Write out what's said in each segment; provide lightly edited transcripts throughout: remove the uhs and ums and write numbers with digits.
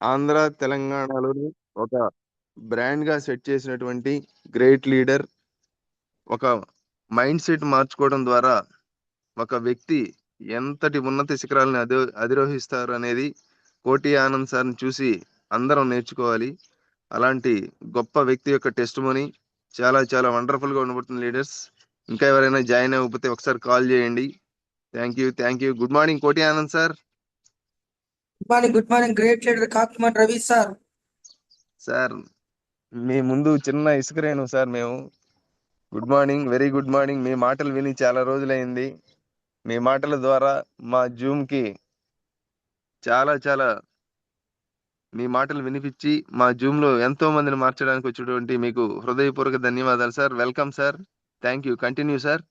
ఆంధ్ర, తెలంగాణలోని ఒక బ్రాండ్‌గా సెట్ చేసినటువంటి గ్రేట్ లీడర్. ఒక మైండ్ సెట్ మార్చుకోవడం ద్వారా ఒక వ్యక్తి ఎంతటి ఉన్నత శిఖరాలను అధిరోహిస్తారు అనేది కోటి ఆనంద్ సార్‌ని చూసి అందరం నేర్చుకోవాలి. అలాంటి గొప్ప వ్యక్తి యొక్క టెస్టిమోనీ చాలా చాలా వండర్‌ఫుల్‌గా ఉండబోతుంది లీడర్స్. ఇంకా ఎవరైనా జాయిన్ అవ్వకపోతే ఒకసారి కాల్ చేయండి. Thank you. Thank you. Good morning Koti Anand sir. Good morning great leader Kakumanu Ravi sir. Sir మీ ముందు చిన్న ఇసుకరేణు సార్ మేము. Good morning, very good morning. మీ మాటలు విని చాలా రోజులైంది. మీ మాటల ద్వారా మా జూమ్‌కి చాలా చాలా మీ మాటలు వినిపించి మా జూమ్‌లో ఎంతో మందిని మార్చడానికి వచ్చినటువంటి మీకు హృదయపూర్వక ధన్యవాదాలు sir. Welcome sir. Thank you. Continue sir.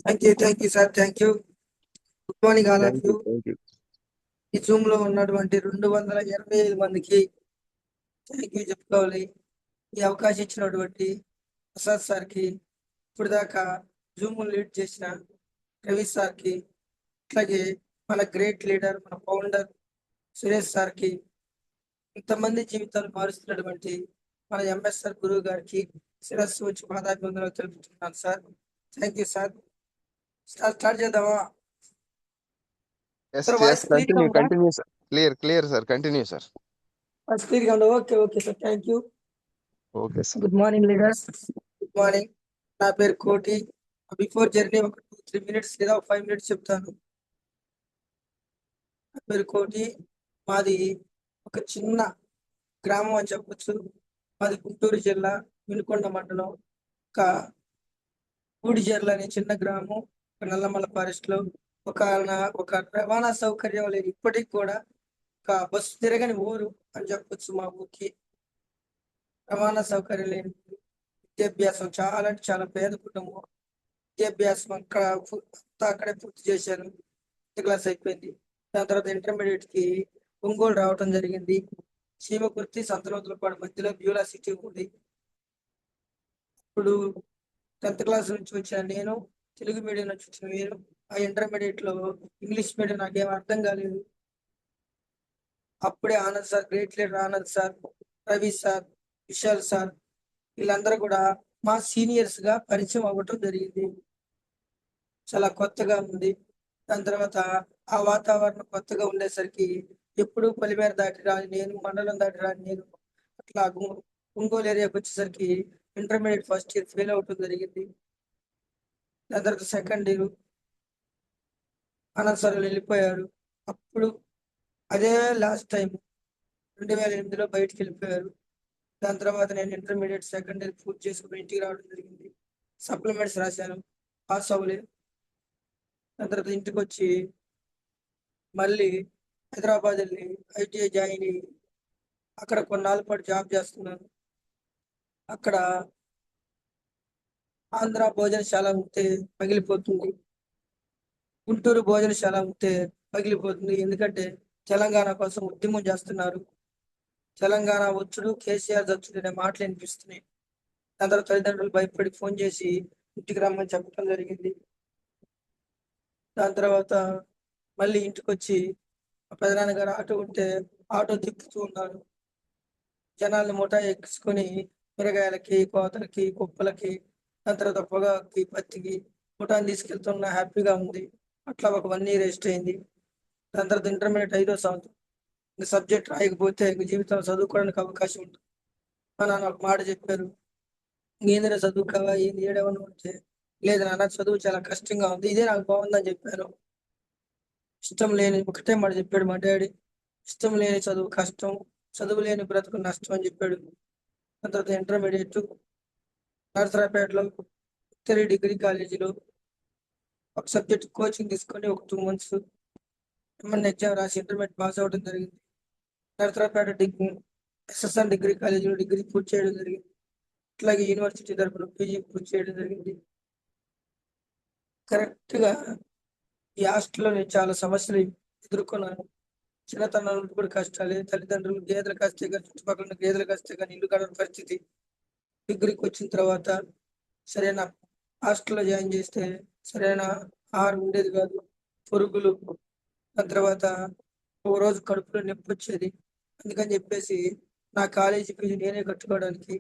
Thank you sir. Thank you. Good morning all of thank you. You. Thank you. ఈ జూమ్ లో ఉన్నటువంటి 225 మందికి థ్యాంక్ యూ చెప్పుకోవాలి. ఈ అవకాశం ఇచ్చినటువంటి ప్రసాద్ సార్కి, ఇప్పుడు దాకా జూమ్ లీడ్ చేసిన రవి సార్కి, అట్లాగే మన గ్రేట్ లీడర్ మన ఫౌండర్ సురేష్ సార్కి, ఇంతమంది జీవితాలు మారుస్తున్నటువంటి మన ఎంఎస్ఆర్ గురువు గారికి శిరస్సు వచ్చి పాదాభివందనలు తెలుపుతున్నాను sir. Thank you sir. Start చేద్దామా yes, sir? Yes. Voice clear గా కంటిన్యూ. ఉందా? Continue sir. Clear sir. Continue sir. Voice clear గా ఉందా? Okay sir. Thank you. Okay sir. Good morning leaders. Good morning. నా పేరు కోటి. బిఫోర్ జర్నీ ఒక 2-3 minutes లేదా 5 మినిట్స్ చెప్తాను. నా పేరు కోటి. మాది ఒక చిన్న గ్రామం అని చెప్పొచ్చు. మాది గుంటూరు జిల్లా వినుకొండ మండలం ఒక గూడిచెర్ల అనే చిన్న గ్రామం, ఒక నల్లమల్ల ఫారెస్ట్ లో. ఒక ఒక రవాణా సౌకర్యం లేదు ఇప్పటికి కూడా. ఒక బస్సు తిరగని ఊరు అని చెప్పొచ్చు మా ఊరికి. రవాణా సౌకర్యం లేదు. విద్యాభ్యాసం చాలా అంటే చాలా పేద కుటుంబం. విద్యాభ్యాసం అక్కడే పూర్తి చేశాను. 10th క్లాస్ అయిపోయింది. దాని తర్వాత ఇంటర్మీడియట్ కి ఒంగోలు రావటం జరిగింది. చీమకుర్తి సంతనూతలపాడు మధ్యలో బ్యూలా సిటీ ఉంది. ఇప్పుడు 10th క్లాస్ నుంచి వచ్చిన నేను, తెలుగు మీడియం నుంచి వచ్చిన నేను, ఆ ఇంటర్మీడియట్ లో ఇంగ్లీష్ మీడియం నాకేం అర్థం కాలేదు. అప్పుడే Anand sir, great leader Anand sir, Ravi sir, Vishal sir, వీళ్ళందరూ కూడా మా సీనియర్స్ గా పరిచయం అవ్వటం జరిగింది. చాలా కొత్తగా ఉంది. దాని తర్వాత ఆ వాతావరణం కొత్తగా ఉండేసరికి ఎప్పుడు పొలిమేర దాటి రాని నేను, మండలం దాటి రాని నేను, అట్లా ఒంగోలు ఏరియాకి వచ్చేసరికి ఇంటర్మీడియట్ ఫస్ట్ ఇయర్ ఫెయిల్ అవటం జరిగింది. దాని తర్వాత సెకండ్ ఇయర్ ఆనంద్ సార్ వెళ్ళిపోయారు. అప్పుడు అదే లాస్ట్ టైం 2008లో బయటికి వెళ్ళిపోయారు. దాని తర్వాత నేను ఇంటర్మీడియట్ సెకండ్ ఇయర్ పూర్తి చేసుకుని ఇంటికి రావడం జరిగింది. సప్లిమెంట్స్ రాశాను, పాస్ అవ్వలేదు. దాని తర్వాత ఇంటికి వచ్చి మళ్ళీ హైదరాబాద్ వెళ్ళి ఐటీఐ జాయిన్ అయ్యి అక్కడ కొన్నాళ్ళ పాటు జాబ్ చేస్తున్నాను. అక్కడ ఆంధ్ర భోజనశాల ఉంటే పగిలిపోతుంది, గుంటూరు భోజనశాల ఉంటే పగిలిపోతుంది. ఎందుకంటే తెలంగాణ కోసం ఉద్యమం చేస్తున్నారు. తెలంగాణ వచ్చుడు కేసీఆర్ దచ్చుడు అనే మాటలు వినిపిస్తున్నాయి. దాని తర్వాత తల్లిదండ్రులు భయపడి ఫోన్ చేసి ఇంటికి రమ్మని చెప్పడం జరిగింది. దాని తర్వాత మళ్ళీ ఇంటికి వచ్చి మా పెదనాన్నగారు ఆటో ఉంటే ఆటో తిప్పుతూ ఉన్నారు. జనాల్ని ముఠా ఎక్కించుకొని కూరగాయలకి, కోతలకి, కుప్పలకి, దాని తర్వాత పొగాకి, పత్తికి ముఠాని తీసుకెళ్తున్న హ్యాపీగా ఉంది. అట్లా ఒక 1 ఇయర్ వేస్ట్ అయింది. దాని తర్వాత ఇంటర్మీడియట్ 5వ సంవత్సరం ఇంక సబ్జెక్ట్ రాయకపోతే ఇంక జీవితంలో చదువుకోవడానికి అవకాశం ఉంటుంది. మా నాన్న ఒక మాట చెప్పారు, ఏందిరా చదువుకోవా, ఏంది ఏడవను అంటే, లేదు నాన్న చదువు చాలా కష్టంగా ఉంది, ఇదే నాకు బాగుందని చెప్పాను. ఇష్టం లేని ఒకటే మాట చెప్పాడు మా డాడీ, ఇష్టం లేని చదువు కష్టం, చదువు లేని బ్రతుకు నష్టం అని చెప్పాడు. దాని తర్వాత ఇంటర్మీడియట్ నరసరాపేటలో 3 డిగ్రీ కాలేజీలో ఒక సబ్జెక్ట్ కోచింగ్ తీసుకొని ఒక 2 మంత్స్ ఎగ్జామ్ రాసి ఇంటర్మీడియట్ పాస్ అవ్వడం జరిగింది. నరసరాపేట ఎస్ఎస్ఆర్ డిగ్రీ కాలేజీలో డిగ్రీ పూర్తి చేయడం జరిగింది. అట్లాగే యూనివర్సిటీ తరపున పీజీ పూర్తి చేయడం జరిగింది. కరెక్ట్ గా ఈ హాస్టల్లో నేను చాలా సమస్యలు ఎదుర్కొన్నాను. చిన్నతనం నుండి కూడా కష్టాలే. తల్లిదండ్రులు గేదెలు కాస్తే కానీ, చుట్టుపక్కల ఉన్న గేదెలు కాస్తే కానీ ఇల్లు గడవని పరిస్థితి. డిగ్రీకి వచ్చిన తర్వాత సరైన హాస్టల్లో జాయిన్ చేస్తే సరైన ఆహారం ఉండేది కాదు. పురుగులు. దాని తర్వాత ఒక రోజు కడుపులో నొప్పి వచ్చేది. అందుకని చెప్పేసి నా కాలేజీ ఫీజు నేనే కట్టుకోవడానికి,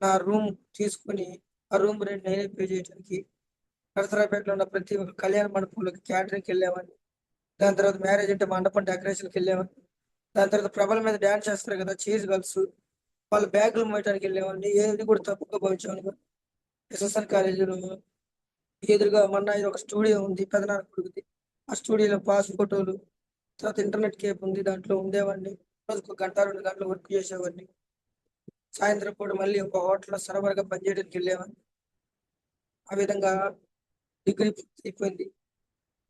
నా రూమ్ తీసుకొని ఆ రూమ్ రెంట్ నేనే పే చేయడానికి, నరసరావుపేటలో ఉన్న ప్రతి ఒక్క కళ్యాణ మండపంలోకి క్యాటరింగ్కి వెళ్ళేవాడిని. దాని తర్వాత మ్యారేజ్ అంటే మండపం డెకరేషన్కి వెళ్ళేవాడిని. దాని తర్వాత ప్రభల మీద డ్యాన్స్ చేస్తారు కదా చీజ్ గర్ల్స్, వాళ్ళ బ్యాగులు మోయటానికి వెళ్ళేవాడిని. ఏది కూడా తప్పుగా భావించేవాడిని కాదు. ఎస్ఎస్ఆర్ కాలేజీలో ఎదురుగా మొన్న ఇది ఒక స్టూడియో ఉంది పెదనాన్న కొడుకుది. ఆ స్టూడియోలో పాస్ ఫోటోలు, తర్వాత ఇంటర్నెట్ కేఫ్ ఉంది, దాంట్లో ఉండేవాడిని. రోజుకు ఒక గంట 2 గంటలు వర్క్ చేసేవాడిని. సాయంత్రం పూట మళ్ళీ ఒక హోటల్లో సర్వర్గా పనిచేయడానికి వెళ్ళేవాడిని. ఆ విధంగా డిగ్రీ పూర్తి అయిపోయింది.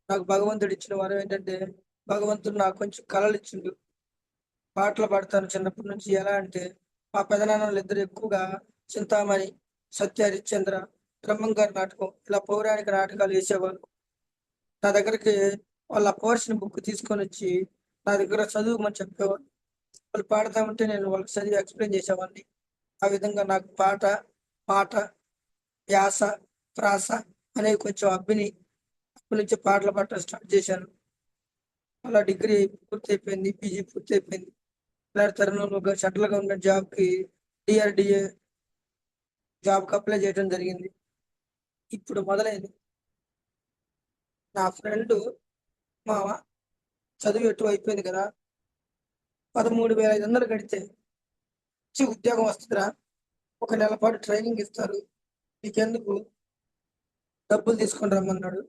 నాకు భగవంతుడు ఇచ్చిన వరం ఏంటంటే, భగవంతుడు నాకు కొంచెం కళలు ఇచ్చిండు. పాటలు పాడతాను చిన్నప్పటి నుంచి. ఎలా అంటే మా పెదనాన్నలు ఇద్దరు ఎక్కువగా చింతామణి, సత్య హరిశ్చంద్ర, బ్రహ్మం గారి నాటకం ఇలా పౌరాణిక నాటకాలు వేసేవాళ్ళు. నా దగ్గరికి వాళ్ళ పోర్షన్ బుక్ తీసుకొని వచ్చి నా దగ్గర చదువుమని చెప్పేవాళ్ళు. వాళ్ళు పాడుతా ఉంటే నేను వాళ్ళకి చదివి ఎక్స్ప్లెయిన్ చేసేవాడిని. ఆ విధంగా నాకు పాట, పాట, వ్యాస, ప్రాస అనేవి కొంచెం అబ్బిని. అప్పటి నుంచి పాటలు పాడటం స్టార్ట్ చేశాను. అలా డిగ్రీ పూర్తయిపోయింది, పీజీ పూర్తయిపోయింది. ఇలాంటి తరుణంలో ఒక సెంట్రల్ గవర్నమెంట్ జాబ్కి డిఆర్డిఏ జాబ్కి అప్లై చేయడం జరిగింది. ఇప్పుడు మొదలైంది. నా ఫ్రెండ్ మామ చదువు ఎటు అయిపోయింది కదా, 13,500 కడితే మంచి ఉద్యోగం వస్తుందిరా, ఒక నెల పాటు ట్రైనింగ్ ఇస్తారు, నీకెందుకు డబ్బులు తీసుకొని రమ్మన్నాడు.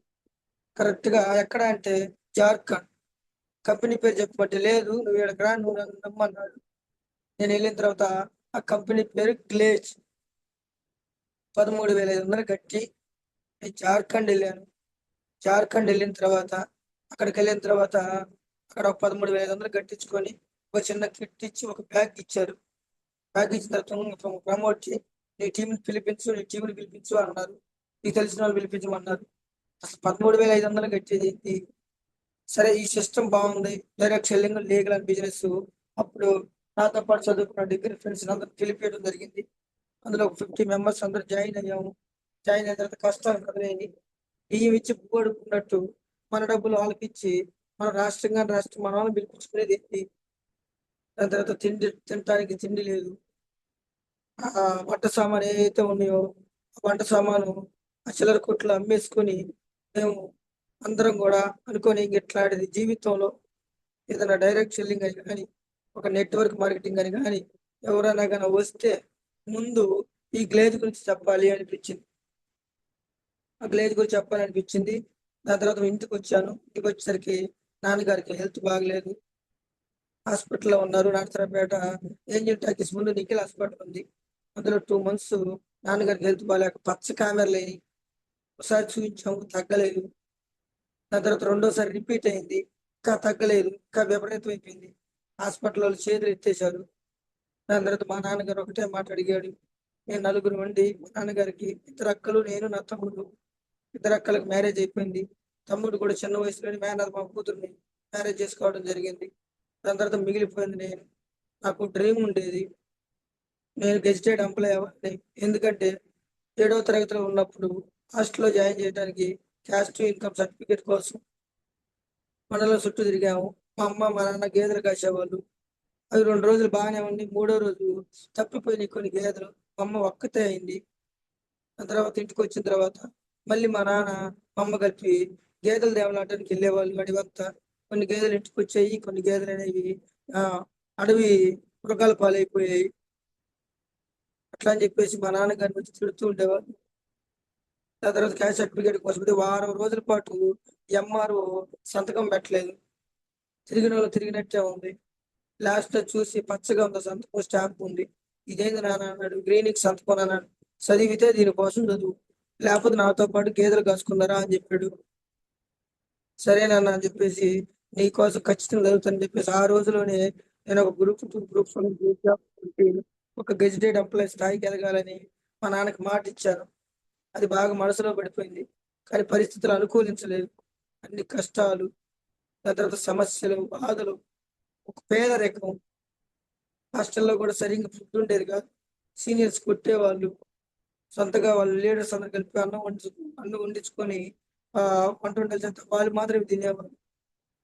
కరెక్ట్గా ఎక్కడ అంటే జార్ఖండ్. కంపెనీ పేరు చెప్పమంటే లేదు నువ్వు ఇక్కడికి రా, నువ్వు నన్ను నమ్మన్నాడు. నేను వెళ్ళిన తర్వాత ఆ కంపెనీ పేరు గ్లేజ్. 13,500 కట్టి నేను జార్ఖండ్ వెళ్ళాను. జార్ఖండ్ వెళ్ళిన తర్వాత అక్కడికి వెళ్ళిన తర్వాత అక్కడ ఒక 13,500 కట్టించుకొని ఒక చిన్న కిట్ ఇచ్చి ఒక బ్యాగ్ ఇచ్చారు. బ్యాగ్ ఇచ్చిన తర్వాత ప్రమోట్ చేయి, నీ టీంని పిలిపించు అన్నారు. నీకు తెలిసిన వాళ్ళు పిలిపించమన్నారు. అసలు 13,500 కట్టేది ఏంటి? సరే ఈ సిస్టమ్ బాగుంది, direct selling, legal and business. అప్పుడు నాతో పాటు చదువుకున్న డిగ్రీ ఫ్రెండ్స్ అందరూ పిలిపించడం జరిగింది. అందులో ఒక 50 మెంబర్స్ అందరూ జాయిన్ అయ్యాము. జాయిన్ అయిన తర్వాత కష్టాలు కదిలేని బియ్యం ఇచ్చి పువ్వడుకున్నట్టు మన డబ్బులు వాళ్ళకి ఇచ్చి మన రాష్ట్రం మన వాళ్ళని పిలిపించుకునేది ఏంటి? దాని తర్వాత తినటానికి తిండి లేదు. వంట సామాన్ ఏవైతే ఉన్నాయో ఆ వంట సామాను ఆ చిల్లర కొట్లు అమ్మేసుకొని మేము అందరం కూడా అనుకొని ఇట్లాంటిది జీవితంలో ఏదైనా డైరెక్ట్ సెల్లింగ్ అని కానీ ఒక నెట్వర్క్ మార్కెటింగ్ అని కానీ ఎవరైనా కానీ వస్తే ముందు ఈ గ్లేజ్ గురించి చెప్పాలి అనిపించింది. ఆ గ్లేజ్ గురించి చెప్పాలనిపించింది. దాని తర్వాత ఇంటికి వచ్చాను. ఇంటికి వచ్చేసరికి నాన్నగారికి హెల్త్ బాగలేదు, హాస్పిటల్లో ఉన్నారు. నరసరావుపేట ఏంజిల్ టాకీస్ ముందు నిఖిల్ హాస్పిటల్ ఉంది. అందులో 2 months నాన్నగారికి హెల్త్ బాగాలేక పచ్చ కామెరలు ఒకసారి చూపించాము, తగ్గలేదు. దాని తర్వాత రెండోసారి రిపీట్ అయింది, ఇంకా తగ్గలేదు, ఇంకా విపరీతం అయిపోయింది. హాస్పిటల్ వాళ్ళు చేతులు ఎత్తేశారు. దాని తర్వాత మా నాన్నగారు ఒకటే మాట అడిగాడు. నేను నలుగురు ఉండి మా నాన్నగారికి 2 అక్కలు, నేను, నా తమ్ముడు. 2 అక్కలకు మ్యారేజ్ అయిపోయింది. తమ్ముడు కూడా చిన్న వయసులోని మేనర్ మా కూతుర్ని మ్యారేజ్ చేసుకోవడం జరిగింది. దాని తర్వాత మిగిలిపోయింది నేను. నాకు డ్రీమ్ ఉండేది, నేను గెజిటెడ్ ఎంప్లాయ్ అవ్వాలి. ఎందుకంటే 7వ తరగతిలో ఉన్నప్పుడు హాస్టల్లో జాయిన్ చేయడానికి క్యాస్ట్ ఇన్కమ్ సర్టిఫికేట్ కోసం మండలం చుట్టూ తిరిగాము. మా అమ్మ మా నాన్న గేదెలు కాసేవాళ్ళు. అవి 2 రోజులు బాగానే ఉంది. 3వ రోజు తప్పిపోయినాయి కొన్ని గేదెలు. మా అమ్మ ఒక్కతే అయింది. ఆ తర్వాత ఇంటికి వచ్చిన తర్వాత మళ్ళీ మా నాన్న మా అమ్మ కలిపి గేదెలు దేవలాటానికి వెళ్ళేవాళ్ళు అడివంతా. కొన్ని గేదెలు ఇంటికి వచ్చాయి, కొన్ని గేదెలు అనేవి అడవి మృగాల పాలైపోయాయి. అట్లా అని చెప్పేసి మా నాన్నగారిని వచ్చి తిడుతూ ఉండేవాళ్ళు. దాని తర్వాత క్యాస్ట్ సర్టిఫికేట్ కోసం వారం రోజుల పాటు ఎంఆర్ఓ సంతకం పెట్టలేదు. తిరిగిన వాళ్ళు తిరిగినట్టే ఉంది. లాస్ట్ చూసి పచ్చగా ఉంది సంతకం, స్టాంప్ ఉంది. ఇదేంది నాన్న అన్నాడు. గ్రీన్కి సంతకం అన్నాడు. చదివితే దీనికోసం చదువు, లేకపోతే నాతో పాటు గేదెలు కాసుకున్నారా అని చెప్పాడు. సరేనన్నా అని చెప్పేసి నీకోసం ఖచ్చితంగా చదువుతానని చెప్పేసి ఆ రోజులోనే నేను ఒక గ్రూప్ 2, గ్రూప్ 1, ఒక గెజిటెడ్ ఎంప్లాయ్ స్థాయికి ఎదగాలని మా నాన్నకి మాట ఇచ్చాను. అది బాగా మనసులో పడిపోయింది. కానీ పరిస్థితులు అనుకూలించలేదు. అన్ని కష్టాలు, దాని తర్వాత సమస్యలు, బాధలు. ఒక పేదరికం. హాస్టల్లో కూడా సరిగ్గా ఫుడ్ ఉండేది కాదు. సీనియర్స్ కొట్టేవాళ్ళు. సొంతగా వాళ్ళు లీడర్స్ అందరు కలిపి అన్నం వండించుకొని వంట వంటలు చేస్తే వాళ్ళు మాత్రమే తినేవాళ్ళు.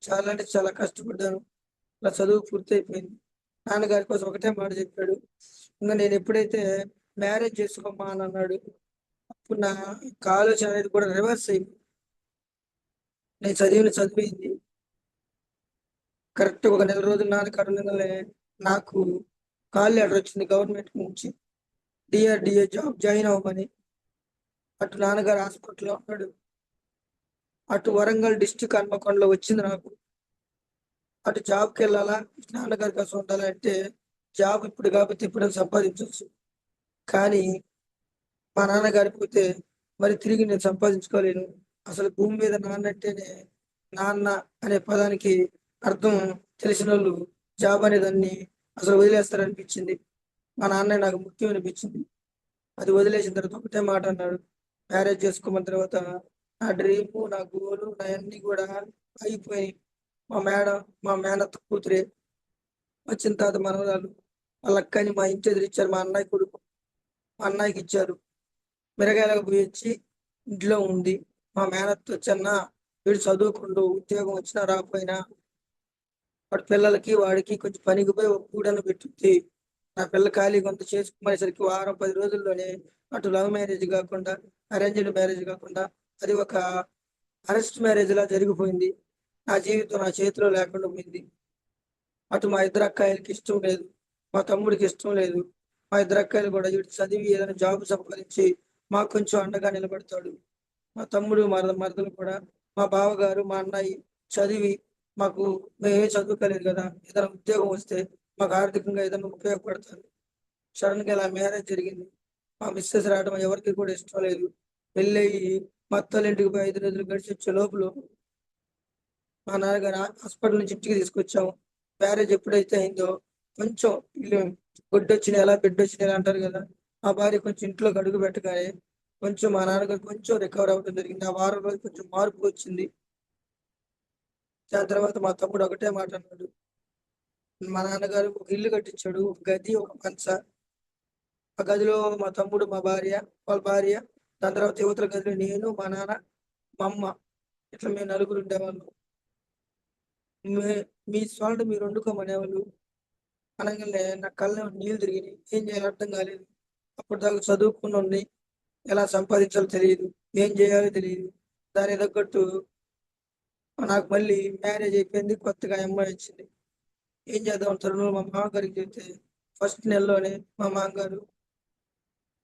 చాలా అంటే చాలా కష్టపడ్డాను. నా చదువు పూర్తి అయిపోయింది. నాన్నగారి కోసం ఒకటే మాట చెప్పాడు. ఇంకా నేను ఎప్పుడైతే మ్యారేజ్ చేసుకోమ్మా అని అన్నాడు, అప్పుడు నా ఆలోచన అనేది కూడా రివర్స్ అయింది. నేను చదివింది కరెక్ట్ ఒక నెల రోజులు నాన్నగారు ఉండగానే నాకు కాల్ లెటర్ వచ్చింది గవర్నమెంట్ నుంచి, డిఆర్డిఏ జాబ్ జాయిన్ అవ్వమని. అటు నాన్నగారు హాస్పిటల్లో ఉన్నాడు, అటు వరంగల్ డిస్టిక్ హన్మకొండలో వచ్చింది నాకు. అటు జాబ్కి వెళ్ళాలా, ఇటు నాన్నగారి కోసం ఉండాలంటే జాబ్ ఇప్పుడు కాకపోతే ఇప్పుడు సంపాదించవచ్చు. కానీ మా నాన్నగారి పోతే మరి తిరిగి నేను సంపాదించుకోలేను. అసలు భూమి మీద నాన్న అంటేనే, నాన్న అనే పదానికి అర్థం తెలిసిన వాళ్ళు జాబ్ అనే దాన్ని అసలు వదిలేస్తారనిపించింది. మా నాన్నే నాకు ముఖ్యం అనిపించింది. అది వదిలేసిన తర్వాత ఒకటే మాట అన్నాడు, మ్యారేజ్ చేసుకున్న తర్వాత నా డ్రీము, నా గోలు, నా అన్ని కూడా అయిపోయినాయి. మా మేనత్త కూతురే వచ్చిన తర్వాత మనవరాలు వాళ్ళ అక్కని మా ఇంటి ఎదురిచ్చారు. మా అన్నయ్య కొడుకు మా అన్నయ్యకి ఇచ్చారు. మిరగాయలకు పోయి వచ్చి ఇంట్లో ఉంది. మా మేనత్త వచ్చన్న వీడు చదువుకుంటూ ఉద్యోగం వచ్చినా రాకపోయినా వాడి పిల్లలకి వాడికి కొంచెం పనికి పోయి ఒక కూడను పెట్టుద్ది. నా పిల్ల ఖాళీ కొంత చేసుకునేసరికి వారం 10 రోజుల్లోనే అటు లవ్ మ్యారేజ్ కాకుండా, అరేంజ్డ్ మ్యారేజ్ కాకుండా, అది ఒక అరెస్ట్ మ్యారేజ్ లా జరిగిపోయింది. నా జీవితం నా చేతిలో లేకుండా పోయింది. అటు మా ఇద్దరు అక్కాయిలకి ఇష్టం లేదు, మా తమ్ముడికి ఇష్టం లేదు. మా ఇద్దరు అక్కాయిలు కూడా వీడు చదివి ఏదైనా జాబ్ సంపాదించి మాకు కొంచెం అండగా నిలబడతాడు. మా తమ్ముడు మరదలు కూడా, మా బావగారు మా అన్నయ్య చదివి మాకు, మేమే చదువుకోలేదు కదా, ఏదైనా ఉద్యోగం వస్తే మాకు ఆర్థికంగా ఏదైనా ఉపయోగపడతారు. సడన్ గా ఇలా మ్యారేజ్ జరిగింది. మా మిస్సెస్ రావడం ఎవరికి కూడా ఇష్టం లేదు. పెళ్ళయి మా అత్తోళ్ళ ఇంటికి పోయి 5 రోజులు గడిచి వచ్చే లోపల మా నాన్నగారు హాస్పిటల్ నుంచి ఇంటికి తీసుకొచ్చాము. మ్యారేజ్ ఎప్పుడైతే అయిందో కొంచెం వీళ్ళు గొడ్డొచ్చిన ఎలా బిడ్డొచ్చిన ఎలా అంటారు కదా, మా భార్య కొంచెం ఇంట్లోకి అడుగు పెట్టగానే కొంచెం మా నాన్నగారు కొంచెం రికవర్ అవ్వడం జరిగింది. ఆ వారం రోజులు కొంచెం మార్పు వచ్చింది. దాని తర్వాత మా తమ్ముడు ఒకటే మాట అన్నాడు, మా నాన్నగారు ఒక ఇల్లు కట్టించాడు, ఒక గది, ఒక మంచ. ఆ గదిలో మా తమ్ముడు, మా భార్య, వాళ్ళ భార్య, దాని తర్వాత యువతల గదిలో నేను, మా నాన్న, మా అమ్మ, ఇట్లా మేము నలుగురు ఉండేవాళ్ళం. మీ సాల్ట్ మీరు వండుకోమనేవాళ్ళు అనగానే నా కళ్ళ నీళ్ళు తిరిగినాయి. ఏం చేయాలో అర్థం కాలేదు. అప్పుడు దాకా చదువుకున్నోడిని, ఎలా సంపాదించాలో తెలియదు, ఏం చేయాలో తెలియదు. దానికి తగ్గట్టు నాకు మళ్ళీ మ్యారేజ్ అయిపోయింది, కొత్తగా అమ్మాయి వచ్చింది. ఏం చేద్దాం తరుణంలో మా మామగారికి చెప్తే ఫస్ట్ నెలలోనే మా మామగారు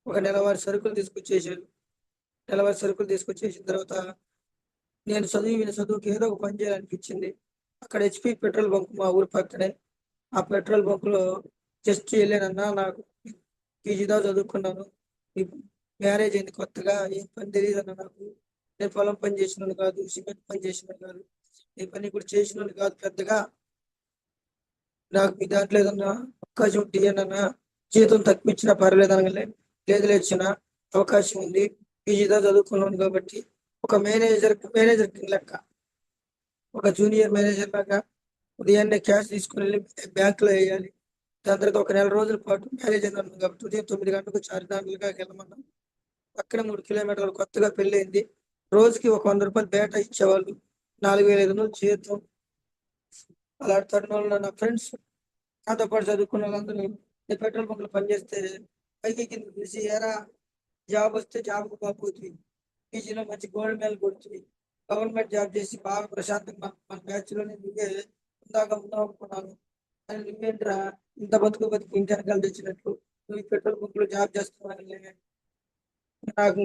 ఒక నెలవారి సరుకులు తీసుకొచ్చేసారు. నెలవారి సరుకులు తీసుకొచ్చేసిన తర్వాత నేను చదివిన చదువుకి ఏదో ఒక పని చేయాలనిపించింది. అక్కడ హెచ్పి పెట్రోల్ బంక్ మా ఊరి పక్కనే. ఆ పెట్రోల్ బంక్ లో జస్ట్ వెళ్ళానన్నా, నాకు పీజీ దాకా చదువుకున్నాను, మ్యారేజ్ అయింది కొత్తగా, ఏం పని తెలియదు అన్న నాకు. నేను పొలం పని చేసినాను కాదు, సిమెంట్ పని చేసినాను కాదు, ఏ పని కూడా చేసినాను కాదు పెద్దగా. నాకు మీ దాంట్లో ఏదన్నా అవకాశం ఉంటే ఏమన్నా జీతం తక్కువ ఇచ్చినా పర్లేదు అనగలే. లేదు లేచిన అవకాశం ఉంది, పీజీదా చదువుకున్నాను కాబట్టి ఒక మేనేజర్ లెక్క, ఒక జూనియర్ మేనేజర్ లాగా ఉదయాన్నే క్యాష్ తీసుకుని వెళ్ళి బ్యాంకులో వేయాలి. దాని తర్వాత ఒక నెల రోజుల పాటు మేనేజర్ అన్నాను కాబట్టి ఉదయం 9 గంటలకు 4 గంటలుగా వెళ్ళమన్నాం. పక్కన 3 కిలోమీటర్లు కొత్తగా పెళ్ళైంది. రోజుకి ఒక 100 రూపాయలు బేటా ఇచ్చేవాళ్ళు, 4,500 జీతం. అలాంటి తరుణంలో నా ఫ్రెండ్స్, నాతో పాటు చదువుకున్న వాళ్ళందరూ నేను పెట్రోల్ బంక్ లో పనిచేస్తే పైకి కింద పిలిచి, ఎరా జాబ్ వస్తే జాబ్కు పోతుంది, పీజీలో మంచి గోల్డ్ మెడల్ కొడుతుంది, గవర్నమెంట్ జాబ్ చేసి బాగా ప్రశాంతంగా మన బ్యాచ్ లోనే నువ్వే ఇందాక ఉన్నావు అనుకున్నాను, అని నువ్వేంట్రా ఇంత బతుకు ఇంటి వెనకాల తెచ్చినట్లు నువ్వు ఈ పెట్రోల్ బంక్ లో జాబ్ చేస్తున్నావు. నాకు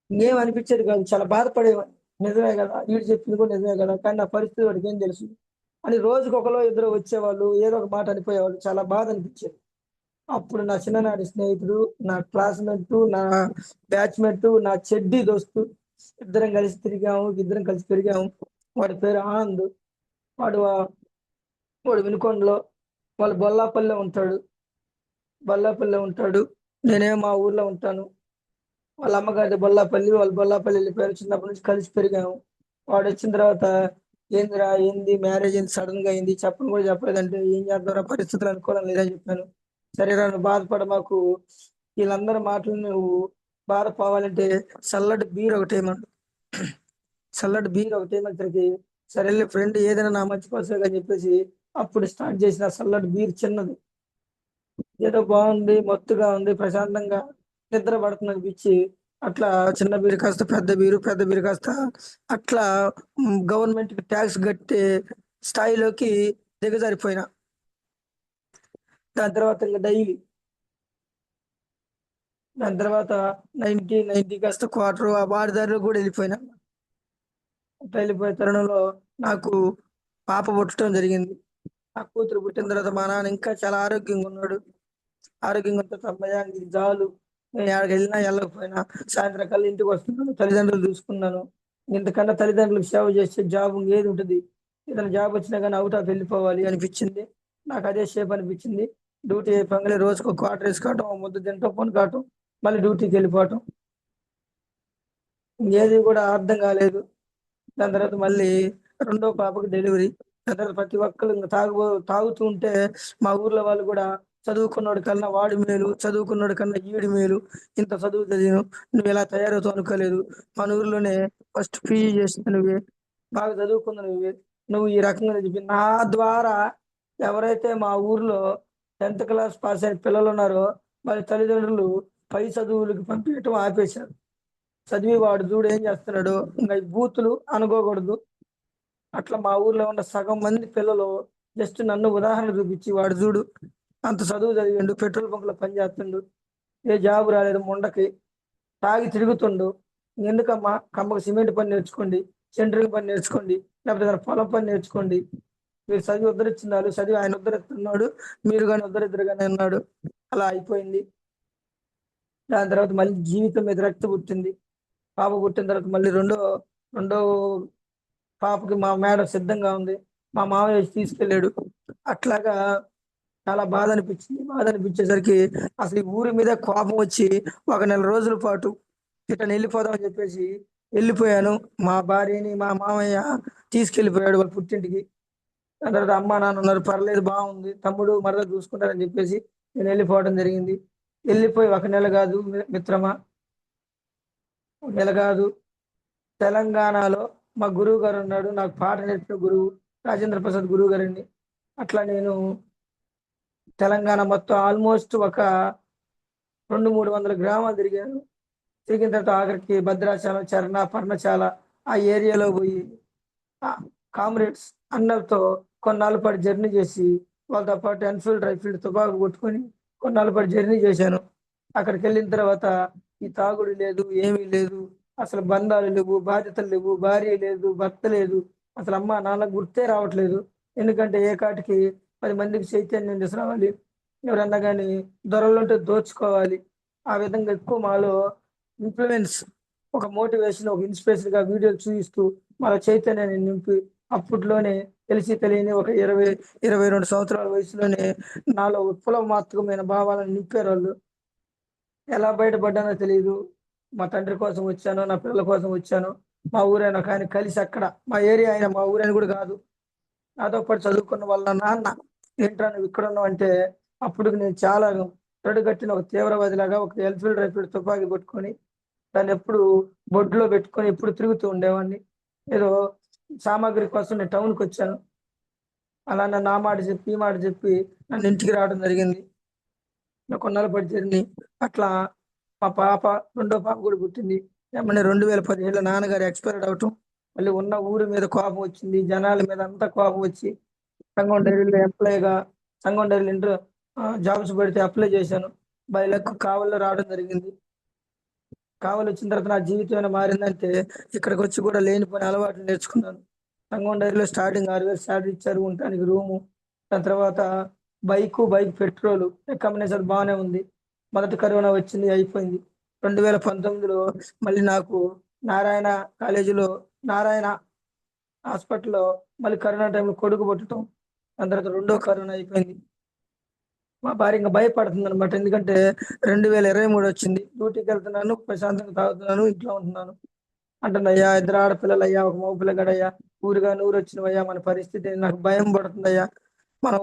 ఏం అనిపించేది కాదు, చాలా బాధపడేవాడిని. నిజమే కదా, వీడు చెప్పింది కూడా నిజమే కదా, కానీ నా పరిస్థితి వాడికి ఏం తెలుసు అని రోజుకి ఒకరు ఇద్దరు వచ్చేవాళ్ళు, ఏదో ఒక మాట అనిపోయేవాళ్ళు. చాలా బాధ అనిపించేది. అప్పుడు నా చిన్ననాటి స్నేహితుడు, నా క్లాస్మేట్, నా బ్యాచ్మేట్, నా చెడ్డీ దోస్తు, ఇద్దరం కలిసి తిరిగాము, ఇద్దరం కలిసి పెరిగాము. వాడి పేరు ఆనంద్. వాడు వాడు వినుకొండలో, వాళ్ళు బొల్లాపల్లిలో ఉంటాడు. నేనేమో మా ఊర్లో ఉంటాను. వాళ్ళ అమ్మగారి బొల్లాపల్లి, వాళ్ళు బొల్లాపల్లి వెళ్ళిపోయారు. చిన్నప్పటి నుంచి కలిసి పెరిగాము. వాడు వచ్చిన తర్వాత ఏందిరా ఏంది మ్యారేజ్ ఏంది సడన్ గా అయింది, చెప్పను కూడా చెప్పలేదంటే ఏం చేద్దాం, పరిస్థితులు అనుకోవడం లేదని చెప్పాను. సరేరా నువ్వు బాధపడ మాకు, వీళ్ళందరూ మాటలు నువ్వు బాధపోవాలంటే చల్లటి బీర్ ఒకటేమంటు, చల్లటి బీర్ ఒకటేమంటరికి సరే ఫ్రెండ్ ఏదైనా నా మంచి కోసం అని చెప్పేసి అప్పుడు స్టార్ట్ చేసిన చల్లటి బీర్ చిన్నది. ఏదో బాగుంది, మత్తుగా ఉంది, ప్రశాంతంగా నిద్ర పడుతుంది అనిపించి అట్లా చిన్న బీరు కాస్త పెద్ద బీరు, పెద్ద బీరు కాస్త అట్లా గవర్నమెంట్ కి ట్యాక్స్ కట్టే స్థాయిలోకి దిగజారిపోయినా. దాని తర్వాత ఇంకా డైలీ, దాని తర్వాత 90 కాస్త క్వార్టర్, ఆ వారి దారిలో కూడా వెళ్ళిపోయినా. అట్లా వెళ్ళిపోయే తరుణంలో నాకు పాప పుట్టడం జరిగింది. ఆ కూతురు పుట్టిన తర్వాత మా నాన్న ఇంకా చాలా ఆరోగ్యంగా ఉన్నాడు. ఆరోగ్యంగా ఉన్న సమయానికి చాలు, నేను ఎక్కడికి వెళ్ళినా వెళ్ళకపోయినా సాయంత్రం కల్లా ఇంటికి వస్తున్నాను, తల్లిదండ్రులు చూసుకున్నాను. ఇంతకన్నా తల్లిదండ్రులకు సేవ చేసే జాబ్ ఏది ఉంటుంది? ఏదైనా జాబ్ వచ్చినా కానీ అవుట్ ఆఫ్ వెళ్ళిపోవాలి అనిపించింది. నాకు అదే షేప్ అనిపించింది. డ్యూటీ అయిపోగానే రోజుకు ఒక క్వార్టర్ వేసుకోవటం, ఒక ముద్ద తింటాం, కొనుక్కోవటం, మళ్ళీ డ్యూటీకి వెళ్ళిపోవటం. ఏది కూడా అర్థం కాలేదు. దాని తర్వాత మళ్ళీ రెండో పాపకు డెలివరీ. దాని తర్వాత ప్రతి ఒక్కరు ఇంకా తాగుతూ ఉంటే మా ఊర్లో వాళ్ళు కూడా చదువుకున్నోడి కన్నా వాడి మేలు, చదువుకున్నోడి కన్నా ఈడి మేలు, ఇంత చదువు చదివాను, నువ్వు ఇలా తయారవుతావు అనుకోలేదు, మన ఊర్లోనే ఫస్ట్ పీజీ చేసింది నువ్వే, బాగా చదువుకున్న నువ్వే, నువ్వు ఈ రకంగా చెప్పి నా ద్వారా ఎవరైతే మా ఊర్లో 10th క్లాస్ పాస్ అయిన పిల్లలు ఉన్నారో వాళ్ళ తల్లిదండ్రులు పై చదువులకు పంపించడం ఆపేశారు. చదివి వాడు చూడు ఏం చేస్తున్నాడు, ఇంకా ఈ బూతులు అనుకోకూడదు. అట్లా మా ఊర్లో ఉన్న సగం మంది పిల్లలు జస్ట్ నన్ను ఉదాహరణ చూపించి వాడు చూడు అంత చదువు చదివిండు, పెట్రోల్ బంక్ లో పని చేస్తుండు, ఏ జాబ్ రాలేదు ముండకి, తాగి తిరుగుతుండు. ఎందుకమ్మా, కమ్మకు సిమెంట్ పని నేర్చుకోండి, సెంట్రింగ్ పని నేర్చుకోండి, లేకపోతే ఏదైనా పొలం పని నేర్చుకోండి. మీరు చదివి ఉద్ధరించినారు, చదివి ఆయన ఉద్ధరిస్తున్నాడు, మీరు కానీ ఉద్ధరిద్దరు కానీ అన్నాడు. అలా అయిపోయింది. దాని తర్వాత మళ్ళీ జీవితం మీద రక్తి పుట్టింది. పాప పుట్టిన తర్వాత మళ్ళీ రెండో రెండో పాపకి మా మేడం సిద్ధంగా ఉంది. మా మామయ్య వచ్చి తీసుకెళ్ళాడు. అట్లాగా చాలా బాధ అనిపించింది. బాధ అనిపించేసరికి అసలు ఈ ఊరి మీద కోపం వచ్చి ఒక నెల రోజుల పాటు ఇట్లా వెళ్ళిపోదామని చెప్పేసి వెళ్ళిపోయాను. మా భార్యని మా మామయ్య తీసుకెళ్ళిపోయాడు వాళ్ళ పుట్టింటికి. దాని తర్వాత అమ్మ నాన్న ఉన్నారు, పర్లేదు బాగుంది, తమ్ముడు మరద చూసుకుంటారని చెప్పేసి నేను వెళ్ళిపోవడం జరిగింది. వెళ్ళిపోయి ఒక నెల కాదు మిత్రమా, ఒక నెల కాదు, తెలంగాణలో మా గురువు గారు ఉన్నాడు, నాకు పాట నేర్పిన గురువు రాజేంద్ర ప్రసాద్ గురువు గారండి. అట్లా నేను తెలంగాణ మొత్తం ఆల్మోస్ట్ ఒక 200-300 గ్రామాలు తిరిగాను. తిరిగిన తర్వాత ఆఖరికి భద్రాచలం, చరణ, పర్ణశాల ఆ ఏరియాలో పోయి కామ్రేడ్స్ అన్నలతో కొన్నాళ్ళ పాటు జర్నీ చేసి వాళ్ళతో పాటు ఎన్ఫీల్డ్ రైఫిల్డ్ తుపాకు కొట్టుకొని కొన్నాళ్ళ పాటు జర్నీ చేశాను. అక్కడికి వెళ్ళిన తర్వాత ఈ తాగుడు లేదు, ఏమీ లేదు, అసలు బంధాలు లేవు, బాధ్యతలు లేవు, భార్య లేదు, భర్త లేదు, అసలు అమ్మ నాన్న గుర్తే రావట్లేదు. ఎందుకంటే ఏ కాటికి 10 మందికి చైతన్యం తీసుకురావాలి, ఎవరన్నా కానీ దొరలుంటే దోచుకోవాలి. ఆ విధంగా ఎక్కువ మాలో ఇన్ఫ్లుయెన్స్, ఒక మోటివేషన్, ఒక ఇన్స్పిరేషన్ గా వీడియోలు చూపిస్తూ మన చైతన్యాన్ని నింపి అప్పట్లోనే తెలిసి తెలియని ఒక 20-22 సంవత్సరాల వయసులోనే నాలో విప్లవాత్మకమైన భావాలను నింపారు వాళ్ళు. ఎలా బయటపడ్డానో తెలియదు. మా తండ్రి కోసం వచ్చాను, నా పిల్లల కోసం వచ్చాను. మా ఊరైనా కానీ కలిసి అక్కడ మా ఏరియా అయినా మా ఊరైనా కూడా కాదు, నాతో పాటు చదువుకున్న వాళ్ళ నాన్న ఏంట్రా నువ్వు ఇక్కడ ఉన్నావు అంటే అప్పుడు నేను చాలా తడుగట్టిన ఒక తీవ్రవాదిలాగా ఒక ఎన్ఫీల్డ్ రైఫిల్ తుపాకీ పట్టుకొని దాన్ని ఎప్పుడు బొడ్లో పెట్టుకొని ఎప్పుడు తిరుగుతూ ఉండేవాడిని. ఏదో సామాగ్రి కోసం నేను టౌన్కి వచ్చాను, అలా నన్ను ఆ మాట చెప్పి ఈ మాట చెప్పి నన్ను ఇంటికి రావడం జరిగింది. నా కొన్నాళ్ళ పాటు జర్నీ. అట్లా మా పాప, రెండో పాప కూడా పుట్టింది. ఏమన్నా 2017లో నాన్నగారు ఎక్స్పైర్డ్ అవటం, మళ్ళీ ఉన్న ఊరి మీద కోపం వచ్చింది, జనాల మీద అంతా కోపం వచ్చి సంగం డైరీలో ఎంప్లాయీగా సంగం డైరీలో జాబ్స్ పెడితే అప్లై చేశాను. బై లక్ కావల్లో రావడం జరిగింది. కావాలి వచ్చిన తర్వాత నా జీవితం ఏమైనా మారిందంటే ఇక్కడికి వచ్చి కూడా లేనిపోయిన అలవాట్లు నేర్చుకున్నాను. సంగం డైరీలో స్టార్టింగ్ 6,000 శాలరీ ఇచ్చారు, ఉండటానికి రూము. దాని తర్వాత బైక్ పెట్రోల్ కాంబినేషన్ బాగానే ఉంది. మొదటి కరోనా వచ్చింది, అయిపోయింది. 2019లో మళ్ళీ నాకు నారాయణ కాలేజీలో, నారాయణ హాస్పిటల్లో మళ్ళీ కరోనా టైంలో కొడుకు పుట్టడం. దాని తర్వాత రెండో కరోనా అయిపోయింది. మా భార్య ఇంకా భయపడుతుంది అనమాట. ఎందుకంటే 2023 వచ్చింది, డ్యూటీకి వెళ్తున్నాను, ప్రశాంతంగా తాగుతున్నాను, ఇంట్లో ఉంటున్నాను అంటుందయ్యా, ఇద్దరు ఆడపిల్లలయ్యా, ఒక మగ పిల్లగాడయ్యా, ఊరుగా నూరు వచ్చినవయ్యా, మన పరిస్థితి నాకు భయం పడుతుందయ్యా, మనం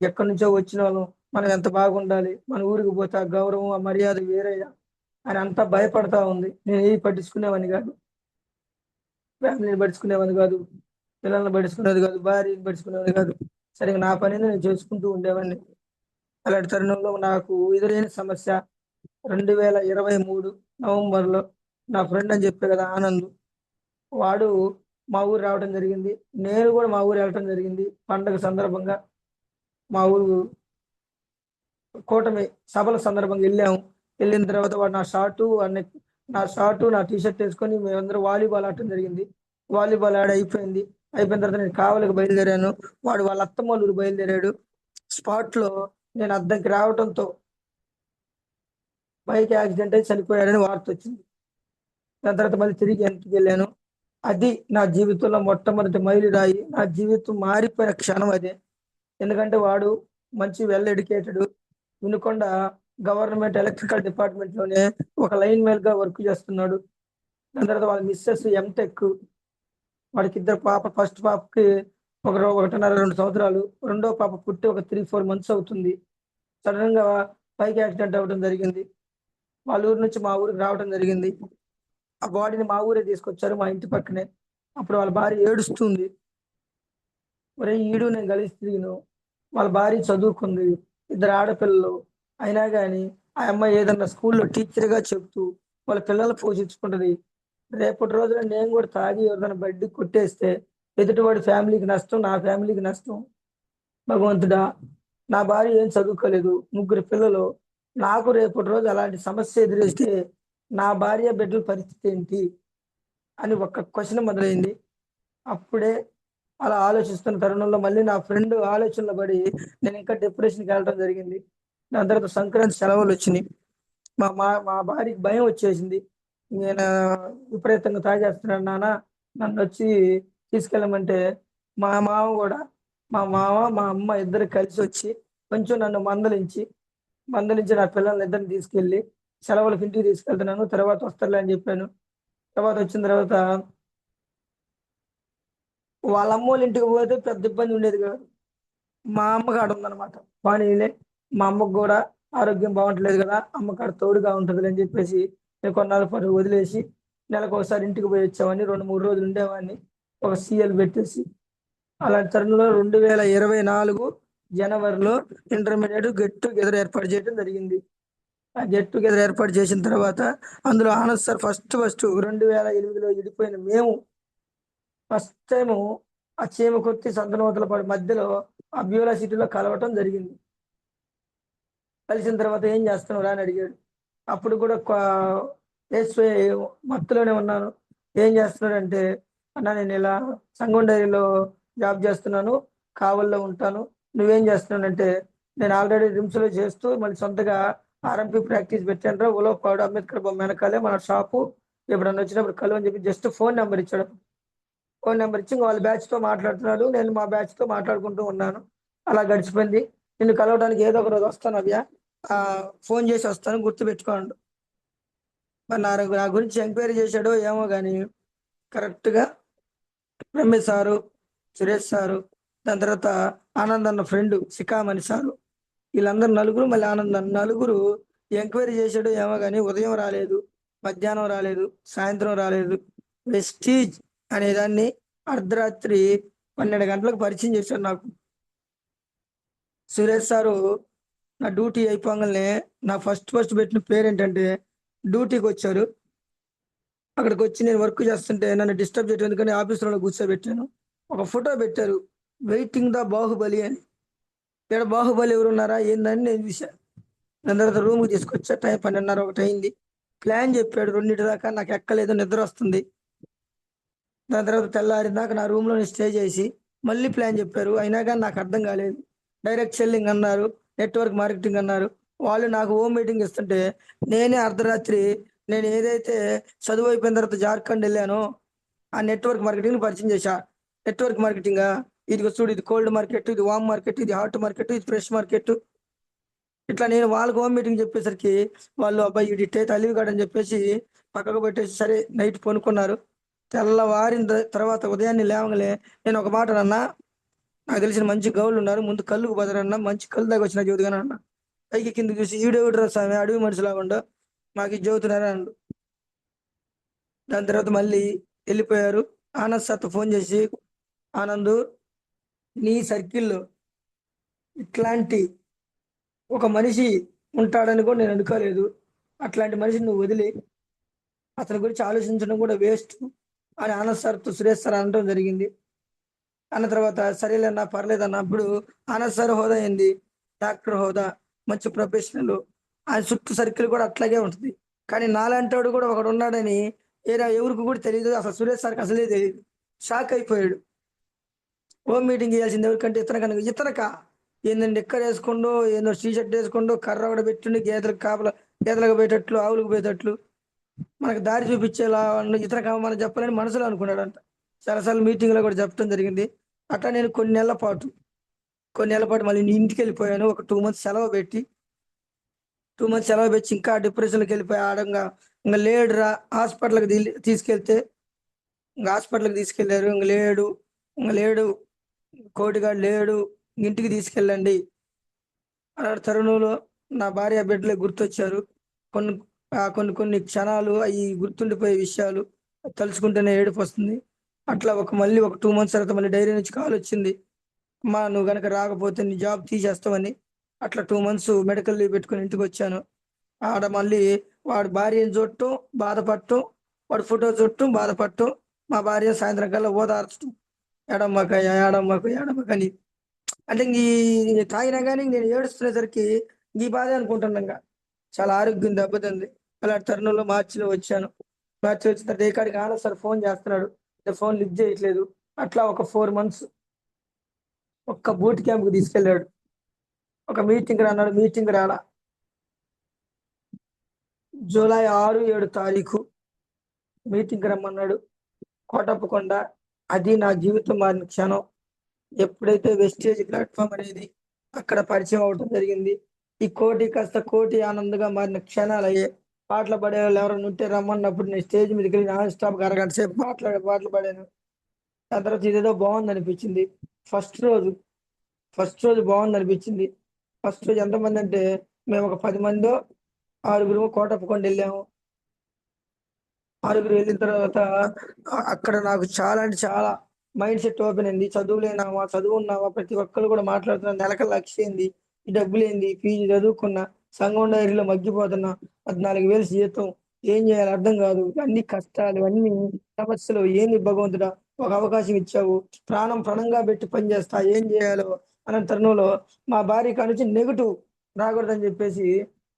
ఎక్కడి నుంచో వచ్చిన వాళ్ళం, మనం ఎంత బాగుండాలి, మన ఊరికి పోతే ఆ గౌరవం ఆ మర్యాద వేరయ్యా అని అంతా భయపడతా ఉంది. నేను ఏది పట్టించుకునేవాడిని కాదు, ఫ్యామిలీని పట్టించుకునేవాడిని కాదు, పిల్లల్ని పట్టించుకునేది కాదు, భార్యని పట్టించుకునేది కాదు. సరిగ్గా నా పని నేను చేసుకుంటూ ఉండేవాడిని. అలాంటి తరుణంలో నాకు ఎదురైన సమస్య 2023 నవంబర్లో నా ఫ్రెండ్ అని చెప్పే కదా ఆనంద్, వాడు మా ఊరు రావడం జరిగింది. నేను కూడా మా ఊరు వెళ్ళటం జరిగింది పండగ సందర్భంగా. మా ఊరు కూటమి సభల సందర్భంగా వెళ్ళాము. వెళ్ళిన తర్వాత వాడు నా షార్టు నా టీ షర్ట్ వేసుకొని మేమందరం వాలీబాల్ ఆడటం జరిగింది. వాలీబాల్ ఆడి అయిపోయింది. అయిపోయిన తర్వాత నేను కావలికి బయలుదేరాను. వాడు వాళ్ళ అత్తమ్మ వాళ్ళ ఊరు బయలుదేరాడు. స్పాట్ లో నేను అద్దంకి రావడంతో బైక్ యాక్సిడెంట్ అయి చనిపోయాడని వార్త వచ్చింది. దాని తర్వాత మళ్ళీ తిరిగి వెనక్కి వెళ్ళాను. అది నా జీవితంలో మొట్టమొదటి మైలురాయి. నా జీవితం మారిపోయిన క్షణం అదే. ఎందుకంటే వాడు మంచి well educated, Vinukonda government electrical department లోనే ఒక లైన్ మ్యాన్ గా వర్క్ చేస్తున్నాడు. దాని తర్వాత వాళ్ళ మిస్సెస్ ఎంటెక్. వాడికి ఇద్దరు పాప. ఫస్ట్ పాపకి 1.5-2 సంవత్సరాలు, రెండో పాప పుట్టి ఒక 3-4 months అవుతుంది. సడన్ గా బైక్ యాక్సిడెంట్ అవ్వడం జరిగింది. వాళ్ళ ఊరు నుంచి మా ఊరికి రావడం జరిగింది. ఆ బాడీని మా ఊరే తీసుకొచ్చారు, మా ఇంటి పక్కనే. అప్పుడు వాళ్ళ భార్య ఏడుస్తుంది. ఒరే ఈడు నేను కలిసి తిరిగిను. వాళ్ళ భార్య చదువుకుంది, ఇద్దరు ఆడపిల్లలు. అయినా కానీ ఆ అమ్మాయి ఏదన్నా స్కూల్లో టీచర్గా చెప్తూ వాళ్ళ పిల్లలు పోషించుకుంటది. రేపటి రోజున నేను కూడా తాగి ఎవరిదైనా బడ్డీ కొట్టేస్తే ఎదుటివాడి ఫ్యామిలీకి నష్టం, నా ఫ్యామిలీకి నష్టం. భగవంతుడా, నా భార్య ఏం చదువుకోలేదు, 3 పిల్లలు. నాకు రేపటి రోజు అలాంటి సమస్య ఎదురేస్తే నా భార్య బిడ్డల పరిస్థితి ఏంటి అని ఒక క్వశ్చన్ మొదలైంది. అప్పుడే అలా ఆలోచిస్తున్న తరుణంలో మళ్ళీ నా ఫ్రెండ్ ఆలోచనలో పడి నేను ఇంకా డిప్రెషన్కి వెళ్ళడం జరిగింది. దాని తర్వాత సంక్రాంతి సెలవులు వచ్చినాయి. మా భార్యకి భయం వచ్చేసింది. నేను విపరీతంగా తాగేస్తున్నాను నాన్న, నన్ను వచ్చి తీసుకెళ్ళమంటే మా అమ్మ ఇద్దరు కలిసి వచ్చి కొంచెం నన్ను మందలించి నా పిల్లల్ని ఇద్దరిని తీసుకెళ్ళి సెలవులకి ఇంటికి తీసుకెళ్తున్నాను, తర్వాత వస్తారులే అని చెప్పాను. తర్వాత వచ్చిన తర్వాత వాళ్ళ అమ్మ వాళ్ళ ఇంటికి పోతే పెద్ద ఇబ్బంది ఉండేది కాదు. మా అమ్మగాడు ఉందన్నమాట. పోనీలే, మా అమ్మకు కూడా ఆరోగ్యం బాగుంటలేదు కదా, అమ్మకాడ తోడుగా ఉంటుంది అని చెప్పేసి నేను కొన్నాళ్ళ పాటు వదిలేసి నెలకు ఒకసారి ఇంటికి పోయి వచ్చేవాడిని. 2-3 రోజులు ఉండేవాడిని, ఒక సీఎల్ పెట్టేసి. అలాంటి తరుణంలో 2024 జనవరిలో ఇంటర్మీడియట్ గెట్ టుగెదర్ ఏర్పాటు చేయడం జరిగింది. ఆ గెట్ టుగెదర్ ఏర్పాటు చేసిన తర్వాత అందులో ఆనంద్ సార్ ఫస్ట్ 2008లో విడిపోయిన మేము ఫస్ట్ టైము ఆ చీమకుర్తి సంతనూతల పడి మధ్యలో ఆ బ్యూరా సిటీలో కలవటం జరిగింది. కలిసిన తర్వాత ఏం చేస్తున్నావు రా అని అడిగాడు. అప్పుడు కూడా మత్తులోనే ఉన్నాను. ఏం చేస్తున్నాడంటే, అన్న నేను ఇలా సంగం డైరీలో జాబ్ చేస్తున్నాను, కావల్లో ఉంటాను. నువ్వేం చేస్తున్నానంటే, నేను ఆల్రెడీ రిమ్స్లో చేస్తూ మళ్ళీ సొంతగా ఆర్ఎంపీ ప్రాక్టీస్ పెట్టాను రా, ఉలవపాడు అంబేద్కర్ బొమ్మ వెనకాలే మన షాపు, ఎప్పుడన్నా వచ్చినప్పుడు కలువు అని చెప్పి జస్ట్ ఫోన్ నెంబర్ ఇచ్చాడు. ఫోన్ నెంబర్ ఇచ్చి వాళ్ళ బ్యాచ్తో మాట్లాడుతున్నాడు, నేను మా బ్యాచ్తో మాట్లాడుకుంటూ ఉన్నాను. అలా గడిచిపోయింది. నిన్ను కలవడానికి ఏదో ఒక రోజు వస్తాను అవ్యా, ఫోన్ చేసి వస్తాను, గుర్తుపెట్టుకోండి. మరి నా గురించి ఎంక్వైరీ చేశాడో ఏమో కానీ కరెక్ట్గా రమేష్ సారు, సురేష్ సారు, దాని తర్వాత ఆనంద్ అన్న ఫ్రెండ్ శిఖామణి సారు, వీళ్ళందరూ నలుగురు, మళ్ళీ ఆనంద్ అన్న నలుగురు ఎంక్వైరీ చేశాడో ఏమో కానీ ఉదయం రాలేదు, మధ్యాహ్నం రాలేదు, సాయంత్రం రాలేదు. వెస్టీజ్ అనే దాన్ని అర్ధరాత్రి 12 గంటలకు పరిచయం చేశాడు నాకు. సురేష్ సారు నా డ్యూటీ అయిపోగానే నా ఫస్ట్ పెట్టిన పేరు ఏంటంటే, డ్యూటీకి వచ్చారు. అక్కడికి వచ్చి నేను వర్క్ చేస్తుంటే నన్ను డిస్టర్బ్ చేయడం ఎందుకని ఆఫీసులో కూర్చోబెట్టాను. ఒక ఫోటో పెట్టారు, వెయిటింగ్ ద బాహుబలి అని. ఇక్కడ బాహుబలి ఎవరున్నారా ఏందని నేను చూసా. దాని తర్వాత రూమ్కి తీసుకొచ్చా. టైం 12:30-1 అయింది. ప్లాన్ చెప్పాడు 2 దాకా, నాకు ఎక్కలేదు, నిద్ర వస్తుంది. దాని తర్వాత తెల్లారిందాక నా రూమ్లో స్టే చేసి మళ్ళీ ప్లాన్ చెప్పారు, అయినా కానీ నాకు అర్థం కాలేదు. డైరెక్ట్ సెల్లింగ్ అన్నారు, నెట్వర్క్ మార్కెటింగ్ అన్నారు. వాళ్ళు నాకు హోమ్ మీటింగ్ ఇస్తుంటే నేనే అర్ధరాత్రి నేను ఏదైతే చదువు అయిపోయిన తర్వాత జార్ఖండ్ వెళ్ళానో ఆ నెట్వర్క్ మార్కెటింగ్ పరిచయం చేశా. నెట్వర్క్ మార్కెటింగ్ ఇది చూడు, ఇది కోల్డ్ మార్కెట్, ఇది వామ్ మార్కెట్, ఇది హాట్ మార్కెట్, ఇది ఫ్రెష్ మార్కెట్. ఇట్లా నేను వాళ్ళకి హోమ్ మీటింగ్ చెప్పేసరికి వాళ్ళు అబ్బాయి ఇది అలివిగాడు అని చెప్పేసి పక్కకు పెట్టేసి సరే నైట్ పనుకున్నారు. తెల్లవారిన తర్వాత ఉదయాన్నే లేవగలే నేను ఒక మాట అన్నా, నాకు తెలిసిన మంచి గౌళ్ళు ఉన్నారు, ముందు కళ్ళుకు బదరన్నా, మంచి కళ్ళు దాకా వచ్చిన జ్యోతిగానే అన్న. పైకి కింద చూసి ఈడేవిడ్రా స్వామి అడవి మనిషిలాగా ఉండు, మాకు ఇది జ్యోతున్నారా అండు. దాని తర్వాత మళ్ళీ వెళ్ళిపోయారు. ఆనంద్ సార్తో ఫోన్ చేసి, ఆనంద్ నీ సర్కిల్లో ఇట్లాంటి ఒక మనిషి ఉంటాడని కూడా నేను అనుకోలేదు. అట్లాంటి మనిషిని నువ్వు వదిలి అతని గురించి ఆలోచించడం కూడా వేస్ట్ అని ఆనంద్ సార్తో సురేష్ సార్ అనడం జరిగింది. అన్న తర్వాత సరేలేనా పర్లేదన్న. అప్పుడు ఆనంద్ సార్ హోదా ఏంది, డాక్టర్ హోదా, మంచి ప్రొఫెషనల్, ఆయన చుట్టూ సర్కిల్ కూడా అట్లాగే ఉంటుంది. కానీ నాలాంటోడు కూడా ఒకడు ఉన్నాడని ఎవరికి కూడా తెలియదు. అసలు సురేష్ సార్కి అసలే తెలియదు. షాక్ అయిపోయాడు. హోమ్ మీటింగ్ చేయాల్సింది ఎవరికంటే ఇతనక ఏందండి ఎక్కడ వేసుకుండో ఏందో టీ షర్ట్ వేసుకుండో కర్ర కూడా పెట్టుండి గేదెలకు పోయేటట్లు ఆవులకు పోయేటట్లు మనకు దారి చూపించేలా ఇతర మనం చెప్పాలని మనసులో అనుకున్నాడంట. చాలాసార్లు మీటింగ్లో కూడా చెప్పడం జరిగింది. అట్లా నేను కొన్ని నెలల పాటు మళ్ళీ ఇంటికి వెళ్ళిపోయాను. ఒక 2 months సెలవు పెట్టి 2 months సెలవు పెట్టి ఇంకా డిప్రెషన్కి వెళ్ళిపోయి ఆడంగా ఇంకా లేడురా హాస్పిటల్కి తీసుకెళ్తే ఇంకా హాస్పిటల్కి తీసుకెళ్లారు. ఇంక లేడు కోటిగాడు లేడు, ఇంటికి తీసుకెళ్ళండి. అలాంటి తరుణంలో నా భార్య బిడ్డలే గుర్తొచ్చారు. కొన్ని కొన్ని క్షణాలు అవి గుర్తుండిపోయే విషయాలు తలుచుకుంటేనే ఏడుపు వస్తుంది. అట్లా మళ్ళీ ఒక 2 months తర్వాత మళ్ళీ డైరీ నుంచి కాల్ వచ్చింది. అమ్మా నువ్వు గనక రాకపోతే నీ జాబ్ తీసేస్తావని. అట్లా 2 months మెడికల్ లీవ్ పెట్టుకుని ఇంటికి వచ్చాను. ఆడ మళ్ళీ వాడు భార్యను చూడటం బాధపడటం, వాడు ఫోటో చూడటం బాధపడటం, మా భార్య సాయంత్రం కల్లా ఓదార్చడం, ఏడమ్మకని. అంటే ఈ తాగినా కానీ నేను ఏడుస్తునేసరికి ఈ బాధ అనుకుంటున్నాగా చాలా ఆరోగ్యం దెబ్బతింది. అలాంటి తరుణంలో మార్చిలో వచ్చాను. మార్చిలో వచ్చిన తర్వాత ఏకాడికి ఆనంద్ సార్ ఫోన్ చేస్తున్నాడు, ఫోన్ లిఫ్ట్ చేయట్లేదు. అట్లా ఒక 4 months ఒక్క బూట్ క్యాంప్కి తీసుకెళ్ళాడు. ఒక మీటింగ్ అన్నాడు, మీటింగ్ రాలా. జూలై 6, 7 తారీఖు మీటింగ్ రమ్మన్నాడు. కోటప్పకొండ. అది నా జీవితం మారిన క్షణం. ఎప్పుడైతే వెస్టేజ్ ప్లాట్ఫామ్ అనేది అక్కడ పరిచయం అవడం జరిగింది. ఈ కోటి కాస్త కోటి ఆనందంగా మారిన క్షణాలు అయ్యాయి. పాటలు పాడే వాళ్ళు ఎవరైనా ఉంటే రమ్మన్నప్పుడు నేను స్టేజ్ మీదకి వెళ్ళి నాన్ స్టాప్ అరగంట సేపు పాటలు పాడాను. ఆ తర్వాత ఇదేదో బాగుంది అనిపించింది. ఫస్ట్ రోజు బాగుంది అనిపించింది. ఫస్ట్ రోజు ఎంతమంది అంటే మేము ఒక 10 మందో 6గురు కోటప్పకొండ వెళ్ళాము. 6గురు వెళ్ళిన తర్వాత అక్కడ నాకు చాలా అంటే చాలా మైండ్ సెట్ ఓపెన్ అయింది. చదువు ఉన్నావా ప్రతి ఒక్కరు కూడా మాట్లాడుతున్నా. నెలకు లక్ష ఏంది, ఈ డబ్బులు ఏంది, పీజీ చదువుకున్నా, సంఘం డైరీలో మగ్గిపోతున్నా, 14,000 జీతం, ఏం చేయాలి అర్థం కాదు, అన్ని కష్టాలు, అన్ని సమస్యలు. ఏంది భగవంతుడా ఒక అవకాశం ఇచ్చావు, ప్రాణంగా పెట్టి పని చేస్తా, ఏం చేయాలో అనే తరుణంలో మా భార్య కానుంచి నెగిటివ్ రాకూడదని చెప్పేసి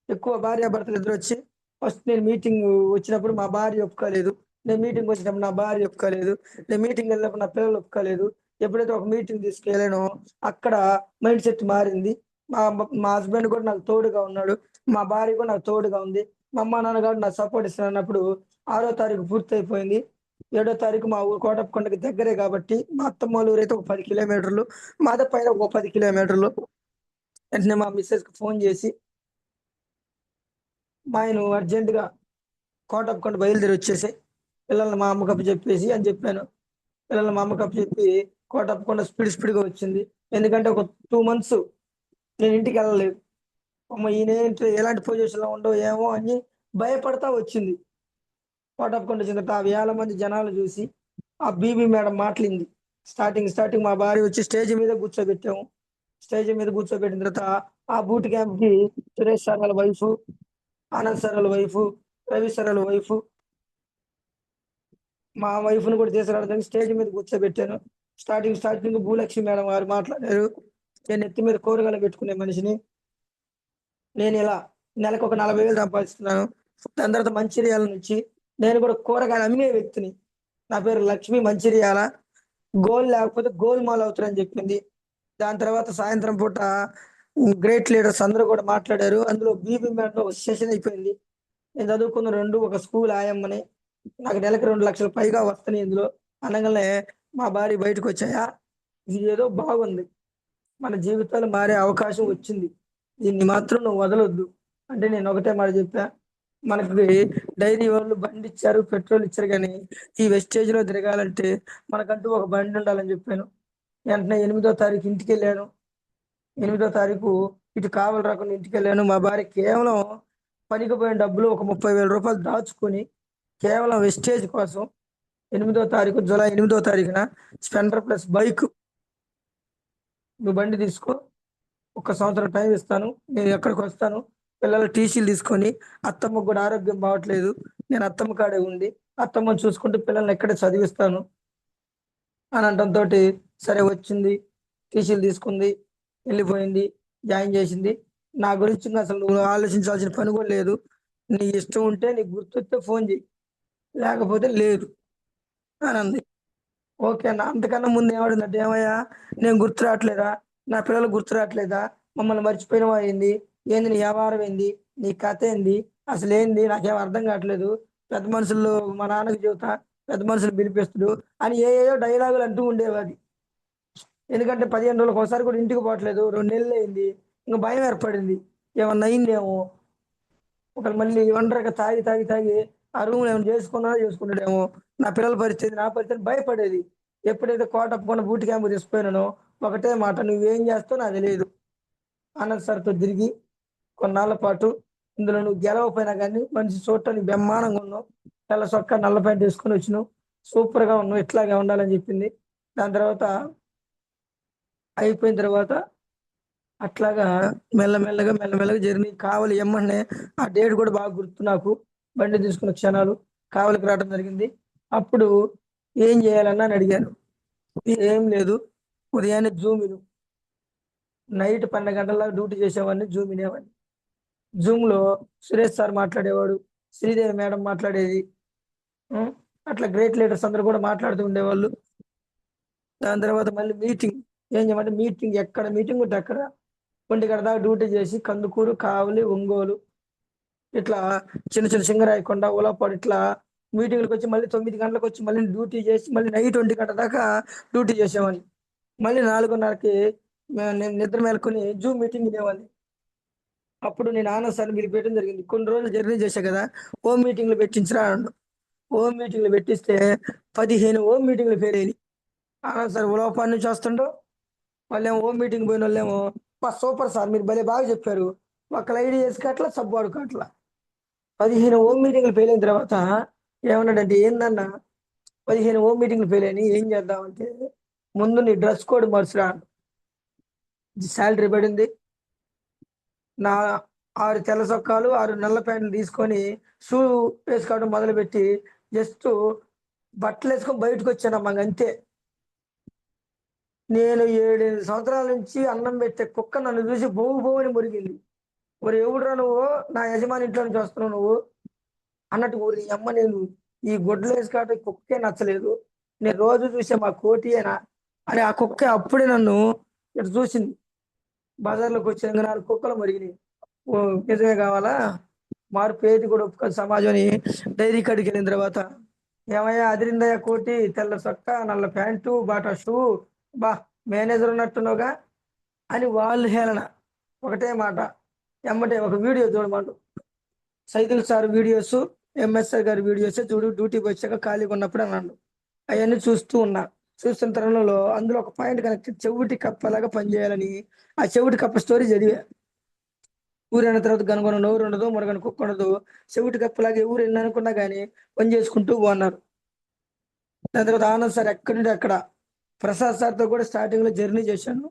ఎక్కువ భార్యాభర్తలు ఇద్దరు వచ్చి ఫస్ట్ నేను మీటింగ్ వచ్చినప్పుడు మా భార్య ఒప్పుకోలేదు, నేను మీటింగ్ వచ్చినప్పుడు నా భార్య ఒప్పుకోలేదు, నేను మీటింగ్ వెళ్ళినప్పుడు నా పిల్లలు ఒప్పుకోలేదు. ఎప్పుడైతే ఒక మీటింగ్ తీసుకెళ్ళానో అక్కడ మైండ్ సెట్ మారింది. మా మా హస్బెండ్ కూడా నాకు తోడుగా ఉన్నాడు, మా భార్య కూడా నాకు తోడుగా ఉంది, మా అమ్మ నాన్న కూడా నాకు సపోర్ట్ ఇస్తున్నప్పుడు 6వ తారీఖు పూర్తి అయిపోయింది. 7వ తారీఖు మా ఊరు కోటప్పకొండకి దగ్గరే కాబట్టి మా అత్తమ్మ వాళ్ళ ఊరైతే ఒక 10 కిలోమీటర్లు, మాదే పైన ఒక 10 కిలోమీటర్లు. వెంటనే మా మిస్సెస్కి ఫోన్ చేసి మా ఆయన అర్జెంటుగా కోటప్పకొండ బయలుదేరి వచ్చేసి పిల్లల్ని మా అమ్మకప్ప చెప్పేసి అని చెప్పాను. పిల్లల్ని మా అమ్మకప్ప చెప్పి కోటప్పకొండ స్పీడ్గా వచ్చింది. ఎందుకంటే ఒక 2 months నేను ఇంటికి వెళ్ళలేదు. అమ్మ ఈయన ఎలాంటి పొజిషన్లో ఉండో ఏమో అని భయపడతా వచ్చింది. కోటప్పకొండ వచ్చిన తర్వాత ఆ వేల మంది జనాలు చూసి ఆ బీబీ మేడం మాట్లాడింది. స్టార్టింగ్ మా భార్య వచ్చి స్టేజ్ మీద కూర్చోబెట్టాము. స్టేజ్ మీద కూర్చోబెట్టిన తర్వాత ఆ బూట్ క్యాంప్కి సురేష్ సార్ వాళ్ళ వైఫ్, ఆనంద్ సార్ వాళ్ళ వైఫ్, రవి సార్ వాళ్ళ వైఫ్, మా వైఫ్ను కూడా తీసుకురావడానికి స్టేజ్ మీద కూర్చోబెట్టాను. స్టార్టింగ్ భూలక్ష్మి మేడం వారు మాట్లాడారు. నేను ఎత్తి మీద కూరగాయలు పెట్టుకునే మనిషిని, నేను ఇలా నెలకు ఒక 40,000 సంపాదిస్తున్నాను. దాని తర్వాత మంచిర్యాల నుంచి నేను కూడా కూరగాయలు అమ్మే వ్యక్తిని. నా పేరు లక్ష్మి, మంచిర్యాల. గోల్ లేకపోతే గోల్మాల్ అవుతారని చెప్పింది. దాని తర్వాత సాయంత్రం పూట గ్రేట్ లీడర్స్ అందరూ కూడా మాట్లాడారు. అందులో బీబీ మేడం ఒక సెషన్ అయిపోయింది. నేను చదువుకున్న ఒక స్కూల్ ఆయమ్మని, నాకు నెలకు 2 లక్షల పైగా వస్తున్నాయి ఇందులో అనగానే మా భార్య బయటకు వచ్చాయా, ఇది ఏదో బాగుంది, మన జీవితాలు మారే అవకాశం వచ్చింది, దీన్ని మాత్రం నువ్వు వదలొద్దు అంటే నేను ఒకటే మాట చెప్పా, మనకి డైరీ వాళ్ళు బండి ఇచ్చారు, పెట్రోల్ ఇచ్చారు, కానీ ఈ వెస్టేజ్ లో తిరగాలంటే మనకంటూ ఒక బండి ఉండాలని చెప్పాను. వెంటనే 8వ తారీఖు ఇంటికి వెళ్ళాను. 8వ తారీఖు ఇటు కావాలి రాకుండా ఇంటికి వెళ్ళాను. మా భార్య కేవలం పనికి పోయిన డబ్బులు ఒక 30,000 రూపాయలు దాచుకొని కేవలం వెస్టేజ్ కోసం 8వ తారీఖు జూలై 8వ తారీఖున స్పెండర్ ప్లస్ బైక్, నువ్వు బండి తీసుకో, 1 సంవత్సరం టైం ఇస్తాను. నేను ఎక్కడికి వస్తాను. పిల్లల టీసీలు తీసుకొని, అత్తమ్మకు కూడా ఆరోగ్యం బాగోట్లేదు. నేను అత్తమ్మ కాడే ఉండి, అత్తమ్మని చూసుకుంటూ పిల్లల్ని ఇక్కడే చదివిస్తాను అని అనడంతోటి సరే వచ్చింది. టీసీలు తీసుకుంది. వెళ్ళిపోయింది. జాయిన్ చేసింది. నా గురించి ఇంక అసలు నువ్వు ఆలోచించాల్సిన పని కూడా లేదు. నీ ఇష్టం ఉంటే నీకు గుర్తొస్తే ఫోన్ చెయ్యి. లేకపోతే లేదు అని అంది. ఓకే అన్న. అంతకన్నా ముందు ఏమడిగిందంటే, ఏమయ్యా నేను గుర్తు రావట్లేదా? నా పిల్లలు గుర్తు రావట్లేదా? మమ్మల్ని మర్చిపోయినవా ఏంది? ఏంది నీ వ్యవహారం ఏంది? నీ కథ ఏంది? అసలేంది? నాకేం అర్థం కావట్లేదు. పెద్ద మనుషులు మా నాన్నకి చెబుతా, పెద్ద మనుషులు పిలిపిస్తుడు అని ఏయేయో డైలాగులు అంటూ ఉండేవాది. ఎందుకంటే 15 రోజులకు ఒకసారి కూడా ఇంటికి పోవట్లేదు. 2 నెలలు అయింది. ఇంక భయం ఏర్పడింది. ఏమన్నా అయిందేమో. ఒకళ్ళు మళ్ళీ ఒంటరిగా తాగి ఆ రూమ్‌లో ఏమైనా చేసుకున్నాడేమో. నా పిల్లల పరిస్థితి, నా పరిస్థితి భయపడేది. ఎప్పుడైతే కోటప్పకొండ బూట్ క్యాంప్‌కి తీసుకుపోయినానో ఒకటే మాట, "నువ్వేం చేస్తావో నాకు తెలీదు." ఆనంద్ సార్‌తో తిరిగి కొన్నాళ్ళ పాటు ఇందులో నువ్వు గెలవకపోయినా గానీ మనిషి చూడటానికి బ్రహ్మాండంగా ఉన్నావు. తెల్ల చొక్కా, నల్ల ప్యాంట్ ఏసుకొని వచ్చినావు. సూపర్‌గా ఉన్నావు. ఇట్లాగే ఉండాలని చెప్పింది. దాని తర్వాత అయిపోయిన తర్వాత అట్లాగా మెల్లమెల్లగా జర్నీ కావలి ఎమ్మటనే ఆ డేట్ కూడా బాగా గుర్తు నాకు. బండి తీసుకున్న క్షణాలు కావలికి రావడం జరిగింది. అప్పుడు ఏం చేయాలన్నా అని అడిగాను. ఏం లేదు. ఉదయాన్నే జూమ్ ఇను. నైట్ 12 గంటల దాకా డ్యూటీ చేసేవాడిని. జూమ్ వినేవాడిని. జూమ్‌లో సురేష్ సార్ మాట్లాడేవాడు. శ్రీదేవి మేడం మాట్లాడేది. హ్మ్. అట్లా గ్రేట్ లీడర్స్ అందరూ కూడా మాట్లాడుతూ ఉండేవాళ్ళు. దాని తర్వాత మళ్ళీ మీటింగ్. ఏం చేయమంటే మీటింగ్, ఎక్కడ మీటింగ్ ఉంటే అక్కడ 1 గంట దాకా డ్యూటీ చేసి కందుకూరు, కావలి, ఒంగోలు ఇట్లా చిన్న చిన్న సింగరాయకొండ, ఉలవపాడు ఇట్లా మీటింగ్‌లకొచ్చి మళ్ళీ 9 గంటలకొచ్చి మళ్ళీ డ్యూటీ చేసి మళ్ళీ నైట్ 1 గంట దాకా డ్యూటీ చేసేవాడిని. మళ్ళీ 4:30కి నేను నిద్ర మేలుకొని జూమ్ మీటింగ్ వినేవాడిని. అప్పుడు నేను ఆనంద్ సార్‌ని పిలిపియడం జరిగింది. "కొన్ని రోజులు జర్నీ చేశా కదా! హోమ్ మీటింగ్‌లు పెట్టించరా" అన్నాడు. హోమ్ మీటింగ్‌లు పెట్టిస్తే 15 హోమ్ మీటింగ్‌లు ఫెయిల్ అయినాయి. ఆనంద్ సార్ ఉలవపాడు నుంచి వస్తుండు. వాళ్ళేమో హోమ్ మీటింగ్ పోయినోళ్ళేమో, "అబ్బా! సూపర్ సార్ మీరు భలే బాగా చెప్పారు. ఒక్కళ్ళు ఐడియా ఎసుకట్ల, సబ్బు వాడుకోవట్ల." 15 హోమ్ మీటింగ్‌లు ఫెయిల్ అయిన తర్వాత ఏమన్నాడంటే, "ఏందన్నా 15 హోమ్ మీటింగ్‌లు ఫెయిల్ అయినయి. ఏం చేద్దాం" అంటే, "ముందు నీ డ్రెస్ కోడ్ మార్చురా." సాలరీ పడింది. నా 6 తెల్ల చొక్కాలు, 6 నల్ల ప్యాంట్లు తీసుకొని షూ వేసుకోవడం మొదలుపెట్టి జస్ట్ బట్టలేసుకొని బయటకొచ్చానమ్మా ఇంగంతే. నేను 7, 8 సంవత్సరాల నుంచి అన్నం పెట్టే కుక్క నన్ను చూసి బౌ బౌ అని మురిగింది. "ఒరేయ్ ఎవడురా నువ్వు? నా యజమాని ఇంట్లో నుంచి వస్తున్నావు నువ్వు" అన్నట్టు. "ఓరి యమ్మ నేను ఈ గుడ్డలేసుకాట కుక్కే నచ్చలేదు. నేను రోజు చూసే మా కోటియేనా" అని ఆ కుక్క అప్పుడే నన్ను ఇటు చూసింది. బజార్‌లోకొచ్చిన ఇంక 4 కుక్కలు మొరిగినాయి. ఓహ్! నిజమే కావాలా? మార్పు ఏది కూడా ఒప్పుకోదు సమాజం అని డైరీ కాడికెళ్ళిన తర్వాత, "ఏమయ్యా అదిరిందయ్యా కోటి, తెల్ల చొక్కా, నల్ల ప్యాంటు, బాటా షూ, అబ్బా! మేనేజర్ ఉన్నట్టున్నావుగా" అని వాళ్ళు హేళన. ఒకటే మాట. ఎమ్మటే ఒక వీడియో చూడమను. సైదులు సార్ వీడియోసు, ఎంఎస్ఆర్ గారి వీడియోసే చూడు డ్యూటీకొచ్చాక ఖాళీగున్నప్పుడు అన్నాడు. అయన్నీ చూస్తూ ఉన్నా. చూస్తున్న తరుణంలో అందులో ఒక పాయింట్ కనెక్ట్, చెవిటి కప్పలాగా పనిచేయాలని ఆ చెవిటి కప్ప స్టోరీ చదివా. ఊరెళ్ళిన తర్వాత గనుగొన నోరుండదు, మురగని కుక్కుండదు. చెవిటి కప్పలాగా ఏ ఊరు ఎన్ననుకున్నా గాని పని చేసుకుంటూ పో అన్నారు. దాని తర్వాత ఆనంద్ సార్ ఎక్కడుంటే అక్కడ, ప్రసాద్ సార్‌తో కూడా స్టార్టింగ్‌లో జర్నీ చేశాను.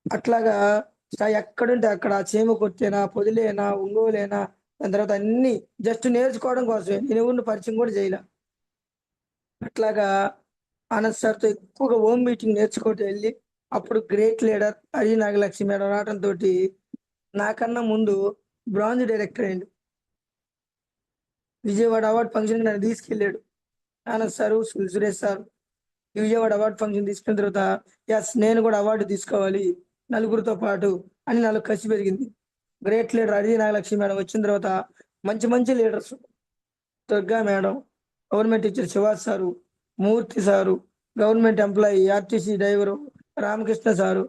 అట్లాగా ఎక్కడుంటే అక్కడ చీమ కుర్చేనా, పొదిలేనా, ఒంగోలేనా, దాని తర్వాత అన్నీ జస్ట్ నేర్చుకోవడం కోసమే. నేను ఎవరిని పరిచయం కూడా చేయలే. అట్లాగా ఆనంద్ సార్‌తో ఎక్కువగా హోమ్ మీటింగ్ నేర్చుకుంటూ ఎళ్లి, అప్పుడు గ్రేట్ లీడర్ అయ్యి నాగలక్ష్మి మేడం రావటంతోటి నాకన్నా ముందు బ్రాంజ్ డైరెక్టర్ అయిండు. విజయవాడ అవార్డ్ ఫంక్షన్‌కి నన్ను తీసుకెళ్ళాడు. Anand sir, Suresh sir Vijayawada award function తీసుకున్న తర్వాత, యెస్ నేను కూడా అవార్డ్ తీసుకోవాలి నలుగురితో పాటు అని నాలో కసి పెరిగింది. గ్రేట్ లీడర్ అడివి నాగలక్ష్మి మేడం వచ్చిన తర్వాత మంచి మంచి leaders, Durga madam, government teacher శివాజ్ sir, Murthy sir, government employee RTC driver Ramakrishna sir,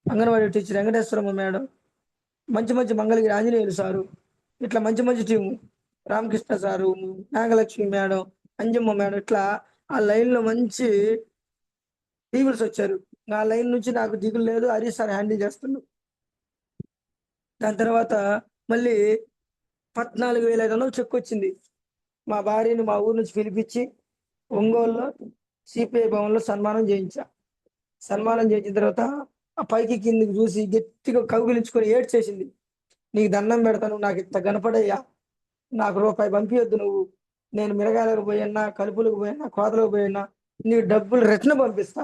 Anganwadi teacher Venkateswaramma madam, మంచి మంచి మంగళగిరి ఆంజనేయులు సారు, ఇట్లా మంచి మంచి team Ramakrishna sir, Nagalakshmi madam, Anjamma madam ఇట్లా ఆ లైన్‌లో మంచి టీచర్స్ వచ్చారు. నా లైన్ నుంచి నాకు దిగులు లేదు. హరీష్ సార్ హ్యాండిల్ చేస్తుండు. దాని తర్వాత మళ్ళీ 14,500 చెక్కొచ్చింది. మా భార్యని మా ఊరు నుంచి పిలిపిచ్చి ఒంగోలులో సిపిఐ భవన్‌లో సన్మానం చేయించా. సన్మానం చేయించిన తర్వాత ఆ పైకి కిందికి చూసి గట్టిగా కౌగిలించుకొని ఏడ్చేసింది. నీకు దండం పెడతాను, నాకు ఇంత కనపడయ్యా, నాకు రూపాయి పంపియొద్దు నువ్వు. నేను మిరగాయలకు పోయినా, కలుపులకు పోయినా, కోతలకు పోయినా నీకు డబ్బులు రిటర్న్ పంపిస్తా.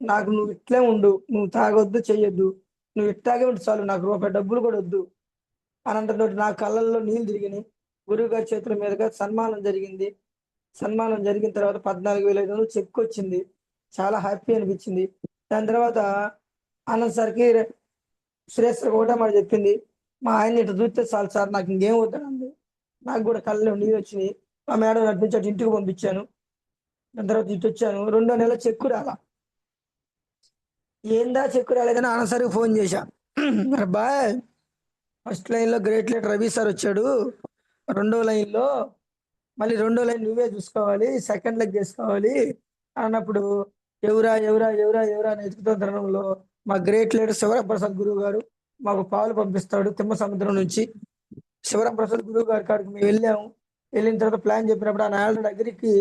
నాకు నువ్వు ఇట్లే ఉండు, నువ్వు తాగొద్దు, చెయ్యొద్దు, నువ్వు ఇట్టాగే ఉండు చాలు, నాకు రూపాయి డబ్బులు కూడా వద్దు అనంతతో నా కళ్ళల్లో నీళ్లు తిరిగినాయి. గురువు గారి చేతుల మీదుగా సన్మానం జరిగింది. సన్మానం జరిగిన తర్వాత 14,500 చెక్ వచ్చింది. చాలా హ్యాపీ అనిపించింది. దాని తర్వాత ఆనంద్ సార్కి శ్రేయస్ సార్ ఒకటే మాట చెప్పింది, మా ఆయన ఇట్లా చూస్తే చాలు సార్, నాకు ఇంకేం వద్దండి. నాకు కూడా కళ్ళలో నీళ్ళు వచ్చినాయి. మా మేడం నడిపించి అటు ఇంటికి పంపించాను. దాని తర్వాత ఇటు వచ్చాను. 2వ నెల చెక్కు రాలా. ఏందా చెక్కు రాలేదని ఆనంద్ సార్కి ఫోన్ చేశా. బాయ్, ఫస్ట్ లైన్లో గ్రేట్ లీడర్ రవి సార్ వచ్చాడు, 2వ లైన్లో మళ్ళీ 2వ లైన్ నువ్వే చూసుకోవాలి, సెకండ్ లెగ్ చేసుకోవాలి అన్నప్పుడు ఎవరా ఎవరా ఎవరా ఎవరా అని ఎదుగుతున్న తరుణంలో మా గ్రేట్ లీడర్ శివరాంప్రసాద్ గురువు గారు మాకు పాలు పంపిస్తాడు తిమ్మ సముద్రం నుంచి. శివరాంప్రసాద్ గురువు గారి కాడికి మేము వెళ్ళాము. వెళ్ళిన తర్వాత ప్లాన్ చెప్పినప్పుడు ఆ నాయుడు దగ్గరికి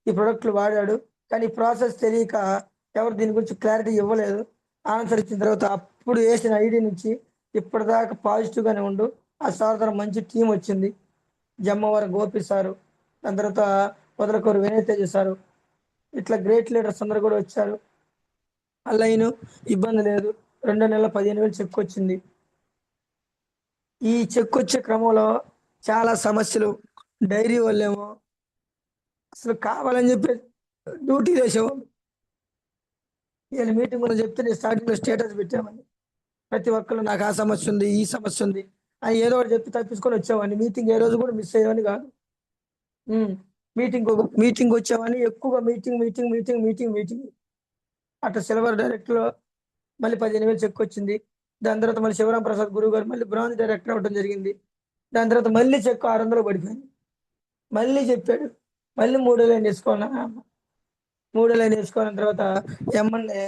ఈ ప్రొడక్ట్లు వాడాడు. కానీ ప్రాసెస్ తెలియక ఎవరు దీని గురించి క్లారిటీ ఇవ్వలేదు. ఆన్సర్ ఇచ్చిన తర్వాత అప్పుడు వేసిన ఐడి నుంచి ఇప్పటిదాకా పాజిటివ్గానే ఉండు. ఆ సార్ ద్వారా మంచి టీం వచ్చింది. జమ్మవారి గోపి సారు, దాని తర్వాత పొదలకూరు వినయ్ తేజ సారు, ఇట్లా గ్రేట్ లీడర్స్ అందరు కూడా వచ్చారు. అల్లైను ఇబ్బంది లేదు. 2 నెలల 15,000 చెక్ వచ్చింది. ఈ చెక్ వచ్చే క్రమంలో చాలా సమస్యలు. డైరీ వాళ్ళేమో అసలు కావాలని చెప్పి డ్యూటీ చేసేవాళ్ళు. నేను మీటింగ్ కూడా చెప్తే నేను స్టార్టింగ్లో స్టేటస్ పెట్టామని ప్రతి ఒక్కరు నాకు ఆ సమస్య ఉంది, ఈ సమస్య ఉంది అని ఏదో ఒకటి చెప్పి తప్పించుకొని వచ్చేవాడిని. మీటింగ్ ఏ రోజు కూడా మిస్ అయ్యేవాడిని కాదు. మీటింగ్ వచ్చేవాడిని, ఎక్కువగా meeting meeting meeting meeting meeting. అట్లా సిల్వర్ డైరెక్ట్లో మళ్ళీ 15,000 చెక్ వచ్చింది. దాని తర్వాత మళ్ళీ శివరాం ప్రసాద్ గురువు గారు మళ్ళీ బ్రాంజ్ డైరెక్టర్ అవ్వడం జరిగింది. దాని తర్వాత మళ్ళీ చెక్ 600 పడిపోయింది. మళ్ళీ చెప్పాడు, మళ్ళీ 3 లైన్ వేసుకున్నా. 3 లైన్ వేసుకున్న తర్వాత MLA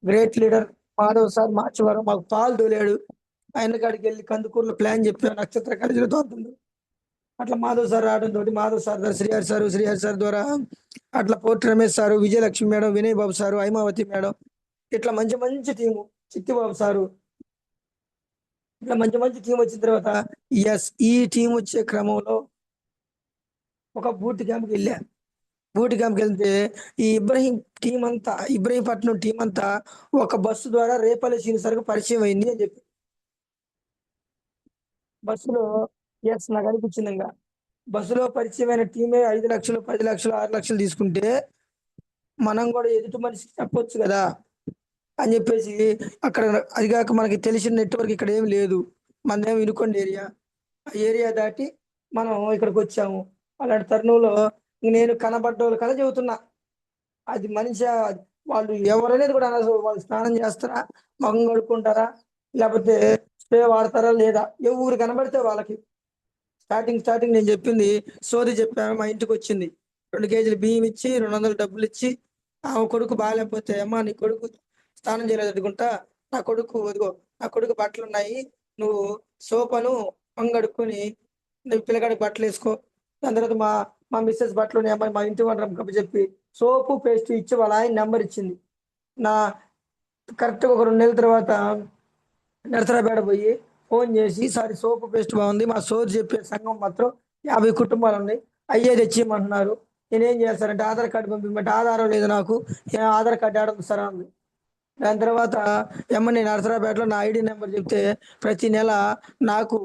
great leader Madhav sir మార్చివారం మాకు పాలు తోలాడు. ఆయన కాడికి వెళ్ళి కందుకూరులో ప్లాన్ చెప్పాను, నక్షత్ర కాలేజీలో తోలుతుంది. అట్లా మాధవ్ సార్ రావడంతో మాధవ్ సార్ ద్వారా శ్రీహరి సార్ ద్వారా అట్లా పోర్టి రమేష్ సారు, విజయలక్ష్మి మేడం, వినయ్ బాబు సారు, హైమావతి మేడం, ఇట్లా మంచి మంచి టీము, చిట్టిబాబు సారు, ఇట్లా మంచి మంచి టీం వచ్చిన తర్వాత ఈ టీం వచ్చే క్రమంలో ఒక బూట్ క్యాంప్కి వెళ్ళా. బూట్ క్యాంప్కి వెళ్తే ఈ ఇబ్రహీంపట్నం టీం అంతా ఒక బస్సు ద్వారా రేపల్లి సీని సరుకు పరిచయం అయింది అని చెప్పి బస్సులో నాకు అనిపించింది. ఇంకా బస్సులో పరిచయమైన టీమే 5 లక్షలు, 10 లక్షలు, 6 లక్షలు తీసుకుంటే మనం కూడా ఎదుటి మనిషికి చెప్పొచ్చు కదా అని చెప్పేసి అక్కడ, అది కాక మనకి తెలిసిన నెట్వర్క్ ఇక్కడ ఏమి లేదు. మనదేమో వినుకొండ ఏరియా, ఆ ఏరియా దాటి మనం ఇక్కడికి వచ్చాము. అలాంటి తరుణంలో నేను కనబడ్డోళ్ళు కదా చెబుతున్నా, అది మనిషి వాళ్ళు ఎవరనేది కూడా అనవసరం. వాళ్ళు స్నానం చేస్తారా, మొహం కడుక్కుంటారా, లేకపోతే స్ప్రే వాడతారా లేదా, ఎవరు కనబడితే వాళ్ళకి స్టార్టింగ్ నేను చెప్పింది సోది చెప్పాను. మా ఇంటికి వచ్చింది, 2 కేజీలు బియ్యం ఇచ్చి 200 డబ్బులు ఇచ్చి, ఆమె కొడుకు బాగాలేకపోతే, అమ్మా నీ కొడుకు స్నానం చేయలేదు అనుకుంటా, నా కొడుకు ఇదిగో, నా కొడుకు బట్టలు ఉన్నాయి, నువ్వు సోపను పంగడుక్కొని నువ్వు పిల్లగాడికి బట్టలు వేసుకో. దాని తర్వాత మా మా మిస్సెస్ బట్టలు ఉన్నాయి అమ్మాయి, మా ఇంటి వంటరం కప్ప చెప్పి సోపు పేస్ట్ ఇచ్చి వాళ్ళ ఆయన నెంబర్ ఇచ్చింది. నా కరెక్ట్గా ఒక 2 నెలల తర్వాత నరసరాపేట పోయి ఫోన్ చేసి, సారీ సోపు పేస్ట్ బాగుంది, మా సోర్ చెప్పే సంఘం మాత్రం 50 కుటుంబాలు ఉన్నాయి, అయ్యే తెచ్చిమంటున్నారు, నేనేం చేస్తానంటే ఆధార్ కార్డు పంపిమంటే ఆధారం లేదు నాకు, ఆధార్ కార్డు ఆడదు సార్ అంది. దాని తర్వాత నేను నరసరాపేటలో నా ఐడి నెంబర్ చెప్తే ప్రతి నెల నాకు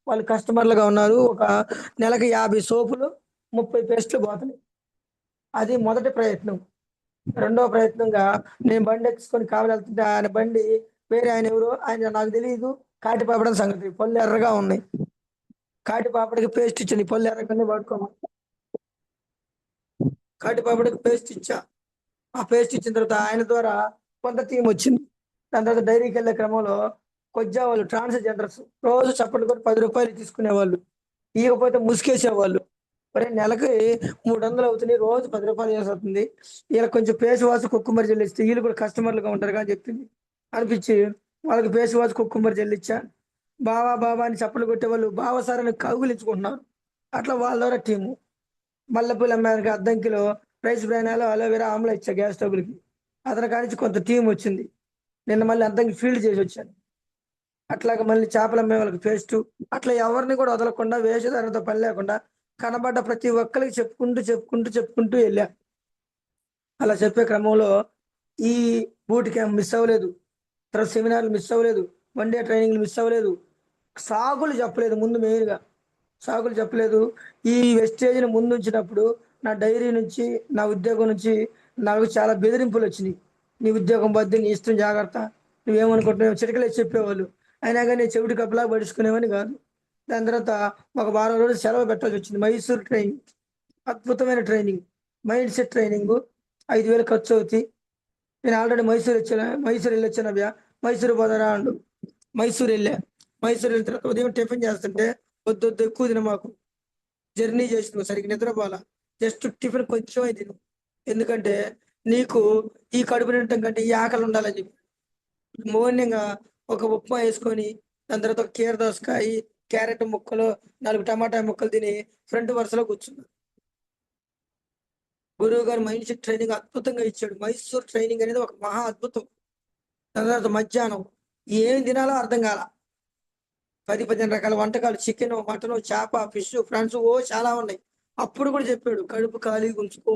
వాళ్ళు కస్టమర్లుగా ఉన్నారు. ఒక నెలకి 50 సోపులు, 30 పేస్టులు పోతున్నాయి. అది మొదటి ప్రయత్నం. రెండవ ప్రయత్నంగా నేను బండి ఎక్కించుకొని కావాలి వెళ్తుంటే ఆయన బండి వేరే ఆయన ఎవరు, ఆయన నాకు తెలియదు, కాటి పాపడం సంగతి, పళ్ళు ఎర్రగా ఉన్నాయి. కాటి పాపడికి పేస్ట్ ఇచ్చింది, పళ్ళు ఎర్రగానే పడుకోమా, కాటి పాపడికి పేస్ట్ ఇచ్చా. ఆ పేస్ట్ ఇచ్చిన తర్వాత ఆయన ద్వారా కొంత టీం వచ్చింది. దాని తర్వాత డైరీకి వెళ్ళే క్రమంలో కొజ్జా వాళ్ళు ట్రాన్స్జెండర్స్ రోజు చప్పట్లు కొట్టి 10 రూపాయలు తీసుకునేవాళ్ళు, ఇకపోతే ముసుకేసేవాళ్ళు. మరి నెలకి 300 అవుతుంది, రోజు 10 రూపాయలు చేస్తుంది, వీళ్ళకి కొంచెం పేస్ వాసు కుక్కుమరి చెల్లిస్తే వీళ్ళు కూడా కస్టమర్లుగా ఉంటారు అని చెప్పింది అనిపించి వాళ్ళకి పేస్ వాసు కుక్కుమరి చెల్లిచ్చా. బావా అని చప్పట్లు కొట్టేవాళ్ళు బావ సార్ అని కౌగులించుకుంటున్నారు. అట్లా వాళ్ళ ద్వారా టీము. మల్లెపూలు అమ్మానికి అద్దంకిలో రైస్ బ్రానాలు, అలోవెరా, ఆమ్లా ఇచ్చా గ్యాస్ స్టవ్లకి. అతని కానించి కొంత టీం వచ్చింది. నిన్న మళ్ళీ అంతంకి ఫీల్డ్ చేసి వచ్చాను. అట్లాగా మళ్ళీ చేపలు అమ్మే వాళ్ళకి పేస్టు, అట్లా ఎవరిని కూడా వదలకుండా వేషధారణతో పని లేకుండా కనబడ్డ ప్రతి ఒక్కరికి చెప్పుకుంటూ వెళ్ళా. అలా చెప్పే క్రమంలో ఈ బూట్ క్యాంప్ మిస్ అవ్వలేదు. తర్వాత సెమినార్లు మిస్ అవ్వలేదు. వన్ డే ట్రైనింగ్లు మిస్ అవ్వలేదు. సాకులు చెప్పలేదు ముందు మెయిన్‌గా. సాకులు చెప్పలేదు. ఈ వెస్టేజ్‌ని ముందుంచినప్పుడు నా డైరీ నుంచి, నా ఉద్యోగం నుంచి నాకు చాలా బెదిరింపులొచ్చినియి. "నీ ఉద్యోగం పోద్ది. నీ ఇష్టం జాగ్రత్త. నువ్వేమనుకుంటున్నావో" చిటికలేసి చెప్పేవాళ్ళు. అయినా గాని నేను చెవిటి కప్పులాగా పట్టించుకునేవాడిని కాదు. దాని తర్వాత ఒక వారం రోజులు సెలవు పెట్టాల్సొచ్చింది. మైసూర్ ట్రైనింగ్. అద్భుతమైన ట్రైనింగ్. Mind set training. 5,000 ఖర్చవుద్ది. నేను ఆల్రెడీ మైసూర్ వెళ్ళొచ్చానవ్య. మైసూర్ పోదారా అండు. మైసూర్ వెళ్ళా. మైసూర్ వెళ్ళిన తర్వాత ఉదయం టిఫిన్ చేస్తుంటే వద్దొద్దు ఎక్కువ తినమాకు. జర్నీ చేసినావు సరిగ్గా నిద్రపోలా. జస్ట్ టిఫిన్ కొంచెమే తిను. ఎందుకంటే నీకు ఈ కడుపు నిండటం కంటే ఈ ఆకలి ఉండాలని చెప్పి. మార్నింగ్ ఒక ఉప్మా వేసుకొని దాని తర్వాత ఒక కీర దోసకాయ, క్యారెట్ ముక్కలు, 4 టమాటా ముక్కలు తిని ఫ్రంట్ వరుసలో కూర్చున్నా. గురువు గారు మైండ్ సెట్ ట్రైనింగ్ అద్భుతంగా ఇచ్చాడు. మైసూర్ ట్రైనింగ్ అనేది ఒక మహా అద్భుతం. దాని తర్వాత మధ్యాహ్నం ఏం తినాలో అర్థం కాల. 10, 15 రకాల వంటకాలు, చికెను, మటను, చేప, ఫిష్, ఫ్రాన్స్ చాలా ఉన్నాయి. అప్పుడు కూడా చెప్పాడు కడుపు ఖాళీగా ఉంచుకో.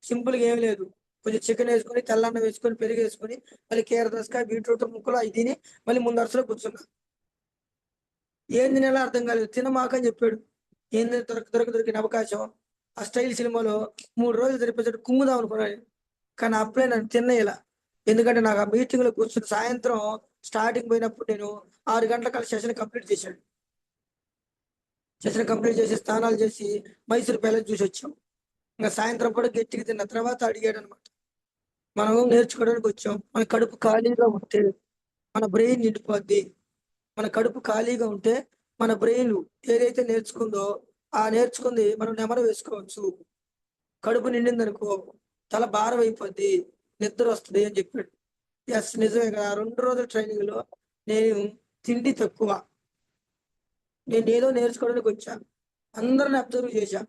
సింపుల్‌గా ఏమి లేదు. కొంచెం చికెన్ వేసుకొని, తెల్లన్నం వేసుకొని, పెరుగేసుకొని, మళ్ళీ కీర దోసకాయ, బీట్రూట్ ముక్కలు అయి తిని మళ్ళీ ముందు వరుసలో కూర్చున్నా. ఏం తినాలో అర్థం కాలేదు. తినమాకని చెప్పాడు. ఏంది దొరికిన అవకాశం. ఆ స్టైల్ సినిమాలో 3 రోజులు సరిపోయేసరికి కుమ్ముదాం అనుకున్నాను. కానీ అప్పుడే నన్ను తిన్నయ్యలా. ఎందుకంటే నాకు ఆ మీటింగ్‌లో కూర్చొని సాయంత్రం స్టార్టింగ్ పోయినప్పుడు నేను 6 గంటలకల్లా సెషన్ కంప్లీట్ చేశాడు. సెషన్ కంప్లీట్ చేసి, స్నానాలు చేసి మైసూర్ ప్యాలెస్ చూసొచ్చాం. ఇంక సాయంత్రం కూడా గట్టిగా తిన్న తర్వాత అడిగాడనమాట. మనం నేర్చుకోవడానికి వచ్చాం. మన కడుపు ఖాళీగా ఉంటే మన బ్రెయిన్ నిండిపోద్ది. మన కడుపు ఖాళీగా ఉంటే మన బ్రెయిన్ ఏదైతే నేర్చుకుందో, ఆ నేర్చుకుంది మనం నెమరు వేసుకోవచ్చు. కడుపు నిండిందనుకో తల భారం అయిపోద్ది. నిద్రొస్తది అని చెప్పాడు. యెస్ నిజమే కదా! 2 రోజుల ట్రైనింగ్‌లో నేను తిండి తక్కువ. నేనేదో నేర్చుకోవడానికి వచ్చా. అందరిని అబ్జర్వ్ చేశా.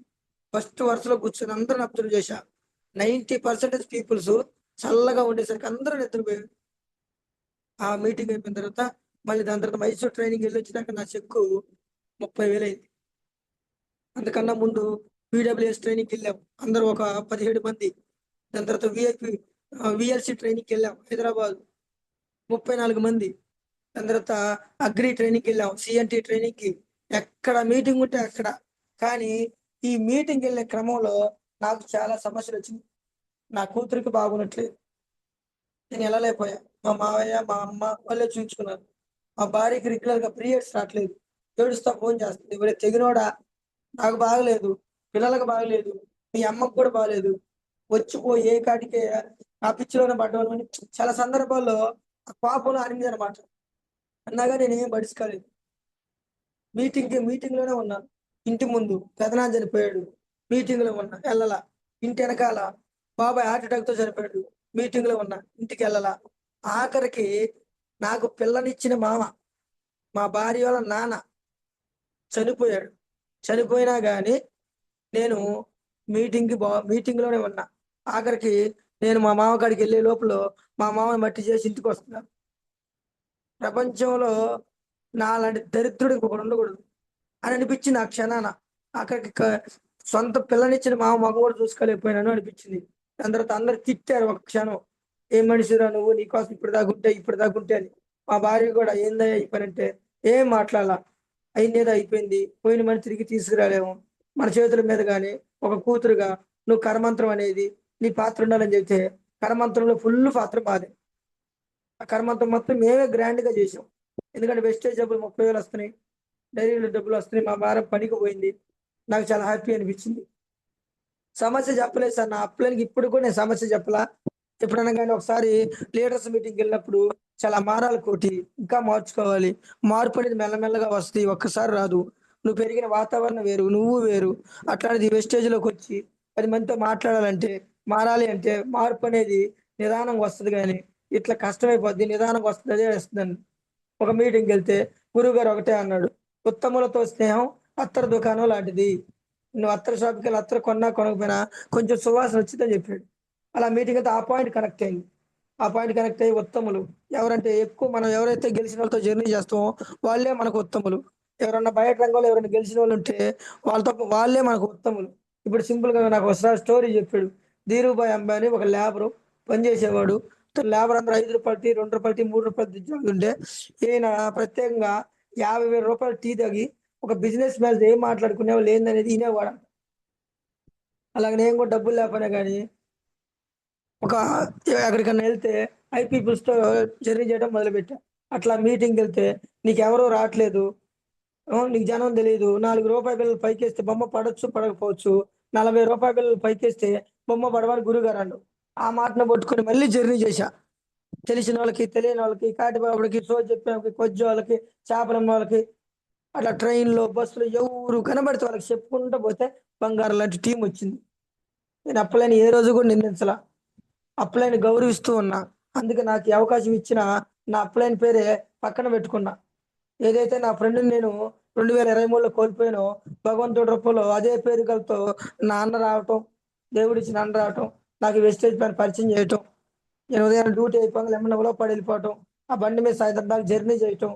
ఫస్ట్ వరుసలో కూర్చొని అందరిని అబ్జర్వ్ చేశా. 90% పీపుల్స్ చల్లగా ఉండేసరికి అందరూ నిద్రపోయారు. ఆ మీటింగ్ అయిపోయిన తర్వాత మళ్ళీ దాని తర్వాత మైసూర్ ట్రైనింగ్ ఎళ్ళొచ్చినాక నా చెక్కు 30,000 అయింది. అంతకన్నా ముందు పీడబ్ల్యూఎస్ ట్రైనింగ్‌కెళ్ళాం. అందరూ ఒక 17 మంది. దాని తర్వాత వీఎల్సీ ట్రైనింగ్‌కెళ్ళాం హైదరాబాద్. 34 మంది. దాని తర్వాత అగ్రి ట్రైనింగ్‌కెళ్ళాం. సీఎన్‌టీ ట్రైనింగ్‌కి. ఎక్కడ మీటింగ్ ఉంటే అక్కడ. కానీ ఈ మీటింగ్‌కెళ్ళే క్రమంలో నాకు చాలా సమస్యలొచ్చినాయి. నా కూతురికి బాగున్నట్లేదు. నేను ఎళ్ళలేకపోయా. మా మావయ్య, మా అమ్మ వాళ్ళే చూయించుకున్నారు. మా భార్యకి రెగ్యులర్‌గా పీరియడ్స్ రాట్లేదు. ఏడుస్తా ఫోను చేస్తుంది. ఒరేయ్ తెగినోడా! నాకు బాగలేదు. పిల్లలకు బాగలేదు. మీ అమ్మకి కూడా బాలేదు. వచ్చి పో ఏ కాడికే ఆ పిచ్చిలోనే పడ్డాను అని చాలా సందర్భాల్లో ఆ కోపంలో అరిగిందనమాట. అన్నా గాని నేనేం పట్టించుకోలేదు. మీటింగ్‌లోనే ఉన్నాను. ఇంటి ముందు పెదనాన్న చనిపోయాడు. మీటింగ్‌లో ఉన్నా ఎళ్ళలా. ఇంటి ఎనకాల బాబాయ్ హార్ట్ అటాక్‌తో చనిపోయాడు. మీటింగ్‌లో ఉన్నా ఇంటికెళ్ళలా. ఆఖరికి నాకు పిల్లనిచ్చిన మామ, మా భార్య వాళ్ళ నాన్న చనిపోయాడు. చనిపోయినా గాని నేను మీటింగ్‌లోనే ఉన్నా. ఆఖరికి నేను మా మామ కాడికెళ్ళే లోపల మా మామని మట్టి చేసి ఇంటికొస్తున్నా. ప్రపంచంలో నాలాంటి దరిద్రుడు ఇంకొకడు ఉండకూడదు అని అనిపించింది ఆ క్షణాన. ఆఖరికి సొంత పిల్లనిచ్చిన మామ మొఖం కూడా చూసుకోలేకపోయాను అనిపించింది. దాని తర్వాత అందరూ తిట్టారు ఒక క్షణం. "ఏం మనిషిరా నువ్వు? నీకోసం ఇప్పటిదాకా ఉంటే" అని. మా భార్య కూడా "ఏందయ్యా ఈ పనంటే" ఏం మాట్లాడలా. అయిందేదో అయిపోయింది. పోయిన మనిషి తిరిగి తీసుకురాలేము. మన చేతుల మీద గాని ఒక కూతురుగా నువ్వు కరమంత్రం అనేది నీ పాత్ర ఉండాలని చెప్తే కరమంత్రంలో ఫుల్ పాత్ర మాదే. ఆ కర్మంతం మొత్తం మేమే గ్రాండ్‌గా చేసాం. ఎందుకంటే వెస్టేజ్ డబ్బులు 30,000 వస్తున్నాయి. డైరీలో డబ్బులొస్తున్నాయి. మా భార్య పనికి పోయింది. నాకు చాలా హ్యాపీ అనిపించింది. సమస్య చెప్పలేదు సార్. నా అప్లైన్‌కి ఇప్పటికి కూడా నేను సమస్య చెప్పలా. ఎప్పుడైనా గాని ఒకసారి లీడర్స్ మీటింగ్‌కెళ్ళినప్పుడు చాలా మారాలి కోటి. ఇంకా మార్చుకోవాలి. మార్పు అనేది మెల్లమెల్లగా వస్తది. ఒక్కసారి రాదు. నువ్వు పెరిగిన వాతావరణం వేరు. నువ్వు వేరు. అట్లాంటిది వెస్టేజ్‌లోకొచ్చి 10 మందితో మాట్లాడాలంటే, మారాలి అంటే మార్పు అనేది నిదానంగా వస్తది గానీ, ఇట్లా కష్టమైపోద్ది. నిదానంగా వస్తది అదే వస్తదండి. ఒక మీటింగ్‌కెళ్తే గురువుగారు ఒకటే అన్నాడు. "ఉత్తములతో స్నేహం అత్తరు దుకాణం లాంటిది. నువ్వు అత్తరు షాప్‌కెళ్ళి అత్తరు కొన్నా కొనకపోయినా కొంచెం సువాసన వచ్చిద్దని" చెప్పాడు. అలా మీటింగ్ అయితే ఆ పాయింట్ కనెక్ట్ అయింది. ఆ పాయింట్ కనెక్ట్ అయ్యి ఉత్తములు. ఎవరంటే ఎక్కువ మనం ఎవరైతే గెలిచిన వాళ్ళతో జర్నీ చేస్తామో వాళ్ళే మనకు ఉత్తములు. ఎవరన్నా బయట రంగంలో ఎవరైనా గెలిచినోళ్ళుంటే వాళ్ళే మనకు ఉత్తములు. ఇప్పుడు సింపుల్‌గా నాకు ఒకసారి స్టోరీ చెప్పాడు. ధీరూభాయ్ అంబానీ ఒక లేబరు పనిచేసేవాడు. లేబర్ అందరూ రూ. 5 టీ, రూ. 2 టీ, రూ. 3 ఇచ్చేవాళ్ళుంటే ఈయన ప్రత్యేకంగా రూ. 50,000 టీ తాగి ఒక బిజినెస్ మ్యాన్‌తో ఏం మాట్లాడుకునేవాళ్ళు ఏందనేది ఇనేవాడంట. అలాగ నేను కూడా డబ్బులు లేకపోయినా గానీ ఒక ఎక్కడికన్నా ఎళ్తే హై పీపుల్స్‌తో జర్నీ చేయడం మొదలుపెట్టా. అట్లా మీటింగ్‌కెళ్తే నీకెవరు రాట్లేదు. నీకు జనం తెలీదు. రూ. 4 బిళ్ళలు పైకేస్తే బొమ్మ పడొచ్చు, పడకపోవచ్చు. రూ. 40 బిళ్ళలు పైకేస్తే బొమ్మ పడవని గురువుగారన్నారు. ఆ మాటను పట్టుకొని మళ్ళీ జర్నీ చేశా. తెలిసినోళ్ళకి, తెలియనోళ్ళకి, కాటిబాబుడికి, సోది చెప్పేవాళ్ళకి, కొజ్జోళ్ళకి, చేపలమ్మోళ్ళకి అట్లా ట్రైన్‌లో, బస్సులో ఎవరు కనబడితే వాళ్ళకి చెప్పుకుంటూ పోతే బంగారం లాంటి టీమొచ్చింది. నేను అప్పులని ఏ రోజు కూడా నిందించలా. అప్పులైన గౌరవిస్తూ ఉన్నా. అందుకే నాకు ఈ అవకాశం ఇచ్చిన నా అప్పులైన పేరే పక్కన పెట్టుకున్నా. ఏదైతే నా ఫ్రెండ్‌ని నేను 2023లో కోల్పోయానో, భగవంతుడి రూపంలో అదే పేరుగలతో నా అన్న రావటం, దేవుడిచ్చిన అన్న రావటం, నాకు ఈ వెస్టేజ్ పైన పరిచయం చేయటం, నేను ఉదయం డ్యూటీ అయిపోగానే ఎమ్మటే ఉలవపాడు వెళ్ళిపోవటం, ఆ బండి మీద సాయంత్రం దాకా జర్నీ చేయటం.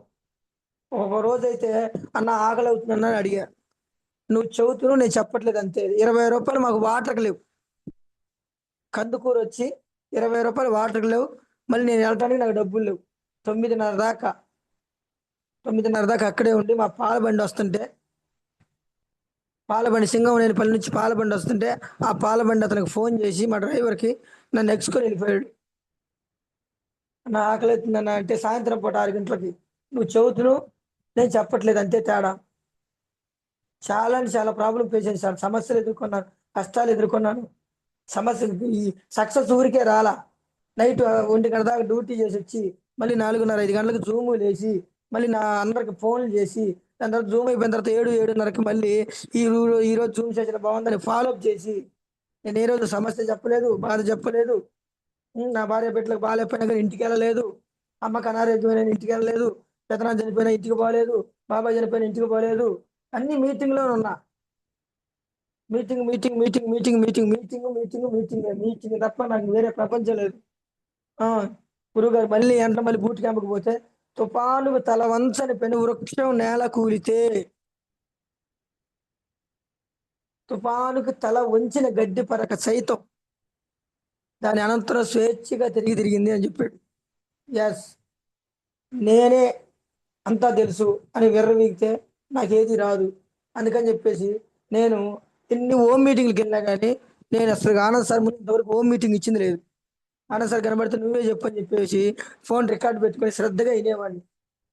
ఒక రోజైతే "అన్న ఆకలవుతుందన్న" అని అడిగా. "నువ్వు చెబుతున్నావు నేను చెప్పట్లేదు అంతే. రూ. 20 మాకు వాటర్‌కి లేవు. కందుకూరొచ్చి రూ. 20 వాటర్‌కి లేవు. మళ్ళీ నేను వెళ్ళటానికి నాకు డబ్బులు లేవు. 9:30 దాకా 9:30 దాకా అక్కడే ఉండి మా పాల బండొస్తుంటే, పాల బండి సింగమనేనిపల్లి నుంచి పాల బండొస్తుంటే, ఆ పాల బండి అతనికి ఫోను జేసి మా డ్రైవర్‌కి నన్ను ఎక్కించుకొని వెళ్ళిపోయాడు. "అన్న ఆకలైతుందన్న" అంటే సాయంత్రం పూట 6 గంటలకి. "నువ్వు చెబుతున్నావు, నేను చెప్పట్లేదు అంతే తేడా." చాలా అంటే చాలా ప్రాబ్లమ్ ఫేస్ చేశాను. సమస్యలు ఎదుర్కొన్నాను. కష్టాలు ఎదుర్కొన్నాను. సమస్యలు ఈ సక్సెస్ ఊరికే రాలా. నైట్ 1:00 దాకా డ్యూటీ చేసొచ్చి, మళ్ళీ 4:30, 5 గంటలకు జూములేసి, మళ్ళీ అందరికి ఫోన్‌లు చేసి, దాని తర్వాత జూమ్ అయిపోయిన తర్వాత 7, 7:30కి మళ్ళీ ఈరోజు జూమ్ సెషన్ బాగుందని ఫాలో అప్ చేసి, నేను ఏ రోజు సమస్య చెప్పలేదు, బాధ చెప్పలేదు. నా భార్య బిడ్డలకు బాలేకపోయినా గాని ఇంటికెళ్ళలేదు. అమ్మకి అనారోగ్యమైన ఇంటికెళ్ళలేదు. పెదనాన్న చనిపోయినా ఇంటికి పోలేదు. బాబాయ్ చనిపోయినా ఇంటికి పోలేదు. అన్ని మీటింగ్‌లోనే ఉన్నా. Meeting, meeting, meeting, meeting, meeting, meeting, meeting, మీటింగే. మీటింగ్ తప్ప నాకు వేరే ప్రపంచం లేదు. ఆ! గురువుగారు మళ్ళీ బూట్ క్యాంప్‌కి పోతే, తుఫానుకు తల వంచని పెను వృక్షం నేల కూలితే, తుఫానుకు తల వంచిన గడ్డి పరక సైతం దాని అనంతరం స్వేచ్ఛగా తిరిగింది అని చెప్పాడు. యెస్. నేనే అంతా తెలుసు అని విర్రవీగితే నాకేది రాదు. అందుకని చెప్పేసి నేను ఎన్ని హోమ్ మీటింగ్‌లకెళ్ళినా గాని, నేను అసలు ఆనంద్ సార్ ముందు ఇంతవరకు హోమ్ మీటింగ్ ఇచ్చింది లేదు. ఆనంద్ సార్ కనబడితే నువ్వే చెప్పు అని చెప్పేసి ఫోన్ రికార్డ్ పెట్టుకొని శ్రద్ధగా ఇనేవాడిని.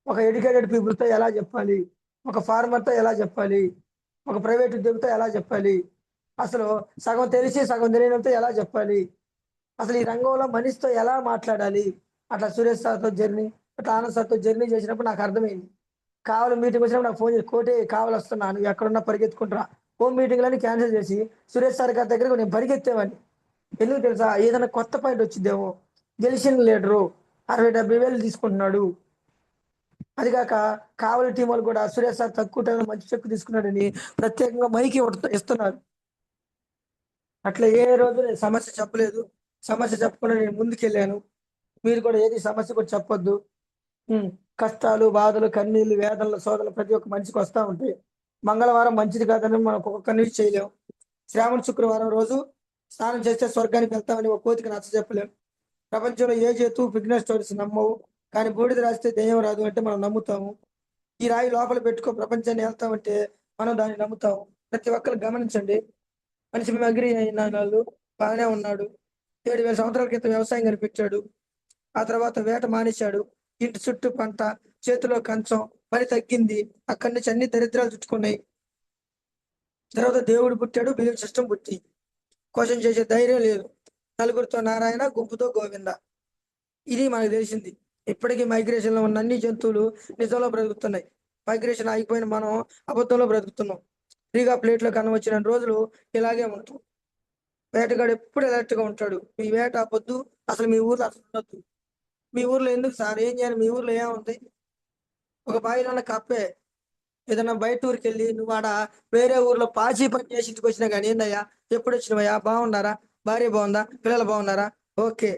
ఒక ఎడ్యుకేటెడ్ పీపుల్‌తో ఎలా చెప్పాలి? ఒక ఫార్మర్‌తో ఎలా చెప్పాలి? ఒక ప్రైవేట్ ఉద్యోగితో ఎలా చెప్పాలి? అసలు సగం తెలిసి సగం తెలియనోడితో ఎలా చెప్పాలి? అసలు ఈ రంగంలో మనిషితో ఎలా మాట్లాడాలి? అట్లా సురేష్ సార్‌తో జర్నీ, అట్లా ఆనంద్ సార్‌తో జర్నీ చేసినప్పుడు నాకు అర్థమైంది. కావాలి మీటింగ్ వచ్చినప్పుడు నాకు ఫోన్ చేసి, "కోటి కావాలొస్తున్నా. నువ్వు ఎక్కడున్నా పరిగెత్తుకుంటూ రా." హోమ్ మీటింగ్‌లన్నీ క్యాన్సెల్ చేసి సురేష్ సార్ గారి దగ్గరికి నేను పరిగెత్తేవాడిని. ఎందుకు తెలుసా? ఏదైనా కొత్త పాయింట్ వచ్చిద్దేమో. గెలిచిన లీడరు 60, 70 వేలు తీసుకుంటున్నాడు. అది గాక కావలి టీమోళ్ళు కూడా సురేష్ సార్ తక్కువ టైంలో మంచి చెక్ తీసుకున్నాడని ప్రత్యేకంగా మైక్ ఇస్తున్నారు. అట్లా ఏ రోజు నేను సమస్య చెప్పలేదు. సమస్య చెప్పకుండా నేను ముందుకెళ్ళాను. మీరు కూడా ఏది సమస్య కూడా చెప్పొద్దు. హ్మ్. కష్టాలు, బాధలు, కన్నీళ్లు, వేదనలు, శోధనలు ప్రతి ఒక్క మనిషికి వస్తా ఉంటాయి. మంగళవారం మంచిది కాదని మనం ఒక్కొక్కరిని చేయలేం. శ్రావణ శుక్రవారం రోజు స్నానం చేస్తే స్వర్గానికి వెళ్తామని ఒక కోతికి నచ్చజెప్పలేం. ప్రపంచంలో ఏ జంతువు ఫిట్‌నెస్ స్టోరీస్ నమ్మవు. కానీ బూడిద రాస్తే దెయ్యం రాదు అంటే మనం నమ్ముతాము. ఈ రాయి లోపల పెట్టుకో ప్రపంచాన్ని ఏళ్తామంటే మనం దాన్ని నమ్ముతాం. ప్రతి ఒక్కరు గమనించండి. మనిషి మిమిక్రీ అయినాడు బాగానే ఉన్నాడు. 7,000 సంవత్సరాల క్రితం వ్యవసాయం కనిపెట్టాడు. ఆ తర్వాత వేట మానేశాడు. ఇంటి చుట్టూ పంట, చేతిలో కంచం, పని తగ్గింది. అక్కడి నుంచి అన్ని దరిద్రాలు చుట్టుకున్నాయి. తర్వాత దేవుడు పుట్టాడు, బిలీఫ్ సిస్టమ్ పుట్టింది. క్వెషన్ చేసే ధైర్యం లేదు. నలుగురితో నారాయణ, గుంపుతో గోవింద. ఇది మనకు తెలిసింది. ఇప్పటికీ మైగ్రేషన్‌లో ఉన్న అన్ని జంతువులు నిజంలో బ్రతుకుతున్నాయి. మైగ్రేషన్ ఆగిపోయిన మనం అబద్ధంలో బ్రతుకుతున్నాం. ఫ్రీగా ప్లేట్‌లోకి అన్నం వచ్చిన రోజులు ఇలాగే ఉంటాం. వేటగాడు ఎప్పుడు అలర్ట్‌గా ఉంటాడు. మీ వేట ఆపొద్దు. అసలు మీ ఊర్లో అసలు ఉండొద్దు. మీ ఊర్లో ఎందుకు సార్ ఏం చేయాలి? మీ ఊర్లో ఏముంది? ఒక బావిలో ఉన్న కప్పే. ఏదైనా బయట ఊరికెళ్ళి నువ్వాడ వేరే ఊర్లో పాచి పని చేసి ఇంటికొచ్చినా గాని, "ఏందయ్యా? ఎప్పుడొచ్చినవయ్యా? బాగున్నారా? భార్య బాగుందా? పిల్లలు బాగున్నారా? ఓకే.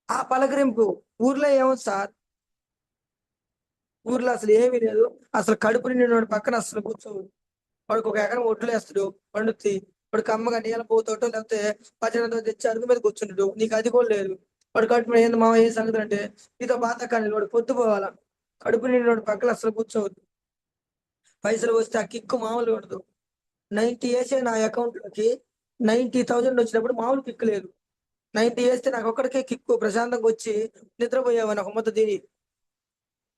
ఆ పలకరింపు ఊర్లో ఏముంది సార్? ఊర్లో అసలు ఏమీ లేదు. అసలు కడుపు నిండినోడి పక్కన అసలు కూర్చోవద్దు. వాడికి ఒక ఎకరం ఒడ్లేస్తాడు, పండుద్ది. వాడికి అమ్మగా నీళ్ళ పోతోటో లేకపోతే పచ్చడితో తెచ్చి అరుగు మీద కూర్చుంటాడు. నీకు అది కూడా లేదు. వాడు కడుపు ఏంది మామ ఏ సంగతి అంటే నీతో బాధ కానీ వాడు పొద్దు పోవాలా. కడుపు నిండినోడి పక్కన అసలు కూర్చోవద్దు. పైసలు వస్తే ఆ కిక్కు మామూలుగా ఉండదు. 90 వేసే నా అకౌంట్ లోకి 90,000 వచ్చినప్పుడు మామూలు కిక్కు లేదు. 90 వేస్తే నాకు ఒక్కడికే కిక్కు ప్రశాంతంగా వచ్చి నిద్రపోయేవాడిని ఒక ముద్ద తిని.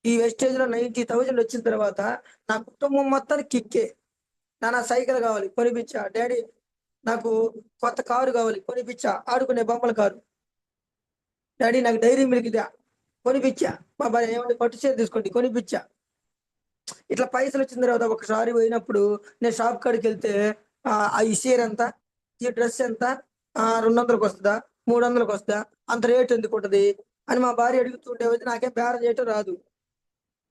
ఈ వెస్టేజ్ లో 90,000 వచ్చిన తర్వాత నా కుటుంబం మొత్తానికి కిక్కే. నాన్న సైకిల్ కావాలి కొనిపించా. డాడీ నాకు కొత్త కారు కావాలి కొనిపించా. ఆడుకునే బొమ్మల కారు. డాడీ నాకు డైరీ మిల్క్ ఇదా కొనిపించా. మా భార్య ఏమంటే పట్టు చీర తీసుకోండి కొనిపించా. ఇట్లా పైసలు వచ్చిన తర్వాత ఒకసారి పోయినప్పుడు నేను షాప్ కాడికి వెళ్తే ఈ చీర ఎంత, ఈ డ్రెస్ ఎంత, 200కి వస్తుందా, 300కి వస్తుందా, అంత రేట్ ఎందుకు ఉంటది అని మా భార్య అడుగుతుంటే వచ్చి నాకేం బేరం చేయటం రాదు.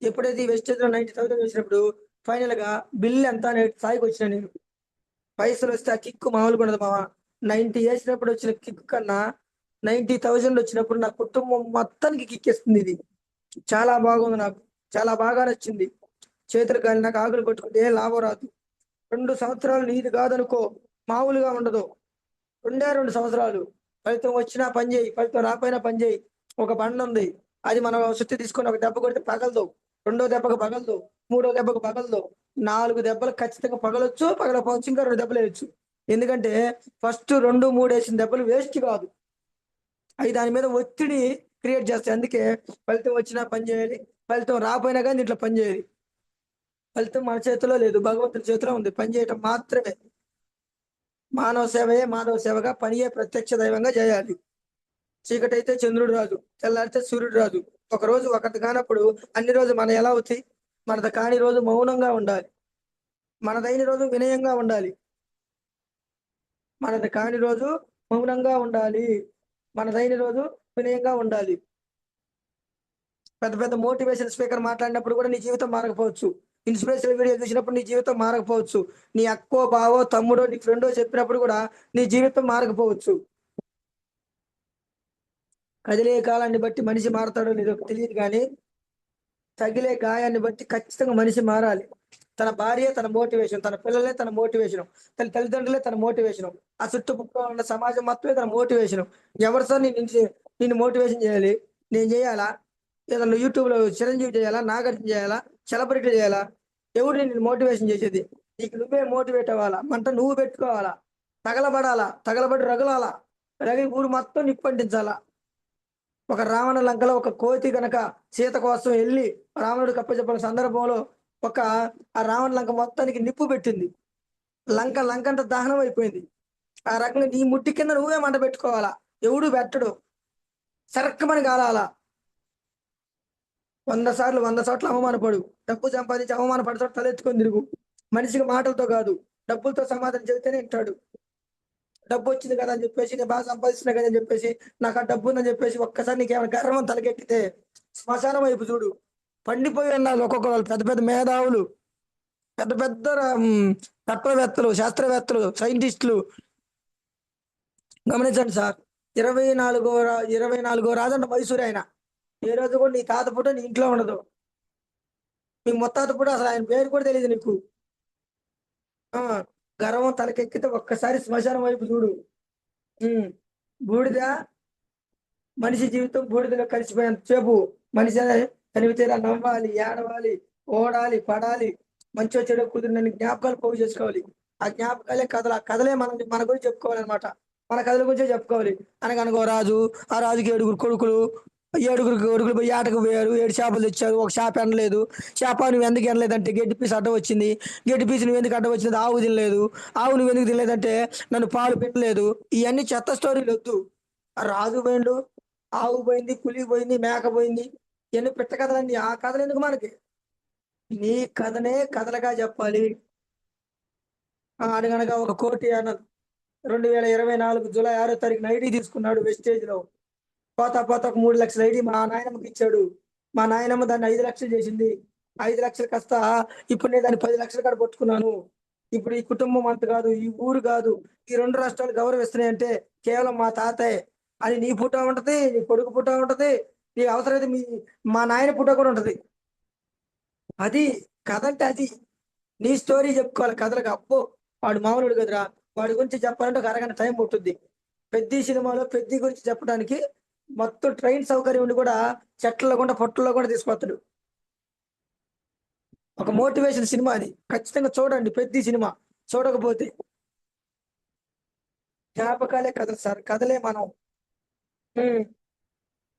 ఎప్పుడైతే ఈ వెస్టేజ్ లో 90,000 వేసినప్పుడు ఫైనల్ గా బిల్ ఎంత అనే స్థాయికి వచ్చిన నేను. పైసలు వస్తే ఆ కిక్కు మామూలుగా ఉండదు మామ. 90 వేసినప్పుడు వచ్చిన కిక్ కన్నా 90,000 వచ్చినప్పుడు నా కుటుంబం మొత్తానికి కిక్ ఇస్తుంది ఇది. చాలా బాగుంది నాకు. చాలా బాగా నచ్చింది. చేతులు కాలి నాకు ఆకులు కొట్టుకుంటే ఏ లాభం రాదు. 2 సంవత్సరాలు నీది కాదనుకో మామూలుగా ఉండదు. 2 సంవత్సరాలు ఫలితం వచ్చినా పని చేయి, ఫలితం రాకపోయినా పని చేయి. ఒక బండ ఉంది, అది మనం సుత్తి తీసుకొని ఒక దెబ్బ కొడితే పగలదు. రెండో దెబ్బకు పగలదు, మూడో దెబ్బకు పగలదు, 4 దెబ్బలు ఖచ్చితంగా పగలొచ్చు, పగలపోవచ్చు, ఇంకా 2 దెబ్బలు వేయచ్చు. ఎందుకంటే ఫస్ట్ 2, 3 వేసిన దెబ్బలు వేస్ట్ కాదు. అవి దాని మీద ఒత్తిడి క్రియేట్ చేస్తాయి. అందుకే ఫలితం వచ్చినా పని చేయాలి, ఫలితం రాకపోయినా కానీ దీంట్లో పని చేయాలి. ఫలితం మన చేతిలో లేదు, భగవంతుడి చేతిలో ఉంది. పని చేయటం మాత్రమే. మానవ సేవయే మాధవ సేవగా, పనియే ప్రత్యక్ష దైవంగా చేయాలి. చీకటైతే చంద్రుడు రాదు, తెల్లారితే సూర్యుడు రాదు. ఒక రోజు ఒకటి కానప్పుడు అన్ని రోజు మనం ఎలా అవుతాయి? మనది కాని రోజు మౌనంగా ఉండాలి. మనదైన రోజు వినయంగా ఉండాలి. మనది కాని రోజు మౌనంగా ఉండాలి. మనదైన రోజు వినయంగా ఉండాలి. పెద్ద పెద్ద మోటివేషన్ స్పీకర్ మాట్లాడినప్పుడు కూడా నీ జీవితం మారకపోవచ్చు. ఇన్స్పిరేషన్ వీడియో చూసినప్పుడు నీ జీవితం మారకపోవచ్చు. నీ అక్కో బావో తమ్ముడో నీ ఫ్రెండో చెప్పినప్పుడు కూడా నీ జీవితం మారకపోవచ్చు. కదిలే కాలాన్ని బట్టి మనిషి మారతాడో లేదో తెలియదు కానీ తగిలే గాయాన్ని బట్టి ఖచ్చితంగా మనిషి మారాలి. తన భార్య తన మోటివేషన్, తన పిల్లలే తన మోటివేషన్, తన తల్లిదండ్రులే తన మోటివేషన్, ఆ చుట్టుపక్కల ఉన్న సమాజం మొత్తమే తన మోటివేషన్. ఎవరు సార్ నిన్ను మోటివేషన్ చేయాలి? నేను చేయాలా? ఏదన్నా యూట్యూబ్ లో చిరంజీవి చేయాలా, నాగార్జున చేయాలా, సెలబ్రిటీ చేయాలా? ఎవరు నిన్ను మోటివేషన్ చేసేది? నీకు నువ్వే మోటివేట్ అవ్వాలా, మంట నువ్వు పెట్టుకోవాలా, తగలబడాలా, తగలబడి రగులాలా, రగి ఊరు మొత్తం నిప్పంటించాలా. ఒక రావణ లంకలో ఒక కోతి గనక సీత కోసం వెళ్ళి రావణుడికి అప్పచెప్పిన సందర్భంలో ఆ రావణ లంక మొత్తానికి నిప్పు పెట్టింది. లంకంతా దహనం అయిపోయింది. ఆ రకంగా నీ ముట్టి కింద నువ్వే మంట పెట్టుకోవాలా. ఎవడు పెట్టడు. సరక్కమని కాలాలా. 100 సార్లు 100 చోట్ల అవమానపడు. డబ్బు సంపాదించి అవమానపడి చోట తలెత్తుకొని తిరుగు. మనిషికి మాటలతో కాదు, డబ్బులతో సమాధానం చెబితేనే వింటాడు. డబ్బు వచ్చింది కదా అని చెప్పేసి, నేను బాగా సంపాదిస్తున్నా కదా అని చెప్పేసి, నాకు ఆ డబ్బు ఉందని చెప్పేసి ఒక్కసారి నీకేమైనా గర్వం తలకెక్కితే శ్మశానం వైపు చూడు. పండిపోయి ఉన్నారు ఒక్కొక్కరు. పెద్ద పెద్ద మేధావులు, పెద్ద పెద్ద తత్వవేత్తలు, శాస్త్రవేత్తలు, సైంటిస్టులు. గమనించండి సార్. 24వ రాజంట మైసూరు ఆయన. ఏ రోజు కూడా నీ తాత ఫోటో నీ ఇంట్లో ఉండదు. మీ ముత్తాత ఫోటో అసలు ఆయన పేరు కూడా తెలియదు నీకు. ఆ గర్వం తలకెక్కితే ఒక్కసారి శ్మశానం వైపు చూడు. బూడిద మనిషి జీవితం బూడిదలో కలిసిపోయేంత సేపు మనిషి తనివి తీరా నవ్వాలి, ఏడవాలి, ఓడాలి, పడాలి, మంచో చెడు కుదిరినన్ని జ్ఞాపకాలు పోగు చేసుకోవాలి. ఆ జ్ఞాపకాలే కథలు. ఆ కథలే మన గురించి చెప్పుకోవాలన్నమాట. మన కథల గురించే చెప్పుకోవాలి. అనగనగా ఓ రాజు, ఆ రాజుకి 7 కొడుకులు. 7 కొడుకులు పోయి ఏటకు పోయారు. 7 చేపలు తెచ్చారు. ఒక చేప ఎండలేదు. చేప నువ్వు ఎందుకు ఎండలేదంటే గడ్డి పీసు అడ్డం వచ్చింది. గడ్డి పీసు నువ్వు ఎందుకు అడ్డం వచ్చింది? ఆవు తినలేదు. ఆవు నువ్వు ఎందుకు తినలేదంటే నన్ను పాలు పెట్టలేదు. ఇవన్నీ చెత్త స్టోరీలు వద్దు. ఆ రాజు పోయిండు, ఆవు పోయింది, పులి పోయింది, మేక పోయింది. ఇవన్నీ పిట్ట కథలండి. ఆ కథలు ఎందుకు మనకి? నీ కథనే కథలుగా చెప్పాలి. అనగనగా ఒక కోటి అన్నది 2024 జూలై 6వ తారీఖున ఐడి తీసుకున్నాడు వెస్టేజ్ లో. పోతా పోతా ఒక 3 లక్షల ఐడి మా నాయనమ్మకి ఇచ్చాడు. మా నాయనమ్మ దాన్ని 5 లక్షలు చేసింది. 5 లక్షలు కాస్త ఇప్పుడు నేను దాన్ని 10 లక్షల కాడ పట్టుకున్నాను. ఇప్పుడు ఈ కుటుంబం అంత కాదు, ఈ ఊరు కాదు, ఈ 2 రాష్ట్రాలు గౌరవిస్తున్నాయంటే కేవలం మా తాతయ్య. అది నీ ఫోటో ఉంటది, నీ కొడుకు ఫోటో ఉంటది, నీ అవసరమైతే మా నాయన ఫోటో కూడా ఉంటది. అది కథ అంటే అది. నీ స్టోరీ చెప్పుకోవాలి కథలకు. అబ్బో వాడు మామూలుడు కదరా, వాడి గురించి చెప్పాలంటే ఒక అరగంట టైం పట్టుద్ది. పెద్ద సినిమాలో పెద్ద గురించి చెప్పడానికి మొత్తం ట్రైన్ సౌకర్యం ఉండి కూడా చెట్లలో కూడా పొట్టల్లో కూడా తీసుకొస్తాడు. ఒక మోటివేషన్ సినిమా అది, ఖచ్చితంగా చూడండి పెద్ద సినిమా. చూడకపోతే జ్ఞాపకాలే కథలు సార్, కథలే మనం. ఉమ్.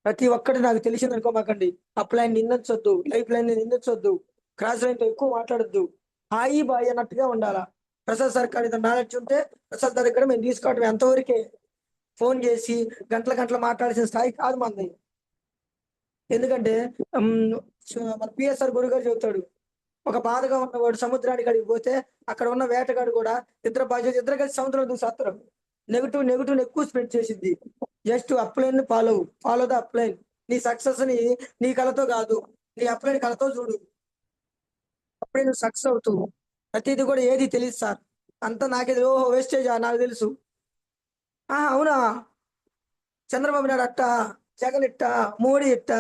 ప్రతి ఒక్కటి నాకు తెలిసింది అనుకోమాకండి. అప్ లైన్ నిందించొద్దు, లైఫ్ లైన్ నిందించొద్దు, క్రాస్ లైన్ తో ఎక్కువ మాట్లాడొద్దు. హాయి బాయి అన్నట్టుగా ఉండాలా. ప్రసాద్ సార్ కానీ నాలెడ్జ్ ఉంటే ప్రసాద్ సార్ దగ్గర మేము తీసుకోవటం ఎంతవరకే. ఫోన్ చేసి గంటల గంటలు మాట్లాడాల్సిన స్థాయి కాదు మనది. ఎందుకంటే ఉమ్, మన పిఎస్ఆర్ గురుగారు చెబుతాడు, ఒక బాధగా ఉన్నవాడు సముద్రానికి అడిగి పోతే అక్కడ ఉన్న వేటగాడు కూడా ఇద్దరు కలిసి సముద్రంలో దూసేస్తారు. నెగిటివ్ నెగిటివ్ ఎక్కువ స్ప్రెడ్ చేసింది. Just upline follow the upline. నీ సక్సెస్ ని నీ కళతో కాదు, నీ అప్లైన్ కళతో చూడు. అప్పుడే నువ్వు సక్సెస్ అవుతావు. ప్రతిది కూడా ఏది తెలియదు సార్, అంతా నాకేది ఓహో వేస్టేజా నాకు తెలుసు. అవునా, చంద్రబాబు నాయుడు అట్ట, జగన్ ఇట్ట, మోడీ ఇట్ట,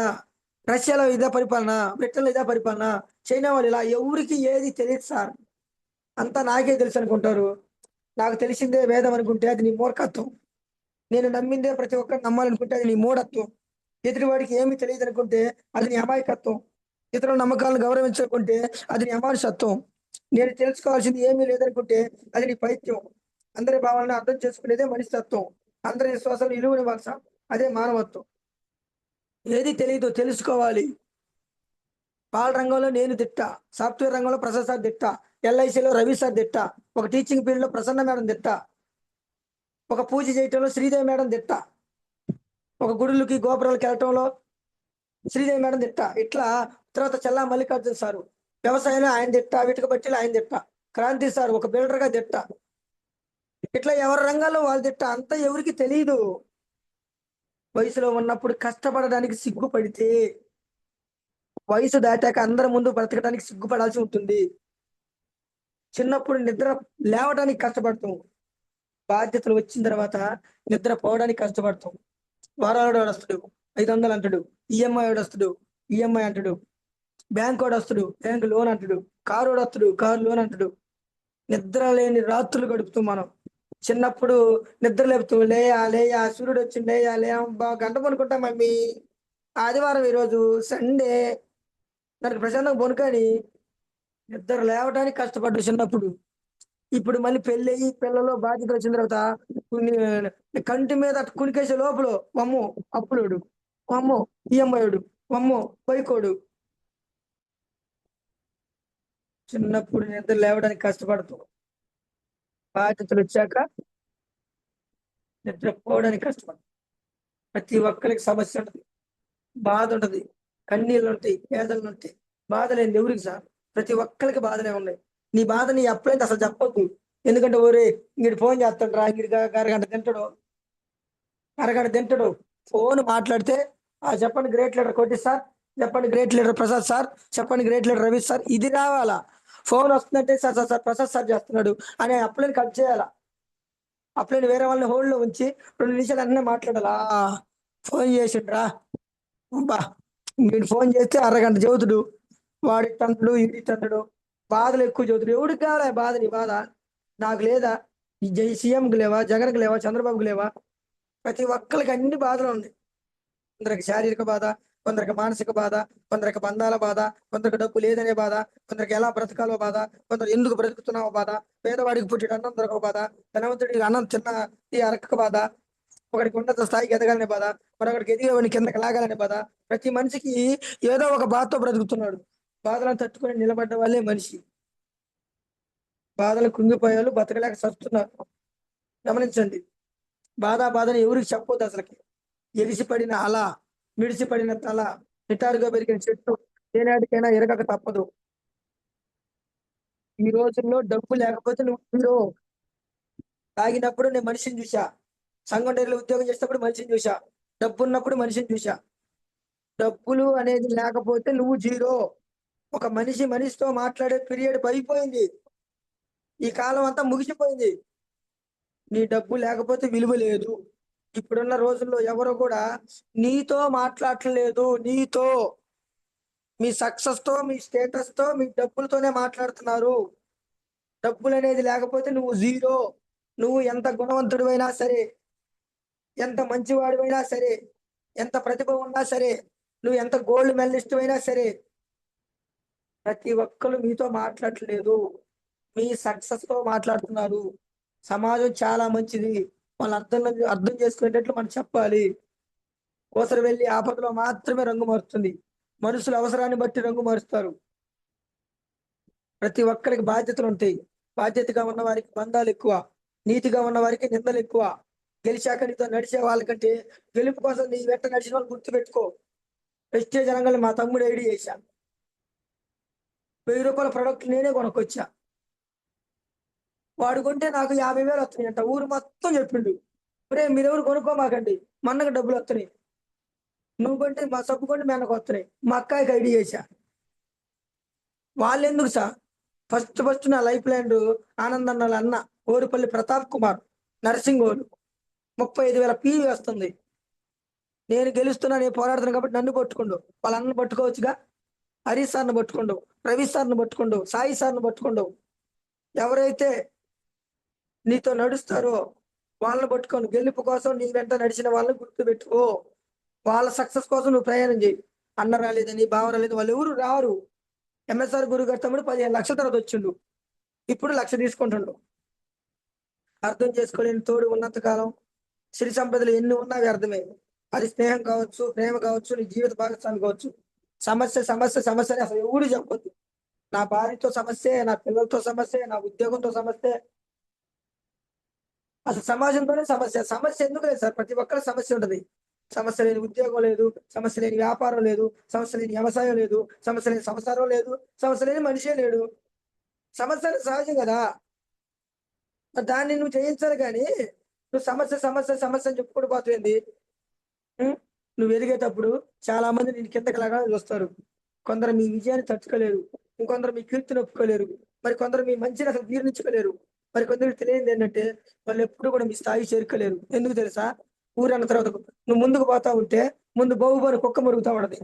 రష్యాలో ఇదే పరిపాలన, బ్రిటన్లో ఇదే పరిపాలన, చైనా వాళ్ళు ఇలా, ఎవరికి ఏది తెలియదు సార్. అంతా నాకే తెలుసు అనుకుంటారు. నాకు తెలిసిందే వేదం అనుకుంటే అది నీ మూర్ఖత్వం. నేను నమ్మిందే ప్రతి ఒక్కరు నమ్మాలనుకుంటే అది నీ మూఢత్వం. ఎదుటివాడికి ఏమీ తెలియదు అనుకుంటే అది నీ అమాయకత్వం. ఇతరుల నమ్మకాలను గౌరవించకుంటే అది నీ అమానుషత్వం. నేను తెలుసుకోవాల్సింది ఏమీ లేదనుకుంటే అది నీ పైత్యం. అందరి భావాలను అర్థం చేసుకునేదే మనిషి తత్వం. అందరి విశ్వాసాలు విలువనివ్వాలి సార్, అదే మానవత్వం. ఏది తెలియదు తెలుసుకోవాలి. పాల రంగంలో నేను దిట్ట, సాఫ్ట్వేర్ రంగంలో ప్రసాద్ సార్ దిట్ట, ఎల్ఐసిలో రవి సార్ దిట్ట, ఒక టీచింగ్ ఫీల్డ్ లో ప్రసన్న మేడం దిట్ట, ఒక పూజ చేయటంలో శ్రీదేవి మేడం దిట్ట, ఒక గుడులకి గోపురాలకు వెళ్ళటంలో శ్రీదేవి మేడం దిట్ట. ఇట్లా తర్వాత చల్లా మల్లికార్జున సారు వ్యవసాయంలో ఆయన దిట్ట, వీటికి బట్టిలో ఆయన దిట్ట, క్రాంతి సార్ ఒక బిల్డర్ గా దిట్ట. ఇట్లా ఎవరి రంగాల్లో వాళ్ళు దిట్ట. అంతా ఎవరికి తెలియదు. వయసులో ఉన్నప్పుడు కష్టపడడానికి సిగ్గుపడితే వయసు దాటాక అందరి ముందు బ్రతకడానికి సిగ్గుపడాల్సి ఉంటుంది. చిన్నప్పుడు నిద్ర లేవడానికి కష్టపడతాం, బాధ్యతలు వచ్చిన తర్వాత నిద్ర పోవడానికి కష్టపడతాం. వారాడు వస్తాడు 500 అంటాడు, ఈఎంఐ వాడు వస్తాడు ఈఎంఐ అంటాడు, బ్యాంక్ వాడు వస్తాడు బ్యాంక్ లోన్ అంటాడు, కారు వాడు వస్తాడు కారు లోన్ అంటాడు. నిద్ర లేని రాత్రులు గడుపుతాం మనం. చిన్నప్పుడు నిద్ర లేపుతూ లేయా లేయా సూర్యుడు వచ్చింది లేయా లేయా గంట పనుకుంటాం మమ్మీ, ఆదివారం ఈరోజు సండే, దానికి ప్రశాంతంగా పనుకొని నిద్ర లేవడానికి కష్టపడ్డు చిన్నప్పుడు. ఇప్పుడు మళ్ళీ పెళ్ళి అయ్యి పిల్లలో బాధ్యత వచ్చిన తర్వాత కంటి మీద అటు కునికేసే లోపల అమ్మో అప్పులోడు, అమ్మో ఈఎంఐడు, అమ్మో బైకోడు. చిన్నప్పుడు నిద్ర లేవడానికి కష్టపడతాం, బాధ్యతలు వచ్చాక నిద్రపోవడానికి కష్టపడతాం. ప్రతి ఒక్కరికి సమస్య ఉంటుంది, బాధ ఉంటుంది, కన్నీళ్ళు ఉంటాయి, వేదనలు ఉంటాయి. బాధ లేని ఎవరికి సార్? ప్రతి ఒక్కరికి బాధలే ఉన్నాయి. నీ బాధ నీ అప్పుడైతే అసలు చెప్పొద్దు. ఎందుకంటే ఓరే ఇంగిడి ఫోన్ చేస్తాడు రా, ఇంగిడి అరగంట తింటాడు ఫోన్ మాట్లాడితే చెప్పండి గ్రేట్ లీడర్ కోటి సార్, చెప్పండి గ్రేట్ లీడర్ ప్రసాద్ సార్, చెప్పండి గ్రేట్ లీడర్ రవి సార్, ఇది రావాలా. ఫోన్ వస్తుందంటే sir sir sir Prasad sir చేస్తున్నాడు అనే అప్లైన్ కట్ చేయాలా. అప్లైన్ వేరే వాళ్ళని హోల్డ్ లో ఉంచి 2 నిమిషాలు అన్నీ మాట్లాడాలా. ఫోన్ చేసిండ్రా బా, వీడు ఫోన్ చేస్తే అరగంట చదువుతుడు, వాడి తండ్రుడు ఇది తండ్రుడు, బాధలు ఎక్కువ చదువుతుడు. ఎవరికి కావాలి బాధ? నీ బాధ నాకు లేదా? ఈ సీఎంకి లేవా, జగన్కి లేవా, చంద్రబాబుకి లేవా? ప్రతి ఒక్కరికి అన్ని బాధలు ఉన్నాయి. కొందరికి శారీరక బాధ, కొందరికి మానసిక బాధ, కొందరికి బంధాల బాధ, కొందరికి డబ్బు లేదనే బాధ, కొందరికి ఎలా బ్రతకాలో బాధ, కొందరు ఎందుకు బ్రతుకుతున్నావో బాధ, పేదవాడికి పుట్టిన అన్నం దొరకవ బాధ, ధనవంతుడికి అన్నం చిన్న ఈ అరక్క బాధ, ఒకడికి ఉన్నత స్థాయికి ఎదగాలనే బాధ, మరొకడికి ఎదిగేవాడిని కిందకి లాగాలనే బాధ. ప్రతి మనిషికి ఏదో ఒక బాధతో బ్రతుకుతున్నాడు. బాధలను తట్టుకొని నిలబడ్డ వాళ్ళే మనిషి. బాధలు కుంగిపోయాలు బతకలేక చస్తున్నారు. గమనించండి, బాధని ఎవరికి చెప్పొద్దు అసలుకి. ఎగిసిపడిన అల, మిడిసిపడిన తల, నిటారుగా పెరిగిన చెట్టు ఏనాటికైనా ఎరగక తప్పదు. ఈ రోజుల్లో డబ్బు లేకపోతే నువ్వు హీరో. తాగినప్పుడు నేను మనిషిని చూసా, సంఘం డైరీలో ఉద్యోగం చేసినప్పుడు మనిషిని చూసా, డబ్బు ఉన్నప్పుడు మనిషిని చూసా. డబ్బులు అనేది లేకపోతే నువ్వు జీరో. ఒక మనిషితో మాట్లాడే పీరియడ్ అయిపోయింది. ఈ కాలం అంతా ముగిసిపోయింది. నీ డబ్బు లేకపోతే విలువ లేదు. ఇప్పుడున్న రోజుల్లో ఎవరు కూడా నీతో మాట్లాడట్లేదు. నీతో మీ సక్సెస్ తో, మీ స్టేటస్ తో, మీ డబ్బులతోనే మాట్లాడుతున్నారు. డబ్బులు అనేది లేకపోతే నువ్వు జీరో. నువ్వు ఎంత గుణవంతుడివైనా సరే, ఎంత మంచివాడివైనా సరే, ఎంత ప్రతిభ ఉన్నా సరే, నువ్వు ఎంత గోల్డ్ మెడలిస్ట్ అయినా సరే, ప్రతి ఒక్కరు మీతో మాట్లాడట్లేదు. మీ సక్సెస్ తో మాట్లాడుతున్నారు. సమాజం చాలా మంచిది. వాళ్ళు అర్థం చేసుకునేటట్లు మనం చెప్పాలి. కోసరు వెళ్ళి ఆపదలో మాత్రమే రంగు మారుతుంది. మనుషులు అవసరాన్ని బట్టి రంగు మారుస్తారు. ప్రతి ఒక్కరికి బాధ్యతలు ఉంటాయి. బాధ్యతగా ఉన్న వారికి బంధాలు ఎక్కువ, నీతిగా ఉన్న వారికి నిందలు ఎక్కువ. గెలిచాక నీతో నడిచే వాళ్ళకంటే గెలుపు కోసం నీ వెంట నడిచిన వాళ్ళు గుర్తుపెట్టుకో. ప్రెస్టేజ్ అనగానే మా తమ్ముడు ఐడి చేశా. 1000 రూపాయల ప్రొడక్ట్ నేనే కొనుక్కొచ్చా. వాడు కొంటే నాకు 50,000 వస్తున్నాయంట. ఊరు మొత్తం చెప్పిండు, ఒరే మీరెవరు కొనుక్కోమాకండి, మా అన్నకు డబ్బులు వస్తున్నాయి. నువ్వు కొంటే మా సబ్బు కొంటే మీ అన్నకు వస్తున్నాయి. మా అక్కాయికి ఐడి చేశా. వాళ్ళు ఎందుకు సార్? ఫస్ట్ నా లైఫ్ లైన్ ఆనంద్ అన్న వాళ్ళ అన్న ఓరుపల్లి ప్రతాప్ కుమార్ నర్సింగ్ ఓరు 35,000 పీవీ వస్తుంది. నేను గెలుస్తున్నా, నేను పోరాడుతున్నాను కాబట్టి నన్ను పట్టుకోండు. వాళ్ళ అన్నను పట్టుకోవచ్చుగా. హరీష్ సార్ని పట్టుకోండు, రవి సార్ని పట్టుకోండు, సాయి సార్ని పట్టుకోండు. ఎవరైతే నీతో నడుస్తారో వాళ్ళని పట్టుకోండి. గెలుపు కోసం నీ వెంట నడిచిన వాళ్ళని గుర్తుపెట్టుకో. వాళ్ళ సక్సెస్ కోసం నువ్వు ప్రయాణం చేయి. అన్న రాలేదని, బావ రాలేదు, వాళ్ళు ఎవరు రారు. ఎంఎస్ఆర్ గురువు గారి తమ్ముడు 15 లక్షల తర్వాత వచ్చిండు. ఇప్పుడు 1,00,000 తీసుకుంటుండు. అర్థం చేసుకోలేని తోడు ఉన్నంత కాలం సిరి సంపదలు ఎన్ని ఉన్నా వ్యర్థమే. అది స్నేహం కావచ్చు, ప్రేమ కావచ్చు, నీ జీవిత భాగస్వామి కావచ్చు. సమస్య అని అసలు ఎవరు చెప్పొద్దు. నా భార్యతో సమస్య, నా పిల్లలతో సమస్య, నా ఉద్యోగంతో సమస్య, అసలు సమాజంతోనే సమస్య. సమస్య ఎందుకు లేదు సార్? ప్రతి ఒక్కరి సమస్య ఉంటది. సమస్య లేని ఉద్యోగం లేదు, సమస్య లేని వ్యాపారం లేదు, సమస్య లేని వ్యవసాయం లేదు, సమస్య లేని సంసారం లేదు, సమస్య లేని మనిషే లేడు. సమస్యలు సహజం కదా. మరి దాన్ని నువ్వు జయించాలి కానీ నువ్వు సమస్య అని చెప్పుకుంటూ పోతుంది. నువ్వు ఎదిగేటప్పుడు చాలా మంది నేను కిందకి లాగా చూస్తారు. కొందరు మీ విజయాన్ని తట్టుకోలేరు, ఇంకొందరు మీ కీర్తిని ఒప్పుకోలేరు, మరి కొందరు మీ మంచిని అసలు జీర్ణించుకోలేరు. మరి కొందరికి తెలియదు ఏంటంటే వాళ్ళు ఎప్పుడు కూడా మీ స్థాయి చేరుకోలేరు. ఎందుకు తెలుసా? ఊరన్న తర్వాత నువ్వు ముందుకు పోతా ఉంటే ముందు బావుబారు కుక్క మురుగుతా ఉండదు.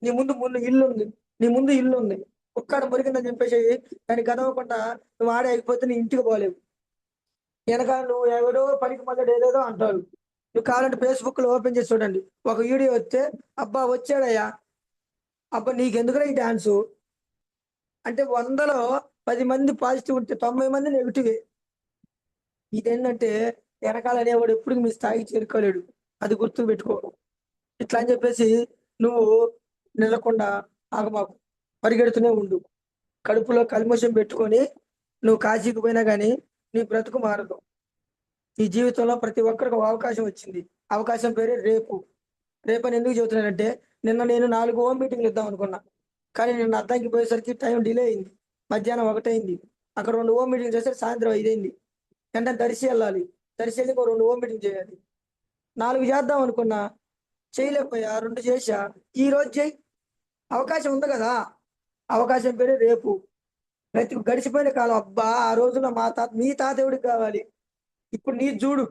నీ ముందు ఇల్లు ఉంది. కుక్కడ మురిగిందని చెప్పేసి దాన్ని గదవకుండా నువ్వు ఆడే అయిపోతే నీ ఇంటికి పోలేవు. వెనక నువ్వు ఎవడో పనికి మళ్ళీ ఏదేదో అంటారు. నువ్వు కావాలంటే ఫేస్బుక్ లో ఓపెన్ చేసి చూడండి. ఒక వీడియో వస్తే అబ్బా వచ్చాడయ్యా, అబ్బా నీకెందుకురా ఈ డాన్సు అంటే 100లో 10 మంది పాజిటివ్ ఉంటే 90 మంది నెగిటివ్. ఇదేంటంటే వెనకాల అనేవాడు ఎప్పుడు మీ స్థాయికి చేరుకోలేడు. అది గుర్తు పెట్టుకో. ఇట్లా అని చెప్పేసి నువ్వు నిలకుండా ఆగమాకు, పరిగెడుతూనే ఉండు. కడుపులో కల్మషం పెట్టుకొని నువ్వు కాశీకి పోయినా కానీ నీ బ్రతుకు మారదు. ఈ జీవితంలో ప్రతి ఒక్కరికి ఒక అవకాశం వచ్చింది. అవకాశం పేరే రేపు. రేపని ఎందుకు చెబుతున్నానంటే నిన్న నేను 4 హోమ్ మీటింగ్లు ఇద్దాం అనుకున్నా, కానీ నిన్న అద్దానికి పోయేసరికి టైం డిలే అయింది. మధ్యాహ్నం 1 అయింది. అక్కడ 2 హోమ్ మీటింగ్ చేస్తే సాయంత్రం 5 అయింది. వెంటనే దర్శి వెళ్ళాలి. దర్శి వెళ్ళి 2 హోమ్ మీటింగ్ చేయాలి. 4 చేద్దాం అనుకున్నా, చేయలేకపోయా. 2 చేశా. ఈ రోజు చేయి. అవకాశం ఉంది కదా. అవకాశం పేరే రేపు. ప్రతి గడిచిపోయిన కాలం. అబ్బా ఆ రోజుల్లో మీ తాత ఎవడికి కావాలి? ఇప్పుడు నీ చూడు.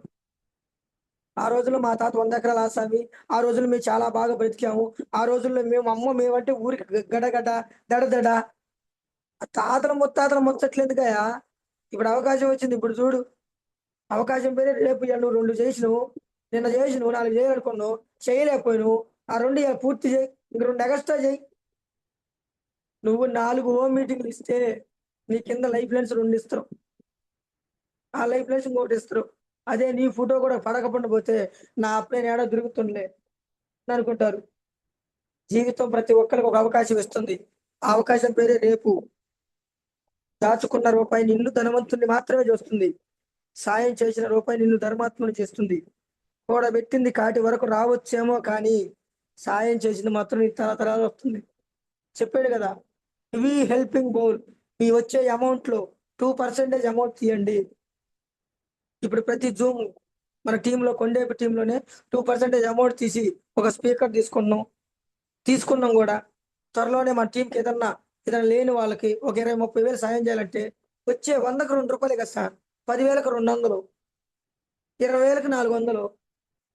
ఆ రోజుల్లో మా తాత 100 ఎకరాల ఆసామి. ఆ రోజుల్లో మేము చాలా బాగా బ్రతికాము. ఆ రోజుల్లో మేమంటే ఊరికి గడగడ దడదడ. ఆ తాతల ముత్తాతల ముచ్చట్లేదుగాయా. ఇప్పుడు అవకాశం వచ్చింది. ఇప్పుడు చూడు. అవకాశం పేరే రేపు. నువ్వు 2 చేసినావు, నిన్న చేసినావు, 4 చేయాలనుకున్నావు, చేయలేకపోయినావు. ఆ 2 పూర్తి చేయి. ఇంక 2 ఎగస్ట్రా చేయి. నువ్వు 4 హోమ్ మీటింగ్లు ఇస్తే నీ కింద లైఫ్ లైన్స్ 2 ఇస్తారు. ఆ లైఫ్ లైన్స్ ఇంకోటి ఇస్తారు. అదే నీ ఫోటో కూడా పడకుండా పోతే నా అప్లైన్ ఏడో దొరుకుతుండలే అనుకుంటారు. జీవితం ప్రతి ఒక్కరికి ఒక అవకాశం ఇస్తుంది. ఆ అవకాశం పేరే రేపు. దాచుకున్న రూపాయి నిన్ను ధనవంతుని మాత్రమే చూస్తుంది. సాయం చేసిన రూపాయి నిన్ను ధర్మాత్మని చేస్తుంది. కూడబెట్టింది కాటి వరకు రావచ్చేమో కానీ సాయం చేసింది మాత్రం నీ తరతరాలు వస్తుంది. చెప్పాడు కదా, ఇవి హెల్పింగ్ బౌల్. మీ వచ్చే అమౌంట్ లో 2% అమౌంట్ తీయండి. ఇప్పుడు ప్రతి జూమ్ మన టీంలో కొండేపు టీంలోనే 2% అమౌంట్ తీసి ఒక స్పీకర్ తీసుకున్నాం కూడా. త్వరలోనే మన టీంకి ఏదన్నా లేని వాళ్ళకి ఒక 20-30 వేలు సాయం చేయాలంటే వచ్చే 100కు 2 రూపాయలే కదా సార్. 10,000కు 200, 20,000కు 400.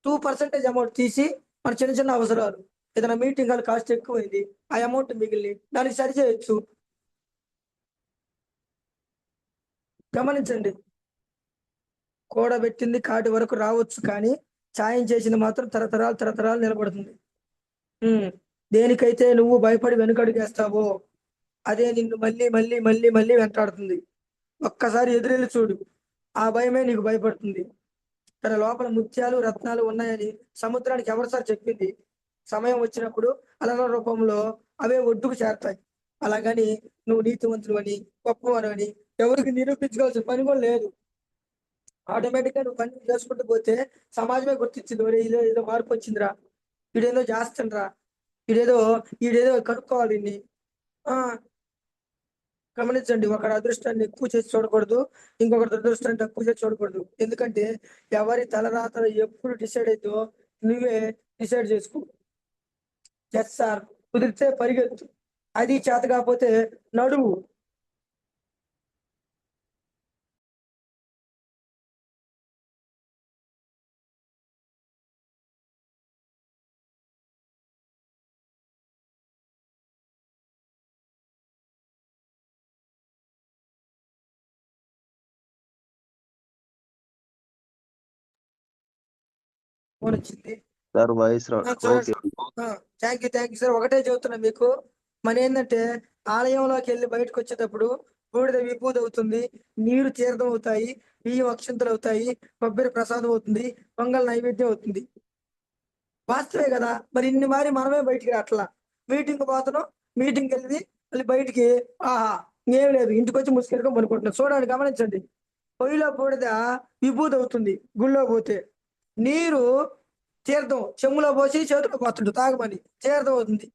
2% అమౌంట్ తీసి మన చిన్న చిన్న అవసరాలు ఏదైనా మీటింగ్ హాల్ కాస్ట్ ఎక్కువైంది, ఆ అమౌంట్ మిగిలి దానికి సరి చేయొచ్చు. గమనించండి, కూడబెట్టింది కాటి వరకు రావచ్చు, కానీ సాయం చేసింది మాత్రం తరతరాలు తరతరాలు నిలబడుతుంది. దేనికైతే నువ్వు భయపడి వెనుకడుగేస్తావో అదే నిన్ను మళ్ళీ మళ్ళీ మళ్ళీ మళ్ళీ వెంటాడుతుంది. ఒక్కసారి ఎదురెళ్ళి చూడు, ఆ భయమే నీకు భయపడుతుంది. తన లోపల ముత్యాలు రత్నాలు ఉన్నాయని సముద్రానికి ఎవరు సార్ చెప్పింది? సమయం వచ్చినప్పుడు అలల రూపంలో అవే ఒడ్డుకు చేరతాయి. అలాగని నువ్వు నీతివంతుడు అని గొప్పవాడు అని ఎవరికి నిరూపించుకోవాల్సిన పని కూడా లేదు. ఆటోమేటిక్ గా నువ్వు పని చేసుకుంటూ పోతే సమాజమే గుర్తించింది, ఒరే ఇదో ఏదో మార్పు వచ్చిందిరా, వీడేదో చేస్తుండ్రా, ఈడేదో కనుక్కోవాలి ఇన్ని. ఆ గమనించండి, ఒకరి అదృష్టాన్ని ఎక్కువ చేసి చూడకూడదు, ఇంకొకరి దురదృష్టాన్ని తక్కువ చేసి చూడకూడదు. ఎందుకంటే ఎవరి తలరాతలు ఎప్పుడు డిసైడ్ అవుతుందో నువ్వే డిసైడ్ చేసుకో. ఎస్ సార్, కుదిరితే పరిగెత్తు, అది చేత కాకపోతే నడువు. ఫోన్ వచ్చింది sir voice okay. Thank you sir. ఒకటే చెబుతున్నా మీకు, మన ఏంటంటే ఆలయంలోకి వెళ్ళి బయటకు వచ్చేటప్పుడు బూడిద విభూది అవుతుంది, నీరు తీర్థం అవుతాయి, బియ్యం అక్షంతలు అవుతాయి, కొబ్బరి ప్రసాదం అవుతుంది, పొంగల్ నైవేద్యం అవుతుంది. వాస్తవే కదా. మరి ఇన్ని మారి మనమే బయటికి రాట్లా. మీటింగ్ పోతున్నాం, మీటింగ్ వెళ్ళి మళ్ళీ బయటికి ఆహా ఏం లేదు, ఇంటికి వచ్చి ముసుకెళ్ళుకొని పనుకుంటున్నాం. చూడండి, గమనించండి, పొయ్యిలో బూడిద విభూది అవుతుంది గుళ్ళో పోతే, నీరు తీర్థం చెమ్ములో పోసి చేతిలో పోతుండు తాగమని తీర్థం అవుతుంది,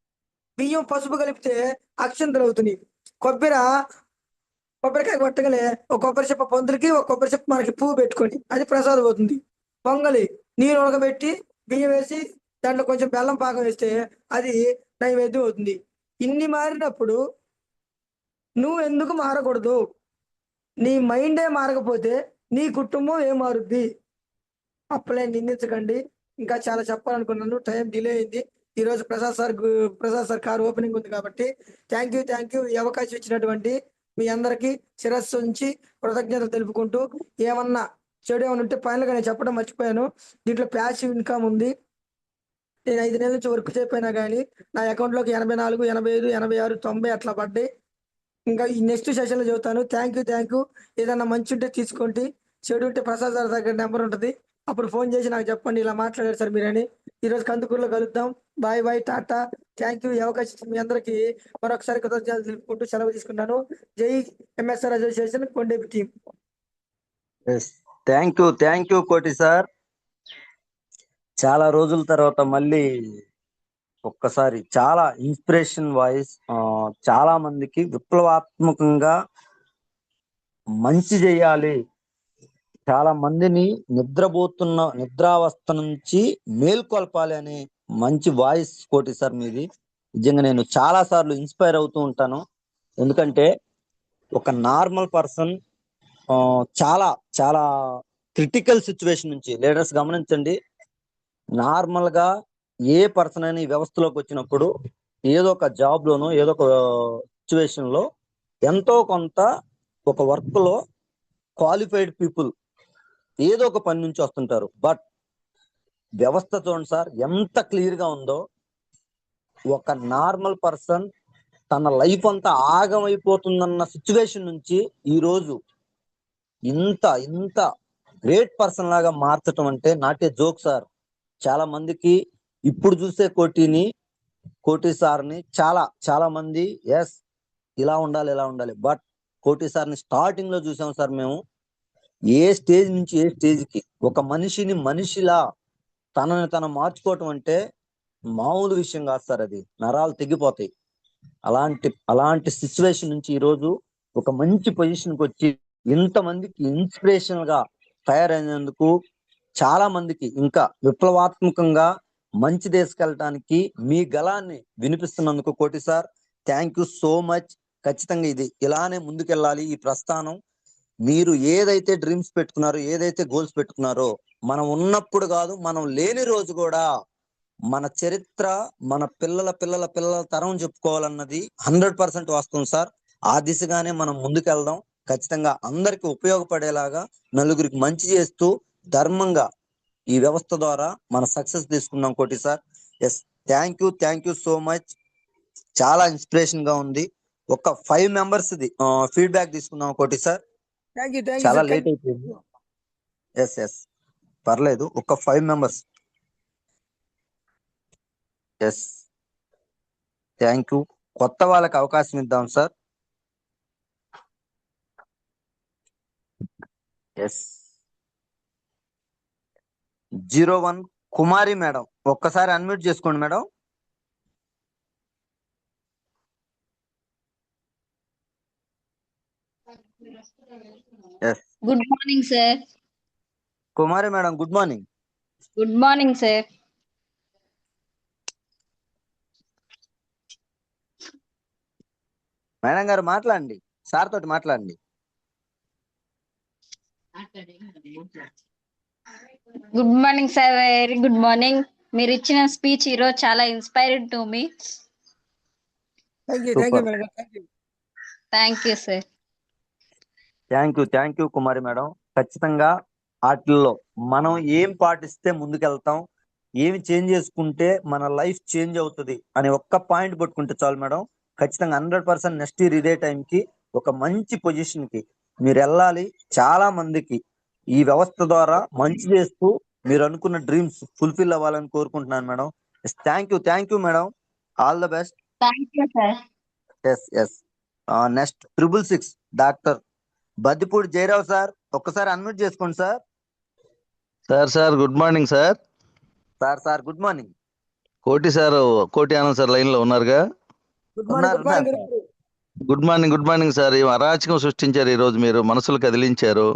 బియ్యం పసుపు కలిపితే అక్షంతలు అవుతుంది, కొబ్బరికాయ కొట్టగలే ఒక కొబ్బరి చెప్ప పందులకి ఒక కొబ్బరి చెప్ప మనకి పువ్వు పెట్టుకొని అది ప్రసాదం అవుతుంది. పొంగలి నీరు ఉడకబెట్టి బియ్యం వేసి దాంట్లో కొంచెం బెల్లం పాకం వేస్తే అది నైవేద్యం అవుతుంది. ఇన్ని మారినప్పుడు నువ్వు ఎందుకు మారకూడదు? నీ మైండే మారకపోతే నీ కుటుంబం ఏం మారుద్ది? అప్పులే నిందించకండి. ఇంకా చాలా చెప్పాలనుకున్నాను, టైం డిలే అయింది. ఈ రోజు ప్రసాద్ సార్ కార్ ఓపెనింగ్ ఉంది కాబట్టి థ్యాంక్ యూ ఈ అవకాశం ఇచ్చినటువంటి మీ అందరికీ శిరస్సు ఉంచి కృతజ్ఞతలు తెలుపుకుంటూ, ఏమన్నా చెడు ఏమన్నా ఉంటే ఫైనల్గా నేను చెప్పడం మర్చిపోయాను, దీంట్లో ప్యాసివ్ ఇన్కమ్ ఉంది. నేను 5 నెలల నుంచి వర్క్ చేయకపోయినా కానీ నా అకౌంట్లోకి 84, 85, 86, 90 అట్లా పడ్డాయి. ఇంకా ఈ నెక్స్ట్ సెషన్లో చెబుతాను. Thank you. ఏదన్నా మంచి ఉంటే తీసుకోండి, చెడు ఉంటే ప్రసాద్ సార్ దగ్గర నెంబర్ ఉంటుంది, అప్పుడు ఫోన్ చేసి నాకు చెప్పండి, ఇలా మాట్లాడారు సార్ మీరని. ఈరోజు కందుకూరులో కలుద్దాం. Bye tata. Thank you. ఈ అవకాశం ఇచ్చిన మీ అందరికీ మరొకసారి కృతజ్ఞతలు తెలుపుకుంటూ సెలవు తీసుకున్నాను. జై MSR association Kondepi team. Thank you కోటి సార్. చాలా రోజుల తర్వాత మళ్ళీ ఒక్కసారి చాలా ఇన్స్పిరేషన్ వాయిస్, చాలా మందికి విప్లవాత్మకంగా మంచి చేయాలి, చాలా మందిని నిద్రావస్థ నుంచి మేల్కొల్పాలి అనే మంచి వాయిస్ కోటి సార్ మీది. నిజంగా నేను చాలా సార్లు ఇన్స్పైర్ అవుతూ ఉంటాను. ఎందుకంటే ఒక నార్మల్ పర్సన్ చాలా చాలా క్రిటికల్ సిచ్యువేషన్ నుంచి, లీడర్స్ గమనించండి, నార్మల్ గా ఏ పర్సన్ అయినా ఈ వ్యవస్థలోకి వచ్చినప్పుడు ఏదో ఒక జాబ్ లోనో ఏదో ఒక సిచ్యువేషన్ లో ఎంతో కొంత ఒక వర్క్ లో క్వాలిఫైడ్ పీపుల్ ఏదో ఒక పని నుంచి వస్తుంటారు. బట్ వ్యవస్థ చూడండి సార్ ఎంత క్లియర్ గా ఉందో. ఒక నార్మల్ పర్సన్ తన లైఫ్ అంతా ఆగమైపోతుందన్న సిచ్యువేషన్ నుంచి ఈ రోజు ఇంత గ్రేట్ పర్సన్ లాగా మార్చటం అంటే నాట్ ఏ జోక్ సార్. చాలా మందికి ఇప్పుడు చూసే కోటి సార్ని చాలా మంది ఎస్ ఇలా ఉండాలి, బట్ కోటి సార్ని స్టార్టింగ్ లో చూసాం సార్ మేము. ఏ స్టేజ్ నుంచి ఏ స్టేజ్ కి ఒక మనిషిలా తనను మార్చుకోవటం అంటే మామూలు విషయం కాదు సార్. అది నరాలు తెగిపోతాయి. అలాంటి సిచ్యువేషన్ నుంచి ఈ రోజు ఒక మంచి పొజిషన్కి వచ్చి ఇంతమందికి ఇన్స్పిరేషనల్ గా తయారైనందుకు, చాలా మందికి ఇంకా విప్లవాత్మకంగా మంచి తీసుకెళ్ళటానికి మీ గళాన్ని వినిపిస్తున్నందుకు కోటి sir thank you so much. ఖచ్చితంగా ఇది ఇలానే ముందుకెళ్ళాలి ఈ ప్రస్థానం. మీరు ఏదైతే డ్రీమ్స్ పెట్టుకున్నారో, ఏదైతే గోల్స్ పెట్టుకున్నారో మనం ఉన్నప్పుడు కాదు, మనం లేని రోజు కూడా మన చరిత్ర మన పిల్లల పిల్లల పిల్లల తరం చెప్పుకోవాలన్నది 100% వాస్తవం సార్. ఆ దిశగానే మనం ముందుకెళ్దాం. ఖచ్చితంగా అందరికి ఉపయోగపడేలాగా నలుగురికి మంచి చేస్తూ ధర్మంగా ఈ వ్యవస్థ ద్వారా మన సక్సెస్ తీసుకుందాం Koti sir. Yes, thank you so much. చాలా ఇన్స్పిరేషన్ గా ఉంది. ఒక 5 మెంబర్స్ ది ఫీడ్బ్యాక్ తీసుకుందాం కోటి సార్. థ్యాంక్ యూ చాలా సార్. లేట్ అయిపోయింది. ఎస్ పర్లేదు, ఒక 5 మెంబర్స్. Yes, thank you. కొత్త వాళ్ళకి అవకాశం ఇద్దాం సార్. ఎస్, 01 కుమారి మేడం, ఒక్కసారి అన్మ్యూట్ చేసుకోండి madam. Yes, good morning sir. Kumari madam, good morning. Good morning sir. Madam గారు మాట్లాడండి, సార్ తోటి మాట్లాడండి. Good morning sir, very good morning. మీరు ఇచ్చిన స్పీచ్ ఈరోజు చాలా inspired to me. Thank you super. Madam. Thank you. Thank you sir. Thank you Kumari madam. ఖచ్చితంగా వాటిల్లో మనం ఏం పాటిస్తే ముందుకెళ్తాం, ఏమి చేంజ్ చేసుకుంటే మన లైఫ్ చేంజ్ అవుతుంది అని ఒక్క పాయింట్ పట్టుకుంటే చాలు మేడం. ఖచ్చితంగా 100% నెక్స్ట్ ఇయర్ ఇదే టైంకి ఒక మంచి పొజిషన్ కి మీరు వెళ్ళాలి. చాలా మందికి ఈ వ్యవస్థ ద్వారా మంచి చేస్తూ మీరు అనుకున్న డ్రీమ్స్ ఫుల్ఫిల్ అవ్వాలని కోరుకుంటున్నాను madam. Thank you madam. All the best. Thank you sir. Yes. Next 666 doctor Baddipudi Jayarao sir, ఒక్కసారి అన్మ్యూట్ చేసుకోండి sir. Sir good morning sir. Sir good morning. Koti Anand sir line లో ఉన్నారుగా. Good morning. Good morning sir. ఈ అరాచకం సృష్టించారు ఈ రోజు, మీరు మనసులు కదిలించారు.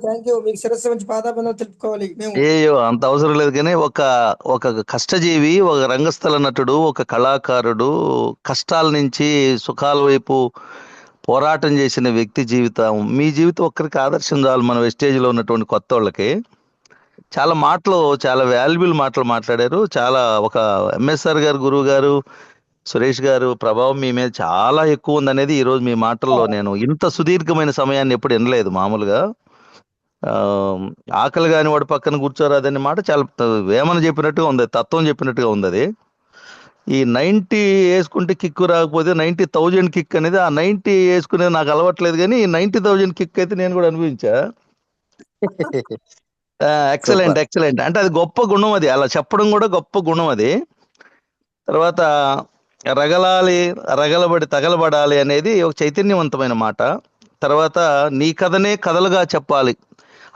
Thank you. మీకు శిరస్సు నుంచి పాదాభివందనం తెలుపుకోవాలి మేము. ఏయో అంత అవసరం లేదు, కానీ ఒక కష్టజీవి, ఒక రంగస్థల నటుడు, ఒక కళాకారుడు, కష్టాల నుంచి సుఖాల వైపు పోరాటం చేసిన వ్యక్తి జీవితం, మీ జీవితం ఒక్కరికి ఆదర్శం చాలు. మన వెస్టేజ్ లో ఉన్నటువంటి కొత్త వాళ్ళకి చాలా చాలా వాల్యుబుల్ మాటలు మాట్లాడారు. చాలా ఒక ఎంఎస్ఆర్ గారు, గురువు గారు, సురేష్ గారు ప్రభావం మీ మీద చాలా ఎక్కువ ఉందనేది ఈ రోజు మీ మాటల్లో నేను ఇంత సుదీర్ఘమైన సమయాన్ని ఎప్పుడు వినలేదు. మామూలుగా ఆకలి కాని వాడు పక్కన కూర్చోరాదనే మాట చాలా వేమన చెప్పినట్టుగా ఉంది, తత్వం చెప్పినట్టుగా ఉంది. అది ఈ 90 వేసుకుంటే కిక్కు రాకపోతే 90,000 కిక్ అనేది, ఆ 90 వేసుకునేది నాకు అలవట్లేదు, కానీ 90,000 కిక్ అయితే నేను కూడా అనుభవించా. ఎక్సలెంట్. అంటే అది గొప్ప గుణం, అది అలా చెప్పడం కూడా గొప్ప గుణం అది. తర్వాత రగలబడి తగలబడాలి అనేది ఒక చైతన్యవంతమైన మాట. తర్వాత నీ కథనే కథలుగా చెప్పాలి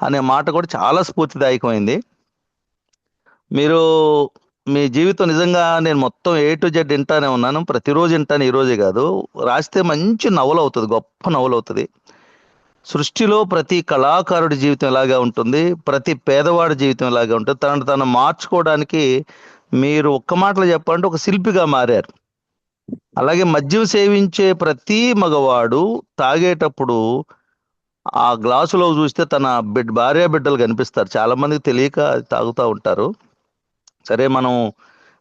అనే మాట కూడా చాలా స్ఫూర్తిదాయకమైంది. మీరు మీ జీవితం నిజంగా నేను మొత్తం A to Z వింటానే ఉన్నాను, ప్రతిరోజు వింటాను, ఈ రోజే కాదు. రాస్తే మంచి నవల అవుతుంది, గొప్ప నవల అవుతుంది. సృష్టిలో ప్రతి కళాకారుడి జీవితం ఇలాగా ఉంటుంది, ప్రతి పేదవాడి జీవితం ఇలాగా ఉంటుంది. తను మార్చుకోవడానికి మీరు ఒక్క మాటలో చెప్పాలంటే ఒక శిల్పిగా మారారు. అలాగే మద్యం సేవించే ప్రతి మగవాడు తాగేటప్పుడు ఆ గ్లాసులో చూస్తే తన భార్య బిడ్డలు కనిపిస్తారు. చాలా మందికి తెలియక తాగుతూ ఉంటారు. సరే, మనం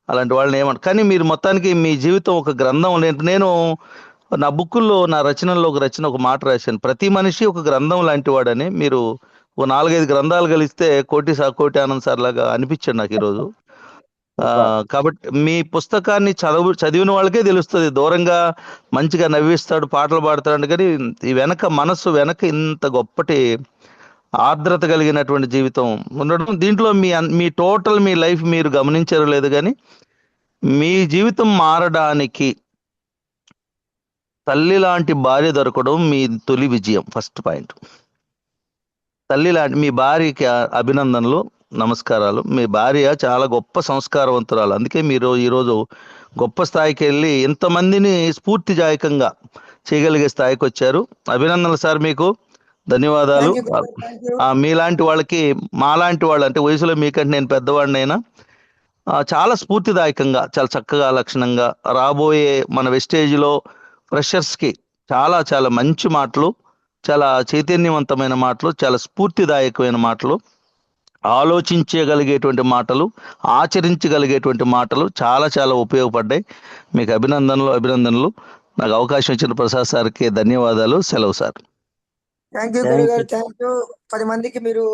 అలాంటి వాళ్ళని కానీ మీరు మొత్తానికి మీ జీవితం ఒక గ్రంథం. నేను నా బుక్కుల్లో, నా రచనల్లో ఒక మాట రాశాను, ప్రతి మనిషి ఒక గ్రంథం లాంటి వాడని. మీరు ఒక 4-5 గ్రంథాలు కలిస్తే కోటి ఆనంద్ సార్ లాగా అనిపించాడు నాకు ఈరోజు. కాబట్టి మీ పుస్తకాన్ని చదివిన వాళ్ళకే తెలుస్తుంది. దూరంగా మంచిగా నవ్విస్తాడు, పాటలు పాడతాడు, కానీ ఈ మనస్సు వెనక ఇంత గొప్పటి ఆర్ద్రత కలిగినటువంటి జీవితం ఉండడం. దీంట్లో మీ టోటల్ మీ లైఫ్ మీరు గమనించారో లేదు, కానీ మీ జీవితం మారడానికి తల్లి లాంటి భార్య దొరకడం మీ తొలి విజయం. ఫస్ట్ పాయింట్, తల్లి లాంటి మీ భార్యకి అభినందనలు, నమస్కారాలు. మీ భార్య చాలా గొప్ప సంస్కారవంతురాలు, అందుకే మీరు ఈరోజు గొప్ప స్థాయికి వెళ్ళి ఇంతమందిని స్ఫూర్తిదాయకంగా చేయగలిగే స్థాయికి వచ్చారు. అభినందనలు సార్, మీకు ధన్యవాదాలు. మీలాంటి వాళ్ళకి, మాలాంటి వాళ్ళు, అంటే వయసులో మీకంటే నేను పెద్దవాడినైనా చాలా స్ఫూర్తిదాయకంగా, చాలా చక్కగా, లక్షణంగా రాబోయే మన వెస్టేజ్లో ఫ్రెషర్స్కి చాలా చాలా మంచి మాటలు, చాలా చైతన్యవంతమైన మాటలు, చాలా స్ఫూర్తిదాయకమైన మాటలు, ఆలోచించగలిగేటువంటి మాటలు, ఆచరించగలిగేటువంటి మాటలు చాలా చాలా ఉపయోగపడ్డాయి. మీకు అభినందనలు. నాకు అవకాశం ఇచ్చిన ప్రసాద్ సార్కి ధన్యవాదాలు. సెలవు సార్. థ్యాంక్ యూ థ్యాంక్ గురుగారు, యూ. Thank you. 10 మందికి మీరు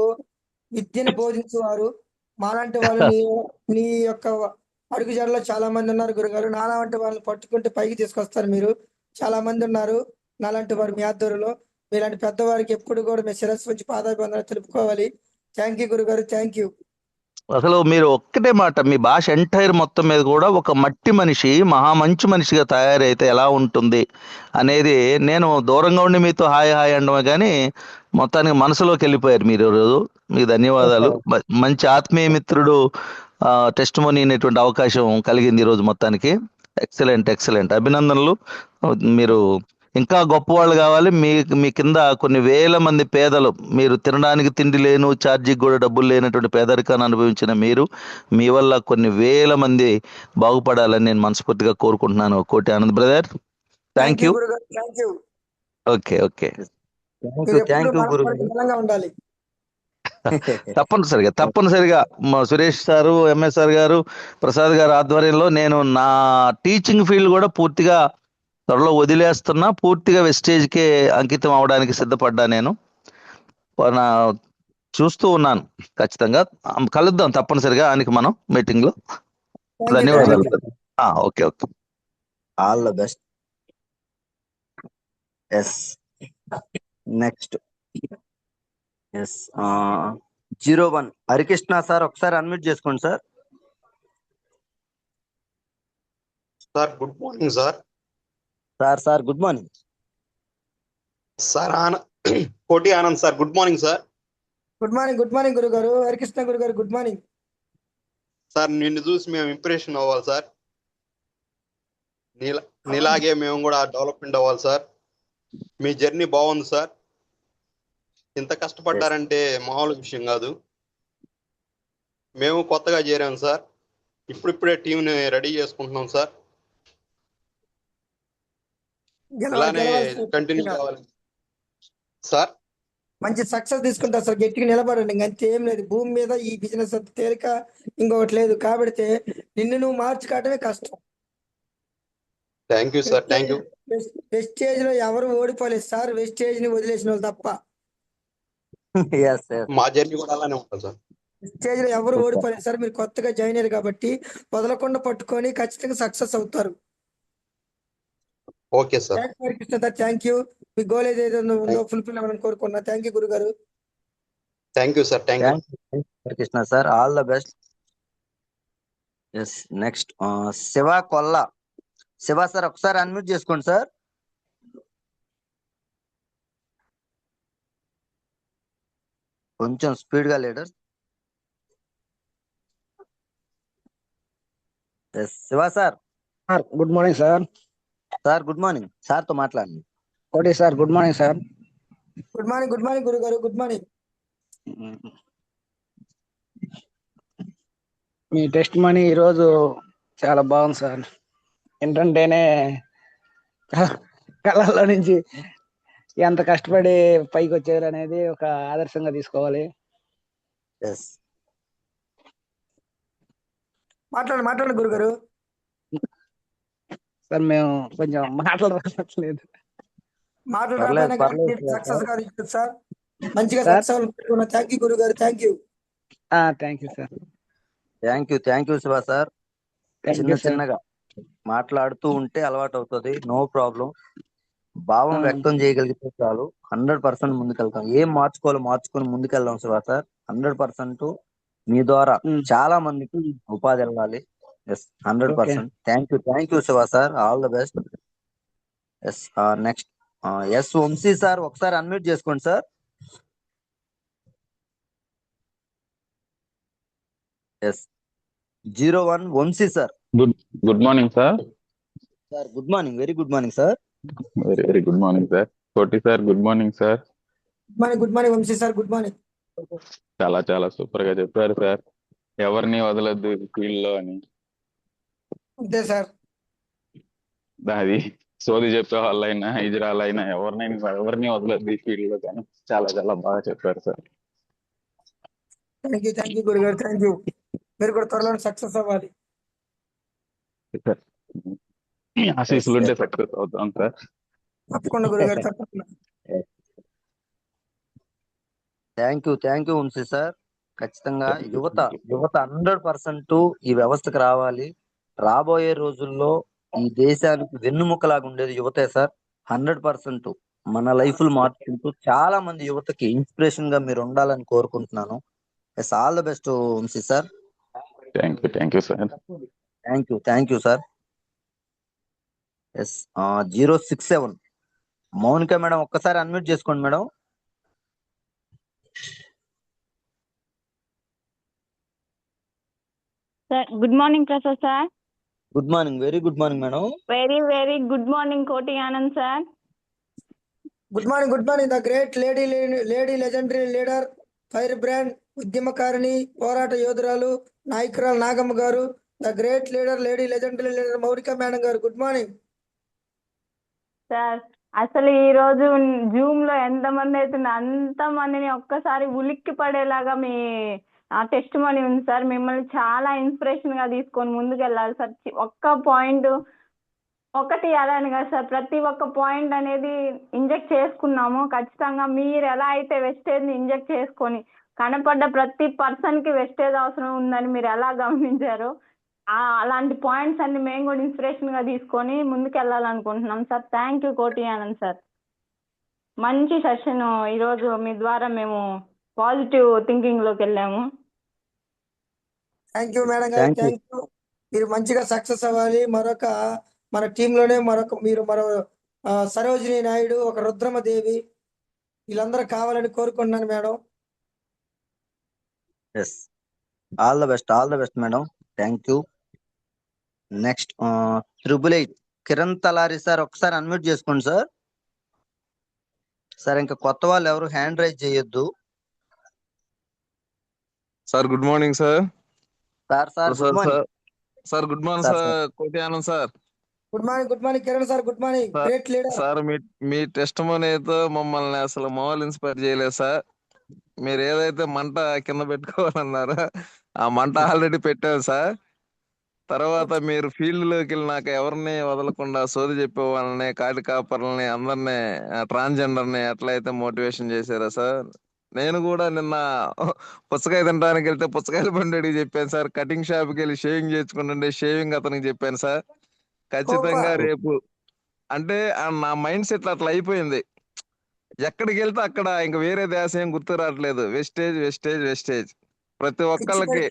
విద్యను బోధించేవారు. మాలాంటి వాళ్ళు నీ యొక్క అడుగుజాడలో చాలా మంది ఉన్నారు గురుగారు. నాలాంటి వాళ్ళని పట్టుకుంటే పైకి తీసుకొస్తారు మీరు. చాలా మంది ఉన్నారు నాలాంటి వారు మీ ఆధ్వర్యంలో. మీలాంటి పెద్దవారికి ఎప్పుడు కూడా మీ శిరస్సు నుంచి పాదాభివందనాలు తెలుపుకోవాలి. థ్యాంక్ యూ గురుగారు, థ్యాంక్ యూ. అసలు మీరు ఒక్కటే మాట, మీ భాష ఎంటైర్ మొత్తం మీద కూడా ఒక మట్టి మనిషి మంచి మనిషిగా తయారైతే ఎలా ఉంటుంది అనేది, నేను దూరంగా ఉండి మీతో హాయ్ హాయ్ అనడమే కానీ మొత్తానికి మనసులోకి వెళ్ళిపోయారు మీరు ఈరోజు. మీకు ధన్యవాదాలు. మంచి ఆత్మీయ మిత్రుడు టెస్ట్ మనీ అనేటువంటి అవకాశం కలిగింది ఈరోజు మొత్తానికి. ఎక్సలెంట్. అభినందనలు. మీరు ఇంకా గొప్పవాళ్ళు కావాలి. మీ కింద కొన్ని వేల మంది పేదలు, మీరు తినడానికి తిండి లేను, ఛార్జీకి కూడా డబ్బులు లేనటువంటి పేదరికాన్ని అనుభవించిన మీరు, మీ వల్ల కొన్ని వేల మంది బాగుపడాలని నేను మనస్ఫూర్తిగా కోరుకుంటున్నాను. కోటి ఆనంద్ బ్రదర్, థ్యాంక్ యూ. గురుగారు, థ్యాంక్ యూ. ఓకే. మీరు ఎప్పుడు థ్యాంక్ యూ మనతో గురుగారు. బలంగా ఉండాలి. తప్పనిసరిగా మా సురేష్ సారు, ఎంఎస్ఆర్ గారు, ప్రసాద్ గారు ఆధ్వర్యంలో నేను నా టీచింగ్ ఫీల్డ్ కూడా పూర్తిగా త్వరలో వదిలేస్తున్నా. పూర్తిగా వెస్టేజ్కే అంకితం అవడానికి సిద్ధపడ్డా. నేను చూస్తూ ఉన్నాను. ఖచ్చితంగా కలుద్దాం తప్పనిసరిగా ఆయనకి మనం మీటింగ్ లో. ధన్యవాదాలు. Okay. All the best. Yes, next 01 Harikrishna sir, ఒకసారి అన్మ్యూట్ చేసుకోండి sir. Sir good morning sir. Sir good morning sir. Koti Anand sir, good morning sir. Good morning గురుగారు. హరికృష్ణ గురుగారు, గుడ్ మార్నింగ్ సార్ నిన్ను చూసి మేము ఇంప్రెషన్ అవ్వాలి సార్. నీలాగే మేము కూడా డెవలప్మెంట్ అవ్వాలి సార్. మీ జర్నీ బాగుంది సార్. ఇంత కష్టపడ్డారంటే మామూలు విషయం కాదు. మేము కొత్తగా చేరాం సార్. ఇప్పుడిప్పుడే టీంని రెడీ చేసుకుంటున్నాం సార్. ఇలానే కంటిన్యూ కావాలి సార్. మంచి సక్సెస్ తీసుకుంటారు సార్. గట్టిగా నిలబడండి, ఇంకంతే ఏం లేదు. భూమి మీద ఈ బిజినెస్ అంత తేలిక ఇంకొకటి లేదు. కాబట్టి నిన్ను నువ్వు మార్చుకోవటమే కష్టం. Thank you sir, thank you. Wastage లో ఎవరు ఓడిపోలేదు సార్, వెస్టేజ్ ని వదిలేసిన వాళ్ళు తప్ప. మా జర్నీ కూడా అలానే ఉంటుంది సార్. వెస్టేజ్ లో ఎవరు ఓడిపోలేదు సార్. మీరు కొత్తగా జాయిన్ అయ్యారు కాబట్టి వదలకుండా పట్టుకొని ఖచ్చితంగా సక్సెస్ అవుతారు. Okay sir. Harikrishna sir, thank you. మీ గోల్ ఏదైతే ఉందో ఫుల్ఫిల్ అవ్వాలని కోరుకున్నా. థ్యాంక్ యూ గురుగారు. Thank you sir, thank you. Harikrishna sir, all the best. Yes, next Shiva Kolla. Shiva sir, ఒకసారి అన్మ్యూట్ చేసుకోండి సార్. కొంచెం స్పీడ్ గా leader. Yes, Shiva sir. Good morning sir. Good morning. Sir తో మాట్లాడండి. Koti sir, good morning sir. Good morning గురుగారు, good morning. మీ test money ఈరోజు చాలా బాగుంది సార్. ఏంటంటేనే కళల్లో నుంచి ఎంత కష్టపడి పైకి వచ్చారు అనేది ఒక ఆదర్శంగా తీసుకోవాలి. ఎస్, మాట్లాడండి గురుగారు. సార్ మేము కొంచెం మాటలు రావట్లేదు. సక్సెస్ కాదు సార్. మంచిగా సక్సెస్ పెట్టుకున్నా. థ్యాంక్ యూ గురుగారు, thank you. Thank you sir. Thank you Shiva sir. చిన్నగా మాట్లాడుతూ ఉంటే అలవాటు అవుతుంది. No problem. భావం వ్యక్తం చేయగలిగితే చాలు. 100% ముందుకెళ్తాం. ఏం మార్చుకొని ముందుకెళ్దాం శివ సార్. 100% మీ ద్వారా చాలా మందికి ఉపాధి వెళ్ళాలి. Yes, 100%. Thank you Shiva sir. All the best. Yes, next Vamsi sir, ఒకసారి అన్మ్యూట్ చేసుకోండి sir. Yes, 01 Vamsi sir. Good morning sir. Good morning. Very good morning sir. Very good morning sir. Koti sir, good morning sir. Good morning Vamsi sir, good morning. చాలా super గా చెప్పారు sir. ఎవరిని వదలొద్దు field లో అని. అంతే సార్. అది సోది చెప్పే వాళ్ళైనా ఇజ్రాయలైనా ఎవరిని వదలదు ఈ ఫీల్డ్ లో. కానీ చాలా చాలా బాగా చెప్పారు సార్. థ్యాంక్ యూ గురుగారు, థ్యాంక్ యూ. మీరు కూడా త్వరలో సక్సెస్ అవ్వాలి. ఆశీస్సులు ఉంటే సక్సెస్ అవుతాం సార్. తప్పకుండా గురుగారు, తప్పకుండా. Thank you Vamshi sir. ఖచ్చితంగా యువత 100% ఈ వ్యవస్థకు రావాలి. రాబోయే రోజుల్లో ఈ దేశానికి వెన్నుముకలాగా ఉండేది యువతే సార్. 100% మన లైఫ్లు మార్చుకుంటూ చాలా మంది యువతకి ఇన్స్పిరేషన్ గా మీరు ఉండాలని కోరుకుంటున్నాను. Yes, all the best Vamshi sir. Thank you sir. Thank you sir. Yes, 067 Mounika madam, ఒక్కసారి అన్మ్యూట్ చేసుకోండి madam. Sir good morning Prasad sir. Good morning, very good morning madam. Very good morning Koti Anand sir. Good morning. The great lady legendary leader, fire brand, ఉద్యమకారిణి, పోరాట యోధురాలు, నాయకురాలు Nagamma garu. The great leader, lady legendary leader Mounika madam గారు, good morning sir. అసలు ఈ రోజు Zoom లో ఎంతమంది అవుతుంది అంత మందిని ఒక్కసారి ఉలిక్కి పడేలాగా మీ టెస్ట్ మనీ ఉంది సార్. మిమ్మల్ని చాలా ఇన్స్పిరేషన్ గా తీసుకొని ముందుకు వెళ్ళాలి సార్. ఒక్క పాయింట్ ఒకటి అలా అని కదా సార్, ప్రతి ఒక్క పాయింట్ అనేది ఇంజెక్ట్ చేసుకున్నాము. ఖచ్చితంగా మీరు ఎలా అయితే వెస్టేజ్ ని ఇంజెక్ట్ చేసుకొని కనపడ్డ ప్రతి పర్సన్ కి వెస్టేజ్ అవసరం ఉందని మీరు ఎలా గమనించారో అలాంటి పాయింట్స్ అన్ని మేము కూడా ఇన్స్పిరేషన్ గా తీసుకొని ముందుకు వెళ్ళాలనుకుంటున్నాం సార్. థ్యాంక్ యూ కోటి ఆనంద్ సార్. మంచి సెషన్ ఈరోజు మీ ద్వారా మేము పాజిటివ్ థింకింగ్ లోకి వెళ్ళాము. Thank you madam garu, thank you. మీరు మంచిగా సక్సెస్ అవ్వాలి. మన టీంలోనే మరో సరోజిని నాయుడు, ఒక రుద్రమదేవి, వీళ్ళందరూ కావాలని కోరుకుంటున్నాను madam. Yes, all the best madam. Thank you. Next 888 Kiran Talari sir, ఒకసారి అన్మ్యూట్ చేసుకోండి సార్. సార్ ఇంకా కొత్త వాళ్ళు ఎవరు హ్యాండ్ రైజ్ చేయొద్దు sir. Good morning sir. Sir good morning. Sir good morning sir. Koti Anand sir. Good morning Kiran sir, good morning. Great leader sir. మీ టెస్ట్ మనీతో మమ్మల్ని అసలు మామూలు ఇన్స్పైర్ చేయలేదు సార్. మీరు ఏదైతే మంట కింద పెట్టుకోవాలన్నారో ఆ మంట ఆల్రెడీ పెట్టారు సార్. తర్వాత మీరు ఫీల్డ్ లోకి వెళ్ళినాక ఎవరిని వదలకుండా సోది చెప్పే వాళ్ళని, కాటి కాపర్లని, అందరినీ, ట్రాన్స్జెండర్ని ఎట్లయితే మోటివేషన్ చేశారా సార్. నేను కూడా నిన్న పుచ్చకాయ తినడానికి వెళ్తే పుచ్చకాయల బండికి చెప్పాను సార్. కటింగ్ షాప్కి వెళ్ళి షేవింగ్ చేసుకుంటుంటే షేవింగ్ అతనికి చెప్పాను సార్. ఖచ్చితంగా రేపు అంటే నా మైండ్ సెట్ అట్లా అయిపోయింది. ఎక్కడికి వెళ్తే అక్కడ ఇంక వేరే దేశం ఏం గుర్తు రావట్లేదు. వెస్టేజ్. ప్రతి ఒక్కళ్ళకి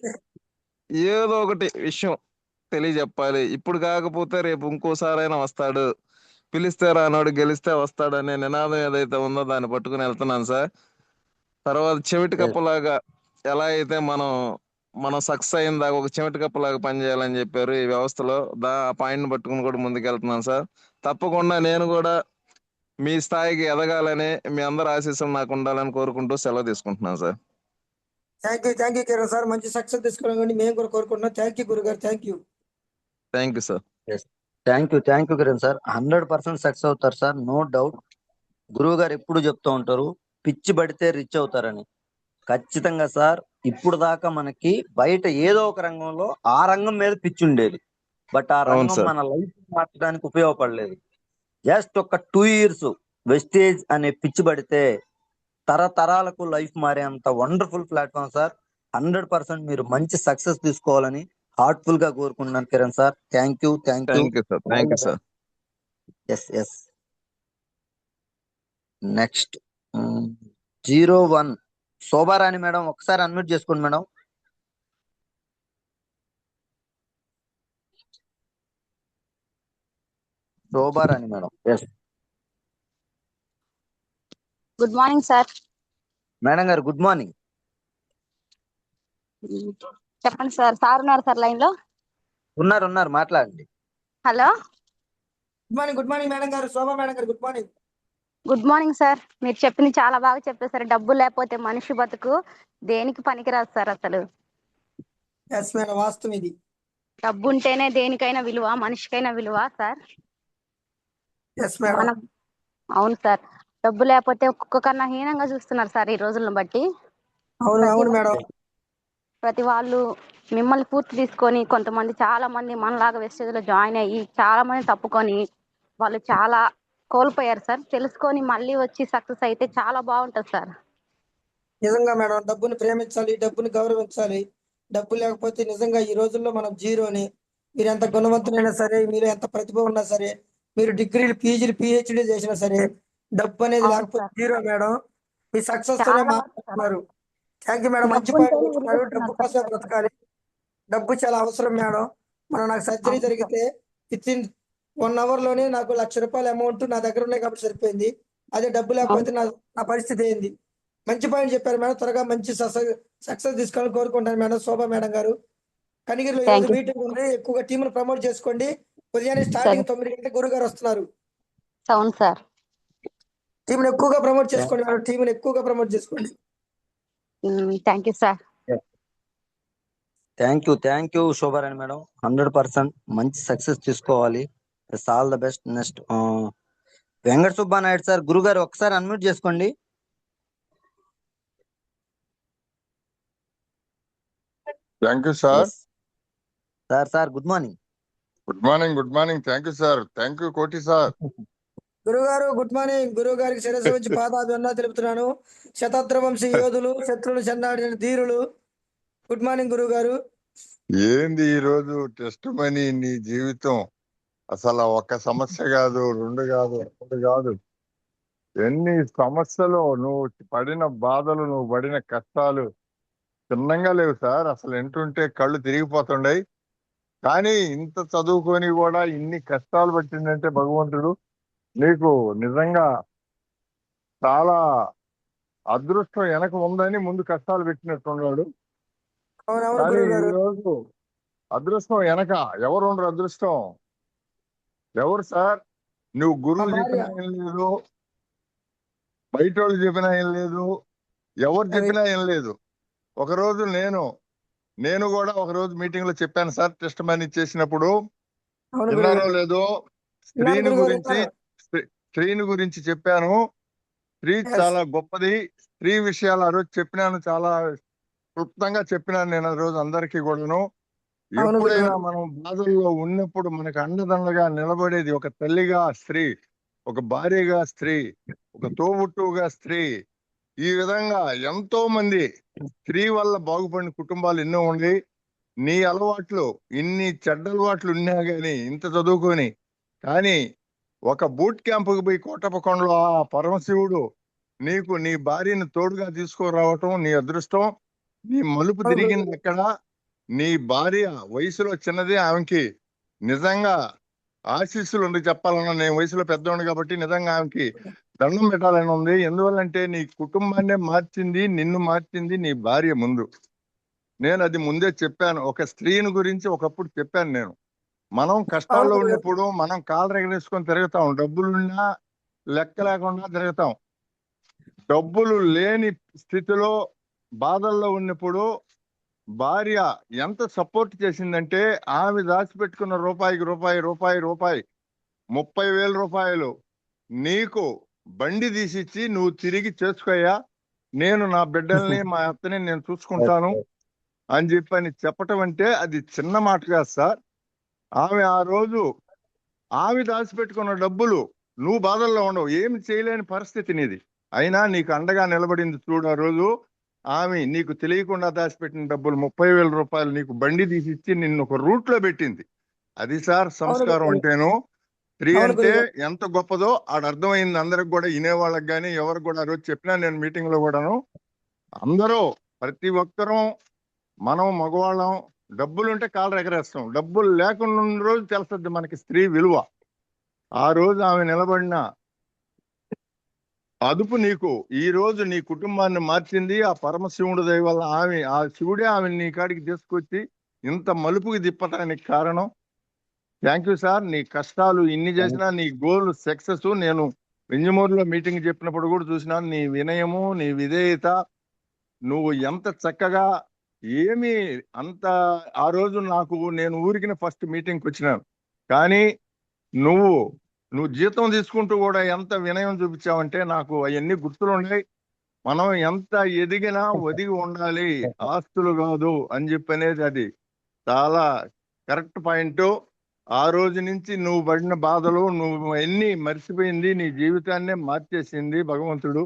ఏదో ఒకటి విషయం తెలియజెప్పాలి. ఇప్పుడు కాకపోతే రేపు ఇంకోసారైనా వస్తాడు, పిలిస్తే రానోడు గెలిస్తే వస్తాడు అనే నినాదం ఏదైతే ఉందో దాన్ని పట్టుకుని వెళ్తున్నాను సార్. తర్వాత చెవిటి కప్పలాగా ఎలా అయితే మనం సక్సెస్ అయిన దాకా ఒక చెవిటి కప్పలాగా పనిచేయాలని చెప్పారు ఈ వ్యవస్థలో. ఆ పాయింట్ పట్టుకుని కూడా ముందుకెళ్తున్నాను సార్. తప్పకుండా నేను కూడా మీ స్థాయికి ఎదగాలని, మీ అందరు ఆశీస్సులు నాకు ఉండాలని కోరుకుంటూ సెలవు తీసుకుంటున్నాను sir. Thank you Kiran sir. మంచి సక్సెస్ తీసుకోవాలని మేము కూడా కోరుకుంటున్నాం. థ్యాంక్ యూ గురుగారు, thank you sir. Thank you Kiran sir. 100% success అవుతారు సార్, నో డౌట్. గురువు గారు ఎప్పుడు చెప్తూ ఉంటారు, పిచ్చి పడితే రిచ్ అవుతారని. ఖచ్చితంగా సార్. ఇప్పుడు దాకా మనకి బయట ఏదో ఒక రంగంలో ఆ రంగం మీద పిచ్చి ఉండేది, బట్ ఆ రంగం మన లైఫ్ మార్చడానికి ఉపయోగపడలేదు. జస్ట్ ఒక 2 years వెస్టేజ్ అనే పిచ్చి పడితే తరతరాలకు లైఫ్ మారేంత వండర్ఫుల్ ప్లాట్ఫామ్ సార్. 100% మీరు మంచి సక్సెస్ తీసుకోవాలని హార్ట్ఫుల్ గా కోరుకుంటున్నాను Kiran sir. Thank you sir. Yes. Next 01 Shobharani madam, ఒకసారి అన్మ్యూట్ చేసుకోండి madam. Shobharani madam. Yes good morning sir. Madam గారు, గుడ్ మార్నింగ్. చెప్పండి సార్. సార్ ఉన్నారు సార్ లైన్ లో? ఉన్నారు, మాట్లాడండి. హలో, గుడ్ మార్నింగ్ మేడం గారు, శోభా మేడం గారు, good morning. Good morning sir. మీరు చెప్పింది చాలా బాగా చెప్పారు సార్. డబ్బు లేకపోతే మనిషి బతుకు దేనికి పనికిరాదు సార్ అసలు. ఎస్ మేడం, వాస్తవం ఇది. డబ్బు ఉంటేనే దేనికైనా విలువ, మనిషికైనా విలువ సార్. Yes madam. మనం అవును సార్, డబ్బు లేకపోతే ఒక్కొక్క కన్నా హీనంగా చూస్తున్నారు సార్ ఈ రోజులను బట్టి. అవును ప్రతి అవును వా- మేడం. ప్రతి వాళ్ళు మిమ్మల్ని పూర్తి తీసుకొని, కొంతమంది చాలా మంది మనలాగా వెస్టేజ్ లో జాయిన్ అయ్యి చాలా మంది తప్పుకొని వాళ్ళు చాలా కోల్పోయారు సార్. తెలుసుకొని మళ్ళీ వచ్చి సక్సెస్ అయితే చాలా బాగుంటది సార్. నిజంగా మేడం, డబ్బుని ప్రేమించాలి, డబ్బుని గౌరవించాలి. డబ్బు లేకపోతే నిజంగా ఈ రోజుల్లో మనం జీరోని. మీరు ఎంత గుణవంతులైనా సరే, మీరు ఎంత ప్రతిభ ఉన్నా సరే, మీరు డిగ్రీలు పీజీలు పిహెచ్డీ చేసినా సరే, డబ్బు అనేది అవును లేకపోతే సార్, జీరో మేడం. మీ సక్సెస్ తోనే చాలా వరకు సార్ మాట్లాడుతున్నారు. థ్యాంక్ యూ మేడం, మంచి డబ్బు పాయింట్ ఉంటేనే పెట్టుకున్నారు. డబ్బు విలువిస్తున్నారు సార్ కోసమే ప్రతి బ్రతకాలి. డబ్బు చాలా అవసరం మేడం. నాకు సర్జరీ అవును సార్. జరిగితే విత్ ఇన్ 1 hour లోనే నాకు ₹1,00,000 అమౌంట్ నా దగ్గర ఉన్నాయి కాబట్టి సరిపోయింది. అదే డబ్బు లేకపోతే అవును నా నా పరిస్థితి ఏంది? మంచి పాయింట్ చెప్పారు మేడం. త్వరగా మంచి సక్సెస్ తీసుకోవాలని కోరుకుంటాను మేడం. శోభా మేడం గారు, కనిగిరిలో ఈ రోజు థ్యాంక్ యూ మీటింగ్ ఉంది. ఎక్కువగా టీంను ప్రమోట్ చేసుకోండి. ఉదయాన్నే సార్. స్టార్టింగ్ 9 గంటలకు గురుగారు వస్తున్నారు. అవును సార్. టీంను ఎక్కువగా ప్రమోట్ చేసుకోండి మేడం. టీంను ఎక్కువగా ప్రమోట్ చేసుకోండి. Thank you sir. Thank you Shobharani madam. 100% మంచి సక్సెస్ తీసుకోవాలి. All the best. Next Venkata Subba Naidu sir, గురుగారు ఒకసారి అన్మ్యూట్ చేసుకోండి. Thank you sir. Sir good morning. Good morning. Thank you sir. Thank you కోటి సార్. గురుగారు గుడ్ మార్నింగ్. గురువు గారికి శిరస్సు వచ్చి పాదాభివందనాలు తెలుపుతున్నాను. శతద్ర వంశీ యోధులు, శత్రువులు చెన్నాడిన ధీరులు. గుడ్ మార్నింగ్ గురువు గారు. ఏంది ఈ రోజు టెస్ట్ మనీ నీ జీవితం? అసలు ఒక్క సమస్య కాదు, 2 కాదు, 3 కాదు, ఎన్ని సమస్యలు, నువ్వు పడిన బాధలు, నువ్వు పడిన కష్టాలు చిన్నంగా లేవు సార్. అసలు వింటుంటే కళ్ళు తిరిగిపోతుండయి. కానీ ఇంత చదువుకొని కూడా ఇన్ని కష్టాలు పట్టిందంటే భగవంతుడు నీకు నిజంగా చాలా అదృష్టం వెనక ఉందని ముందు కష్టాలు పెట్టినట్టున్నాడు. అవునవును కానీ గురువు ఈ గారు. రోజు అదృష్టం వెనక ఎవరు ఉండరు. అదృష్టం ఎవరు సార్? నువ్వు మా గురువు భార్య. చెప్పినా ఏం లేదు, బయట వాళ్ళు చెప్పినా ఏం లేదు, ఎవరు చెప్పినా ఏం లేదు. ఒకరోజు నేను కూడా ఒకరోజు మీటింగ్ లో చెప్పాను సార్. టెస్ట్ మనీ చేసినప్పుడు అవును గురువు విన్నారో గారు. లేదో, విన్నాను గురువు గారు, విన్నాను. స్త్రీని గురించి చెప్పాను. స్త్రీ Yes. చాలా గొప్పది. స్త్రీ విషయాలు ఆ రోజు చెప్పినాను, చాలా క్లుప్తంగా చెప్పినాను నేను ఆ రోజు అందరికీ కూడాను. అవును గురువు ఎప్పుడైనా గారు. మనం బాధల్లో ఉన్నప్పుడు మనకు అండదండగా నిలబడేది ఒక తల్లిగా స్త్రీ, ఒక భార్యగా స్త్రీ, ఒక తోబుట్టువుగా స్త్రీ. ఈ విధంగా ఎంతో మంది స్త్రీ వల్ల బాగుపడిన కుటుంబాలు ఎన్నో ఉండి, నీ అలవాట్లు ఇన్ని చెడ్డ అలవాట్లు ఉన్నా గాని, ఇంత చదువుకొని కానీ ఒక బూట్ క్యాంపుకి పోయి కోటప్పకొండలో ఆ పరమశివుడు నీకు నీ భార్యను తోడుగా తీసుకురావటం నీ అదృష్టం. నీ మలుపు అవును గురువు తిరిగింది గారు. ఎక్కడ? నీ భార్య వయసులో చిన్నది, ఆమెకి నిజంగా ఆశీస్సులు ఉంది. చెప్పాలన్నా నేను వయసులో పెద్దవాడిని కాబట్టి నిజంగా ఆమెకి దండం పెట్టాలని ఉంది. ఎందువల్లంటే నీ కుటుంబాన్నే మార్చింది, నిన్ను మార్చింది నీ భార్య ముందు. నేను అది ముందే చెప్పాను. ఒక స్త్రీని గురించి ఒకప్పుడు చెప్పాను నేను. మనం అవును కష్టాల్లో గురువు గారు. ఉన్నప్పుడు మనం కాళ్ళు ఎగరేసుకొని తిరుగుతాం. డబ్బులున్నా లెక్క లేకుండా తిరుగుతాం. డబ్బులు లేని స్థితిలో బాధల్లో ఉన్నప్పుడు భార్య ఎంత సపోర్ట్ చేసిందంటే, ఆమె దాచిపెట్టుకున్న రూపాయికి రూపాయి 30,000 రూపాయలు నీకు బండి తీసిచ్చి నువ్వు తిరిగి చేసుకోయా, నేను నా బిడ్డల్ని మా అత్తని నేను చూసుకుంటాను అని చెప్పటం అంటే అది చిన్న మాట కాదు సార్. ఆమె ఆ రోజు ఆమె దాచిపెట్టుకున్న డబ్బులు, నువ్వు బాధల్లో ఉండవు, ఏమి చేయలేని పరిస్థితి నీది, అయినా నీకు అండగా నిలబడింది చూడు. ఆ రోజు ఆమె నీకు తెలియకుండా దాచిపెట్టిన డబ్బులు 30,000 రూపాయలు నీకు బండి తీసిచ్చి నిన్ను ఒక రూట్ లో పెట్టింది. అది సార్ అవును సంస్కారం గురువు గారు. అంటేను. స్త్రీ అవును అంటే గురువు గారు. ఎంత గొప్పదో ఆడ అర్థమైంది అందరికి కూడా, వినేవాళ్ళకి కానీ ఎవరికి కూడా. ఆ రోజు చెప్పినా నేను మీటింగ్ లో కూడాను. అందరూ ప్రతి ఒక్కరూ మనం మగవాళ్ళం డబ్బులుంటే కాళ్ళు ఎగరేస్తాం, డబ్బులు లేకుండా ఉన్న రోజు తెలుస్తుంది మనకి స్త్రీ విలువ. ఆ రోజు ఆమె నిలబడిన అదుపు నీకు ఈ రోజు నీ కుటుంబాన్ని మార్చింది. ఆ పరమశివుడి దయ వల్ల ఆ శివుడే ఆమె నీ కాడికి తీసుకొచ్చి ఇంత మలుపుకి తిప్పటానికి కారణం. Thank you sir. నీ కష్టాలు ఇన్ని చేసినా నీ గోల్ సక్సెస్. నేను వింజమూరులో మీటింగ్ చెప్పినప్పుడు కూడా చూసినాను నీ వినయము, నీ విధేయత. నువ్వు ఎంత చక్కగా ఏమి అంత ఆ రోజు నేను ఊరికి ఫస్ట్ మీటింగ్కి వచ్చినాను, కానీ నువ్వు నువ్వు జీతం తీసుకుంటూ కూడా ఎంత వినయం చూపించావంటే నాకు అవన్నీ గుర్తులున్నాయి. మనం ఎంత ఎదిగినా ఒదిగి ఉండాలి, ఆస్తులు కాదు అని చెప్పనేది అది చాలా కరెక్ట్ పాయింట్. ఆ రోజు నుంచి నువ్వు పడిన బాధలు నువ్వు ఎన్ని మర్చిపోయింది, నీ జీవితాన్నే మార్చేసింది భగవంతుడు.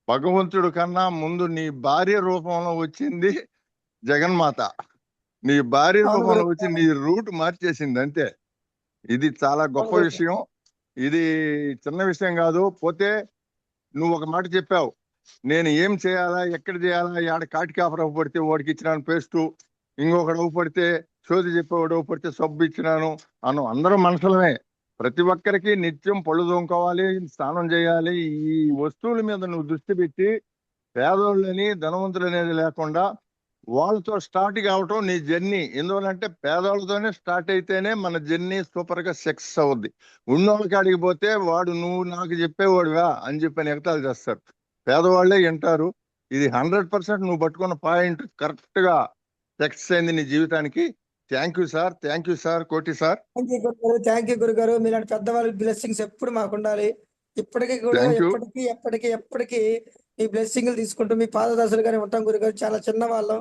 భగవంతుడు కన్నా ముందు నీ భార్య రూపంలో వచ్చింది జగన్మాత. నీ భార్య అవును రూపంలో గురువు వచ్చి గారు. నీ రూట్ మార్చేసింది అంతే. ఇది చాలా అవును గొప్ప గురువు గారు. విషయం. ఇది చిన్న విషయం కాదు. పోతే నువ్వు ఒక మాట చెప్పావు, నేను ఏం చేయాలా, ఎక్కడ చేయాలా, ఆడ కాటికాపర పడితే వాడికి ఇచ్చినాను పేస్టు, ఇంకొకడు పడితే సోది చెప్పేవాడు పడితే సబ్బు ఇచ్చినాను అను. అందరూ మనుషులమే. ప్రతి ఒక్కరికి నిత్యం పళ్ళు తోముకోవాలి, స్నానం చేయాలి. ఈ వస్తువుల మీద నువ్వు దృష్టి పెట్టి పేదోళ్ళని ధనవంతులు అనేది లేకుండా వాళ్ళతో స్టార్ట్ కావటం నీ జర్నీ. ఎందువలంటే పేదవాళ్ళతోనే స్టార్ట్ అయితేనే మన జర్నీ సూపర్ గా సక్సెస్ అవుద్ది. ఉన్నోళ్ళకి అడిగి పోతే వాడు నువ్వు నాకు చెప్పేవాడువా అని చెప్పని ఎగతాలు చేస్తారు. పేదవాళ్లే వింటారు. ఇది 100% నువ్వు పట్టుకున్న పాయింట్ కరెక్ట్ గా సక్సెస్ అయింది నీ జీవితానికి. Thank you sir, thank you sir, Koti sir. Thank you గురుగారు, థ్యాంక్ యూ గురుగారు. మీలాంటి పెద్దవాళ్ళ బ్లెస్సింగ్స్ ఎప్పుడు మాకు ఉండాలి. ఇప్పటికీ కూడా థ్యాంక్ యూ. ఎప్పటికీ మీ బ్లెస్సింగ్లు తీసుకుంటూ మీ పాదదశలుగానే ఉంటాం గురుగారు. చాలా చిన్నవాళ్ళం,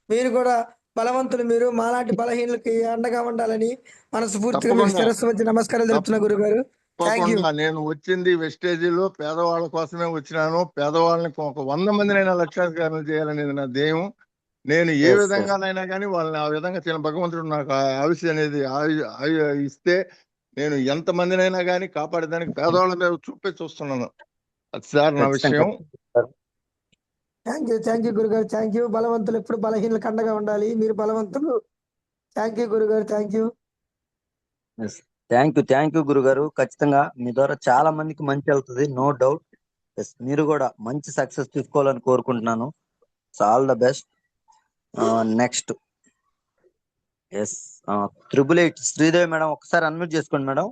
మీరు కూడా బలవంతులు. మీరు మాలాంటి బలహీనులకి అండగా ఉండాలని మనస్ఫూర్తిగా మీకు తప్పకుండా శిరస్సు వచ్చి నమస్కారాలు తెలుపుతున్నా గురుగారు. Thank you. తప్పకుండా నేను వచ్చింది వెస్టేజీలో పేదవాళ్ళ కోసమే వచ్చినాను. పేదవాళ్ళని ఒక 100 మందినైనా లక్షాధికారులు చేయాలనేది నా ధ్యేయం. నేను ఏ ఎస్ ఎస్ విధంగానైనా కానీ వాళ్ళని ఆ విధంగా భగవంతుడు నాకు ఆ ఆయుష్ అనేది ఇస్తే నేను ఎంత మందినైనా కానీ కాపాడేదానికి పేదవాళ్ళ మీద చూస్తున్నాను. అది సార్ నా ఖచ్చితంగా విషయం. థ్యాంక్ యూ గురుగారు, థ్యాంక్ యూ. బలవంతులు ఎప్పుడు బలహీనులకు అండగా ఉండాలి. మీరు బలవంతులు. థ్యాంక్ యూ గురుగారు, థ్యాంక్ యూ. థ్యాంక్ యూ గురుగారు. ఖచ్చితంగా మీ ద్వారా చాలా మందికి మంచి వెళ్తుంది, నో డౌట్. ఎస్, మీరు కూడా మంచి సక్సెస్ తీసుకోవాలని కోరుకుంటున్నాను. All the best. Next S 888 Sridevi madam, ఒకసారి అన్మ్యూట్ చేసుకోండి మేడం.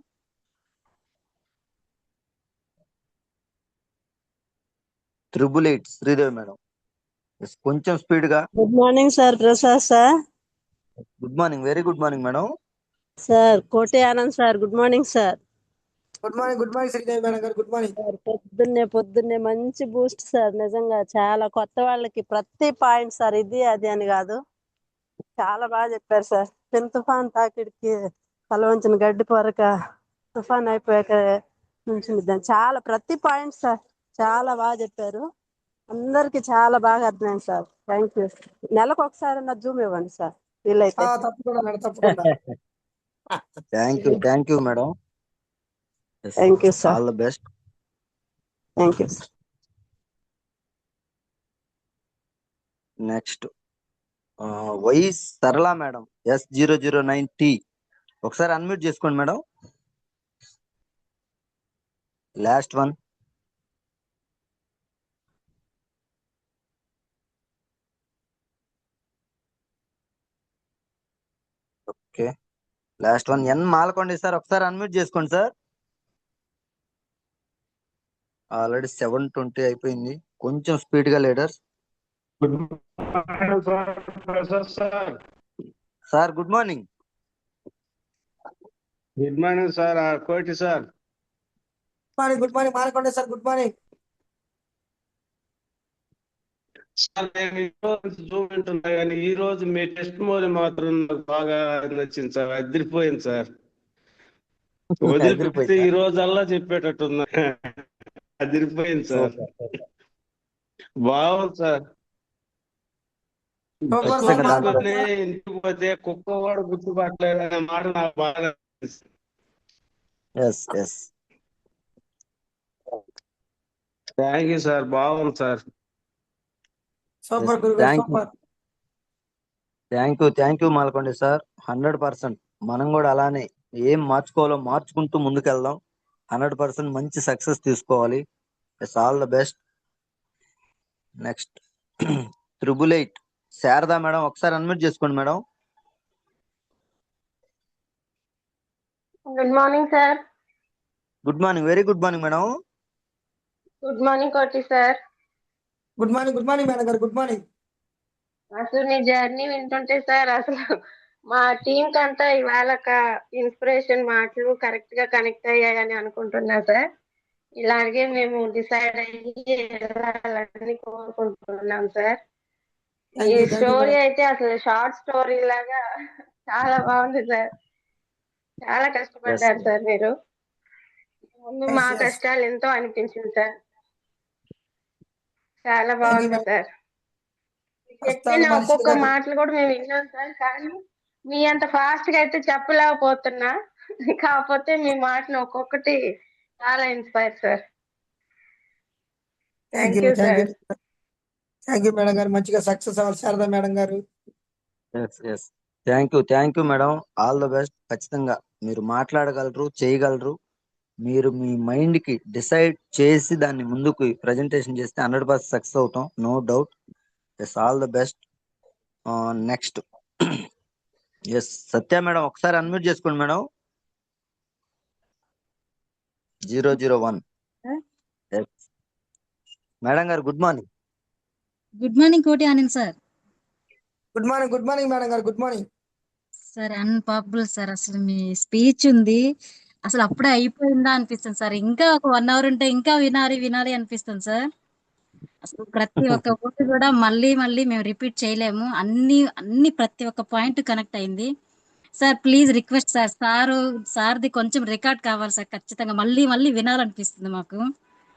శ్రీదేవి మేడం, ఎస్, కొంచెం స్పీడ్ గా. Good morning sir, Prasad sir. Good morning, very good morning madam. Sir Koti Anand sir, good morning sir. Good morning Sridevi madam గారు, గుడ్ మార్నింగ్. సార్ పొద్దున్నే మంచి Boost sir. నిజంగా చాలా కొత్త వాళ్ళకి ప్రతి పాయింట్ సార్, ఇది అది అని కాదు, చాలా బాగా చెప్పారు సార్. తుఫాన్ తాకిడికి తలవంచిన గడ్డి పొరక, తుఫాన్ అయిపోయాక నుంచి చాలా ప్రతి పాయింట్ సార్ చాలా బాగా చెప్పారు. అందరికి చాలా బాగా అర్థమైంది సార్. Thank you. నెలకు ఒకసారి నా జూమ్ ఇవ్వండి సార్ వీలైతే. తప్పకుండా మేడం, తప్పకుండా. Thank you madam. Thank you sir. All the best. Thank you sir. Next Y Sarala madam, S009T, ఒకసారి అన్మ్యూట్ చేసుకోండి madam. Last one. Okay, last one N Malakonda sir, ఒకసారి అన్మ్యూట్ చేసుకోండి సార్. ఆల్రెడీ 7:20 అయిపోయింది, కొంచెం స్పీడ్ గా leaders. Good morning sir, Prasad sir. Sir good morning. Good morning sir, Koti sir. Good morning Malakonda sir, good morning. Sir నేను ఈ రోజు Zoom వింటున్నా కానీ ఈ రోజు మీ టెస్ట్ మోడ్ మాత్రం నాకు బాగా నచ్చింది సార్, అదిరిపోయింది సార్. వదిలిపెడితే ఈ రోజల్లా చెప్పేటట్టున్నా. అదిరిపోయింది సార్, బాగుంది సార్. ఇంటికి పోతే కుక్క కూడా గుర్తుపట్టలేదు అనే మాట నాకు బాగా థ్యాంక్ యూ సార్, బాగుంది sir. Thank you Malakonda sir. 100% మనం కూడా అలానే ఏం మార్చుకోవాలో మార్చుకుంటూ ముందుకెళ్దాం. 100% మంచి సక్సెస్ తీసుకోవాలి. All the best. Next 888 Sharada madam, ఒకసారి అన్మ్యూట్ చేసుకోండి madam. Good morning sir. Good morning, very good morning madam. Good morning కోటి సార్. గుడ్ మార్నింగ్ మేడం గారు, గుడ్ మార్నింగ్. అసలు మీ జర్నీ వింటుంటే సార్ అసలు మా టీం కంతా ఇవాళ ఇన్స్పిరేషన్ మాటలు కరెక్ట్ గా కనెక్ట్ అయ్యాయని అనుకుంటున్నా సార్. ఇలాగే మేము డిసైడ్ అయ్యి వెళ్ళాలని కోరుకుంటున్నాం సార్. ఈ స్టోరీ అయితే అసలు షార్ట్ స్టోరీ లాగా చాలా బాగుంది సార్. చాలా కష్టపడ్డారు సార్ మీరు. ముందు మా కష్టాలు ఎంతో అనిపించింది సార్. చాలా బాగుంది సార్. చెప్పిన ఒక్కొక్క మాటలు కూడా మేము విన్నాం సార్. కానీ మీ అంత ఫాస్ట్ గా అయితే చెప్పలేకపోతున్నా. కాకపోతే మీ మాటలు ఒక్కొక్కటి చాలా inspire sir. Thank you sir. Thank you madam గారు. మంచిగా సక్సెస్ అవ్వాలి Sharada madam garu. Thank you madam. All the best. ఖచ్చితంగా మీరు మాట్లాడగలరు, చేయగలరు. మీరు మీ మైండ్ కి డిసైడ్ చేసి దాన్ని ముందుకు ప్రజెంటేషన్ చేస్తే 100% సక్సెస్ అవుతాం, no doubt. Yes, all the best. Next yes Satya madam, ఒకసారి అన్మ్యూట్ చేసుకోండి మేడం. 001 మేడం గారు, good morning. Good morning Koti Anand sir. Good morning madam గారు. Good morning sir. Unpopular sir. అసలు మీ స్పీచ్ ఉంది, అసలు అప్పుడే అయిపోయిందా అనిపిస్తుంది సార్. ఇంకా ఒక 1 hour ఉంటే ఇంకా వినాలి అనిపిస్తుంది సార్. అసలు ప్రతి ఒక్క వర్డ్ కూడా మళ్ళీ మేము రిపీట్ చేయలేము. అన్ని ప్రతి ఒక్క పాయింట్ కనెక్ట్ అయింది సార్. ప్లీజ్ రిక్వెస్ట్ సార్, సార్ది కొంచెం రికార్డ్ కావాలి సార్. ఖచ్చితంగా మళ్ళీ వినాలనిపిస్తుంది మాకు.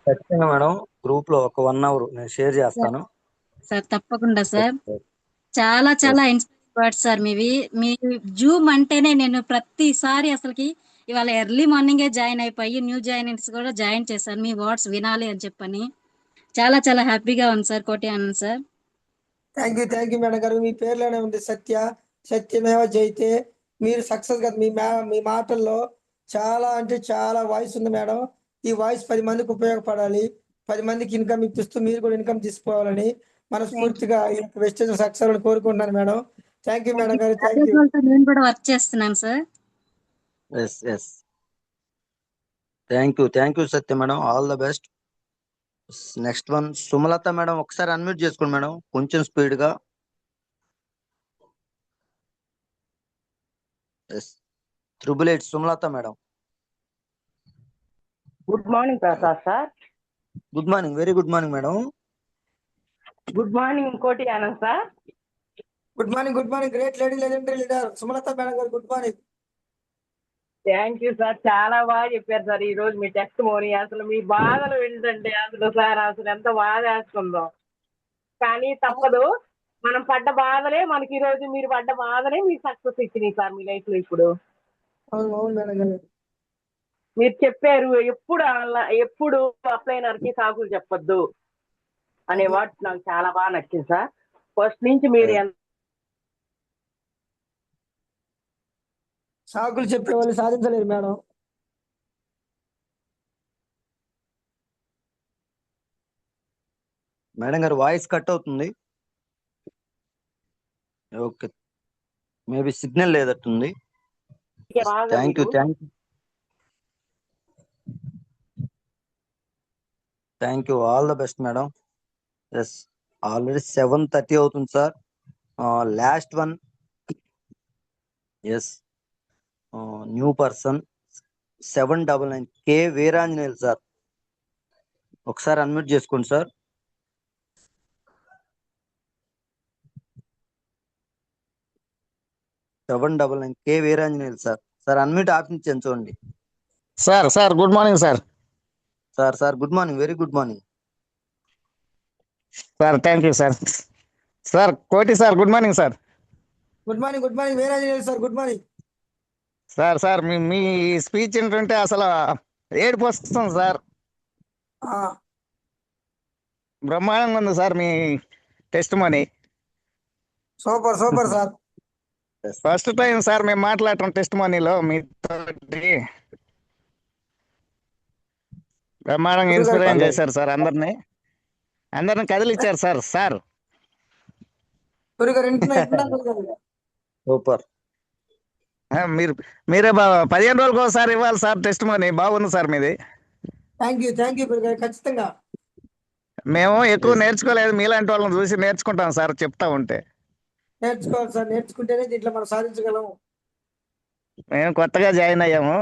ఖచ్చితంగా మేడం, గ్రూప్ లో ఒక 1 hour నేను షేర్ చేస్తాను సార్. తప్పకుండా సార్. చాలా ఇన్స్పైరింగ్ వర్డ్స్ సార్ మీవి. మీ జూమ్ అంటేనే నేను ప్రతిసారి అసలుకి ఇవాళ ఎర్లీ మార్నింగే జాయిన్ అయిపోయి న్యూ జాయినర్స్ కూడా జాయిన్ చేశాను మీ వర్డ్స్ వినాలి అని చెప్పని. చాలా హ్యాపీగా ఉంది sir Koti Anand sir. Thank you madam గారు. మీ పేర్లోనే ఉంది సత్యమేవ జయితే. మీరు సక్సెస్ కదా. మీ మాటల్లో చాలా అంటే చాలా వాయిస్ ఉంది మేడం. ఈ వాయిస్ 10 మందికి ఉపయోగపడాలి, 10 మందికి ఇన్కమ్ ఇప్పిస్తూ మీరు కూడా ఇన్కమ్ తీసుకోవాలని మనస్ఫూర్తిగా వెస్టేజ్ సక్సెస్ అని కోరుకుంటున్నాను madam. Thank you madam garu. Thank you. నేను కూడా వర్క్ చేస్తున్నాను sir. Thank you Satya madam. All the best. Next one Sumalatha madam, ఒకసారి అన్మ్యూట్ చేసుకోండి మేడం, కొంచెం స్పీడ్ గా. Triple 8 Sumalatha madam. Good morning Prasad sir. Good morning, very good morning madam. Good morning Koti Anand sir. Good morning great lady legendary leader Sumalatha madam గారు. Good morning. Thank you sir. చాలా బాగా చెప్పారు sir ఈ రోజు మీ టెస్టిమోనీ. అసలు మీ బాధలు వింటుంటే అసలు సార్ అసలు ఎంత బాధ వేస్తుందో. కానీ తప్పదు, మనం పడ్డ బాధలే మనకి ఈ రోజు, మీరు పడ్డ బాధలే మీకు సక్సెస్ ఇచ్చినాయి సార్ మీ లైఫ్ లో. ఇప్పుడు అవును మేడం గారు. మీరు చెప్పారు ఎప్పుడు అప్లైనర్ కి సాకులు చెప్పొద్దు అనే వర్డ్ నాకు చాలా బాగా నచ్చింది సార్. ఫస్ట్ నుంచి మీరు సాకులు చెప్పే వాళ్ళు సాధించలేరు madam. Madam garu voice cut అవుతుంది. ఓకే, మేబీ సిగ్నల్ లేదట్టుంది. Thank you. All the best madam. Yes, already 7:30 అవుతుంది sir. Last one. Yes, new person 799 K Veeranjaneyulu sir. ఒకసారి అన్మ్యూట్ చేసుకోండి sir. K Veeranjaneyulu sir. Sir unmute option చూడండి. Sir good morning sir. Sir good morning, very good morning sir. Thank you sir. Sir Koti sir, good morning sir. Good morning Veeranjaneyulu sir. Good morning sir. మీ speech ఏంటంటే అసలు ఏడుపు వస్తుంది సార్. బ్రహ్మాండంగా ఉంది sir మీ testimony. Super sir. First time sir మేము మాట్లాడటం టెస్టిమోనీలో మీతో. బ్రహ్మాండంగా ఇన్స్పైర్ చేశారు సార్. అందరిని కదిలిచ్చారు సార్. సూపర్. మీరే 15 రోజులకు ఒకసారి ఇవ్వాలి సార్ టెస్టిమోనీ. బాగుంది సార్ మీది. థ్యాంక్ యూ ఖచ్చితంగా. మేము ఎక్కువ నేర్చుకోలేదు, మీలాంటి వాళ్ళని చూసి నేర్చుకుంటాం సార్ చెప్తా ఉంటే. నేర్చుకోవాలి సార్, నేర్చుకుంటేనే దీంట్లో మనం సాధించగలం. మేము కొత్తగా జాయిన్ అయ్యాము,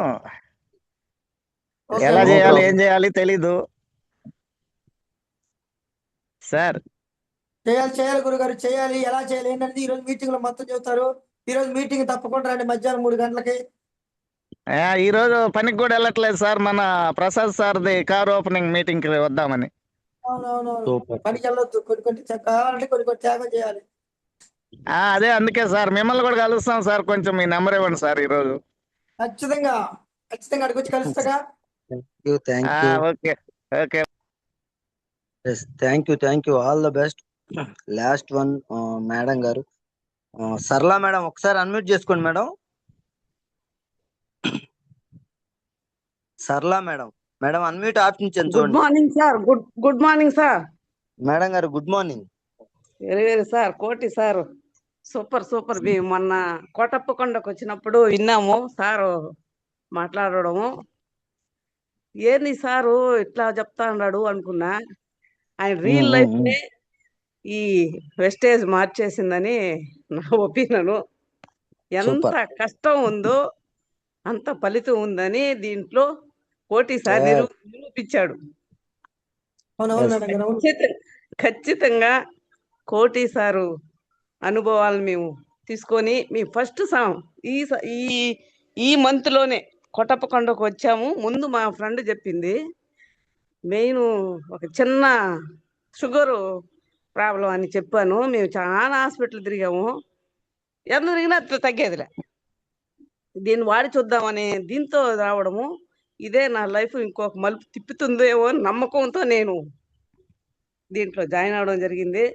ఓకే ఎలా నో చేయాలి ఏం ప్రాబ్లం. చేయాలి తెలీదు సార్. చేయాలి గురుగారు, చేయాలి. ఎలా చేయాలి ఏంటనేది ఈ రోజు మీటింగ్ లో మొత్తం చెబుతారు. ఈ రోజు మీటింగ్ తప్పకుండా రండి మధ్యాహ్నం 3 గంటలకి. ఈ రోజు పనికి కూడా వెళ్ళట్లేదు సార్, మన ప్రసాద్ సార్ది కార్ ఓపెనింగ్ మీటింగ్ కి వద్దామని. అవునవునవును, సూపర్. పనికి వెళ్ళొద్దు. కొన్ని కావాలంటే కొన్ని త్యాగం చేయాలి. అదే అందుకే సార్ మిమ్మల్ని కూడా కలుస్తాం సార్, కొంచెం మీ నెంబర్ ఇవ్వండి సార్ ఈరోజు. ఖచ్చితంగా అక్కడికి వచ్చి కలుస్తాగా. Thank you. Okay okay. Yes, thank you. All the best. Last one madam garu, Sarala madam ఒకసారి అన్మ్యూట్ చేసుకోండి madam. Sarala madam, madam unmute option good చూడండి. Morning sir. Good morning sir. Madam గారు good morning. Very sir. Koti sir, super. మేము మొన్న కోటప్పకొండకు వచ్చినప్పుడు విన్నాము sir మాట్లాడడము. ఏంది సారు ఇట్లా చెప్తా అన్నాడు అనుకున్నా. ఆయన రియల్ లైఫ్ నే ఈ వెస్టేజ్ మార్చేసిందని నా ఒపీనియన్. ఎంత సూపర్. కష్టం ఉందో అంత ఫలితం ఉందని దీంట్లో కోటి సార్ నిరూపించాడు. అవునవును మేడం గారు, అవును. ఖచ్చితంగా కోటి సారు అనుభవాలను మేము తీసుకొని మీ ఫస్ట్ ఈ మంత్ లోనే కొట్టప్పకొండకు వచ్చాము. ముందు మా ఫ్రెండ్ చెప్పింది, మెయిన్ ఒక చిన్న షుగర్ ప్రాబ్లం అని చెప్పాను. మేము చాలా హాస్పిటల్ తిరిగాము, ఎంత తిరిగినా అట్లా తగ్గేదిలే. దీన్ని వాడి చూద్దామని దీంతో రావడము, ఇదే నా లైఫ్ ఇంకొక మలుపు తిప్పుతుందేమో అని నమ్మకంతో నేను దీంట్లో జాయిన్ అవడం జరిగింది.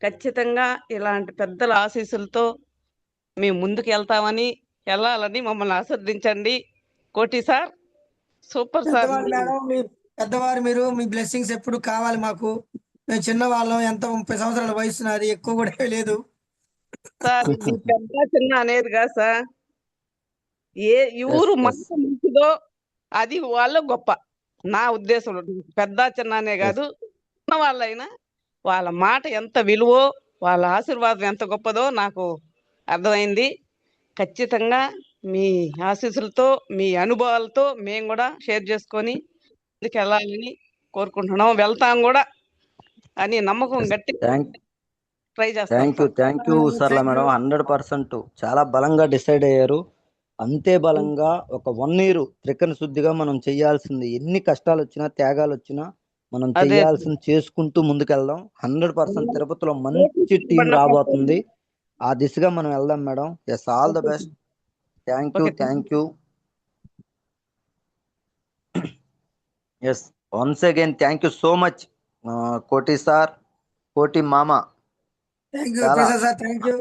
ఖచ్చితంగా ఇలాంటి పెద్దల ఆశీస్సులతో మేము ముందుకు వెళ్ళాలని మమ్మల్ని ఆశీర్వదించండి. కోటి సార్, సూపర్ సార్. పెద్దవాళ్ళు మేడం, పెద్దవారు మీరు, మీ బ్లెస్సింగ్స్ ఎప్పుడు కావాలి మాకు. మేము చిన్నవాళ్ళం, ఎంత 30 సంవత్సరాల వయసు నాది, ఎక్కువ కూడా లేదు సార్. ఇది పెద్ద చిన్న అనేది కాదు సార్, ఈ ఊరు మనసు మంచిదో అది వాళ్ళ గొప్ప. నా ఉద్దేశంలో పెద్ద చిన్న అనే కాదు, చిన్న వాళ్ళైనా వాళ్ళ మాట ఎంత విలువో, వాళ్ళ ఆశీర్వాదం ఎంత గొప్పదో నాకు అర్థమైంది. ఖచ్చితంగా మీ ఆశీస్సులతో, మీ అనుభవాలతో మేము కూడా షేర్ చేసుకొని ముందుకు వెళ్ళాలని కోరుకుంటున్నాం. వెళ్తాం కూడా అని నమ్మకం గట్టి ట్రై చేస్తాం. థ్యాంక్ యూ సరళ మేడం. 100% చాలా బలంగా డిసైడ్ అయ్యారు. అంతే బలంగా ఒక 1 year త్రికరణ శుద్ధిగా మనం చేయాల్సింది. ఎన్ని కష్టాలు వచ్చినా, త్యాగాలు వచ్చినా మనం చేయాల్సింది చేసుకుంటూ ముందుకెళ్దాం. 100% తిరుపతిలో మంచి టీం రాబోతుంది. ఆ దిశగా మనం వెళ్దాం madam. Yes, all the best. Thank you. Yes, once again thank you so much Koti sir, Koti మామ. Thank you Prasad sir, thank you.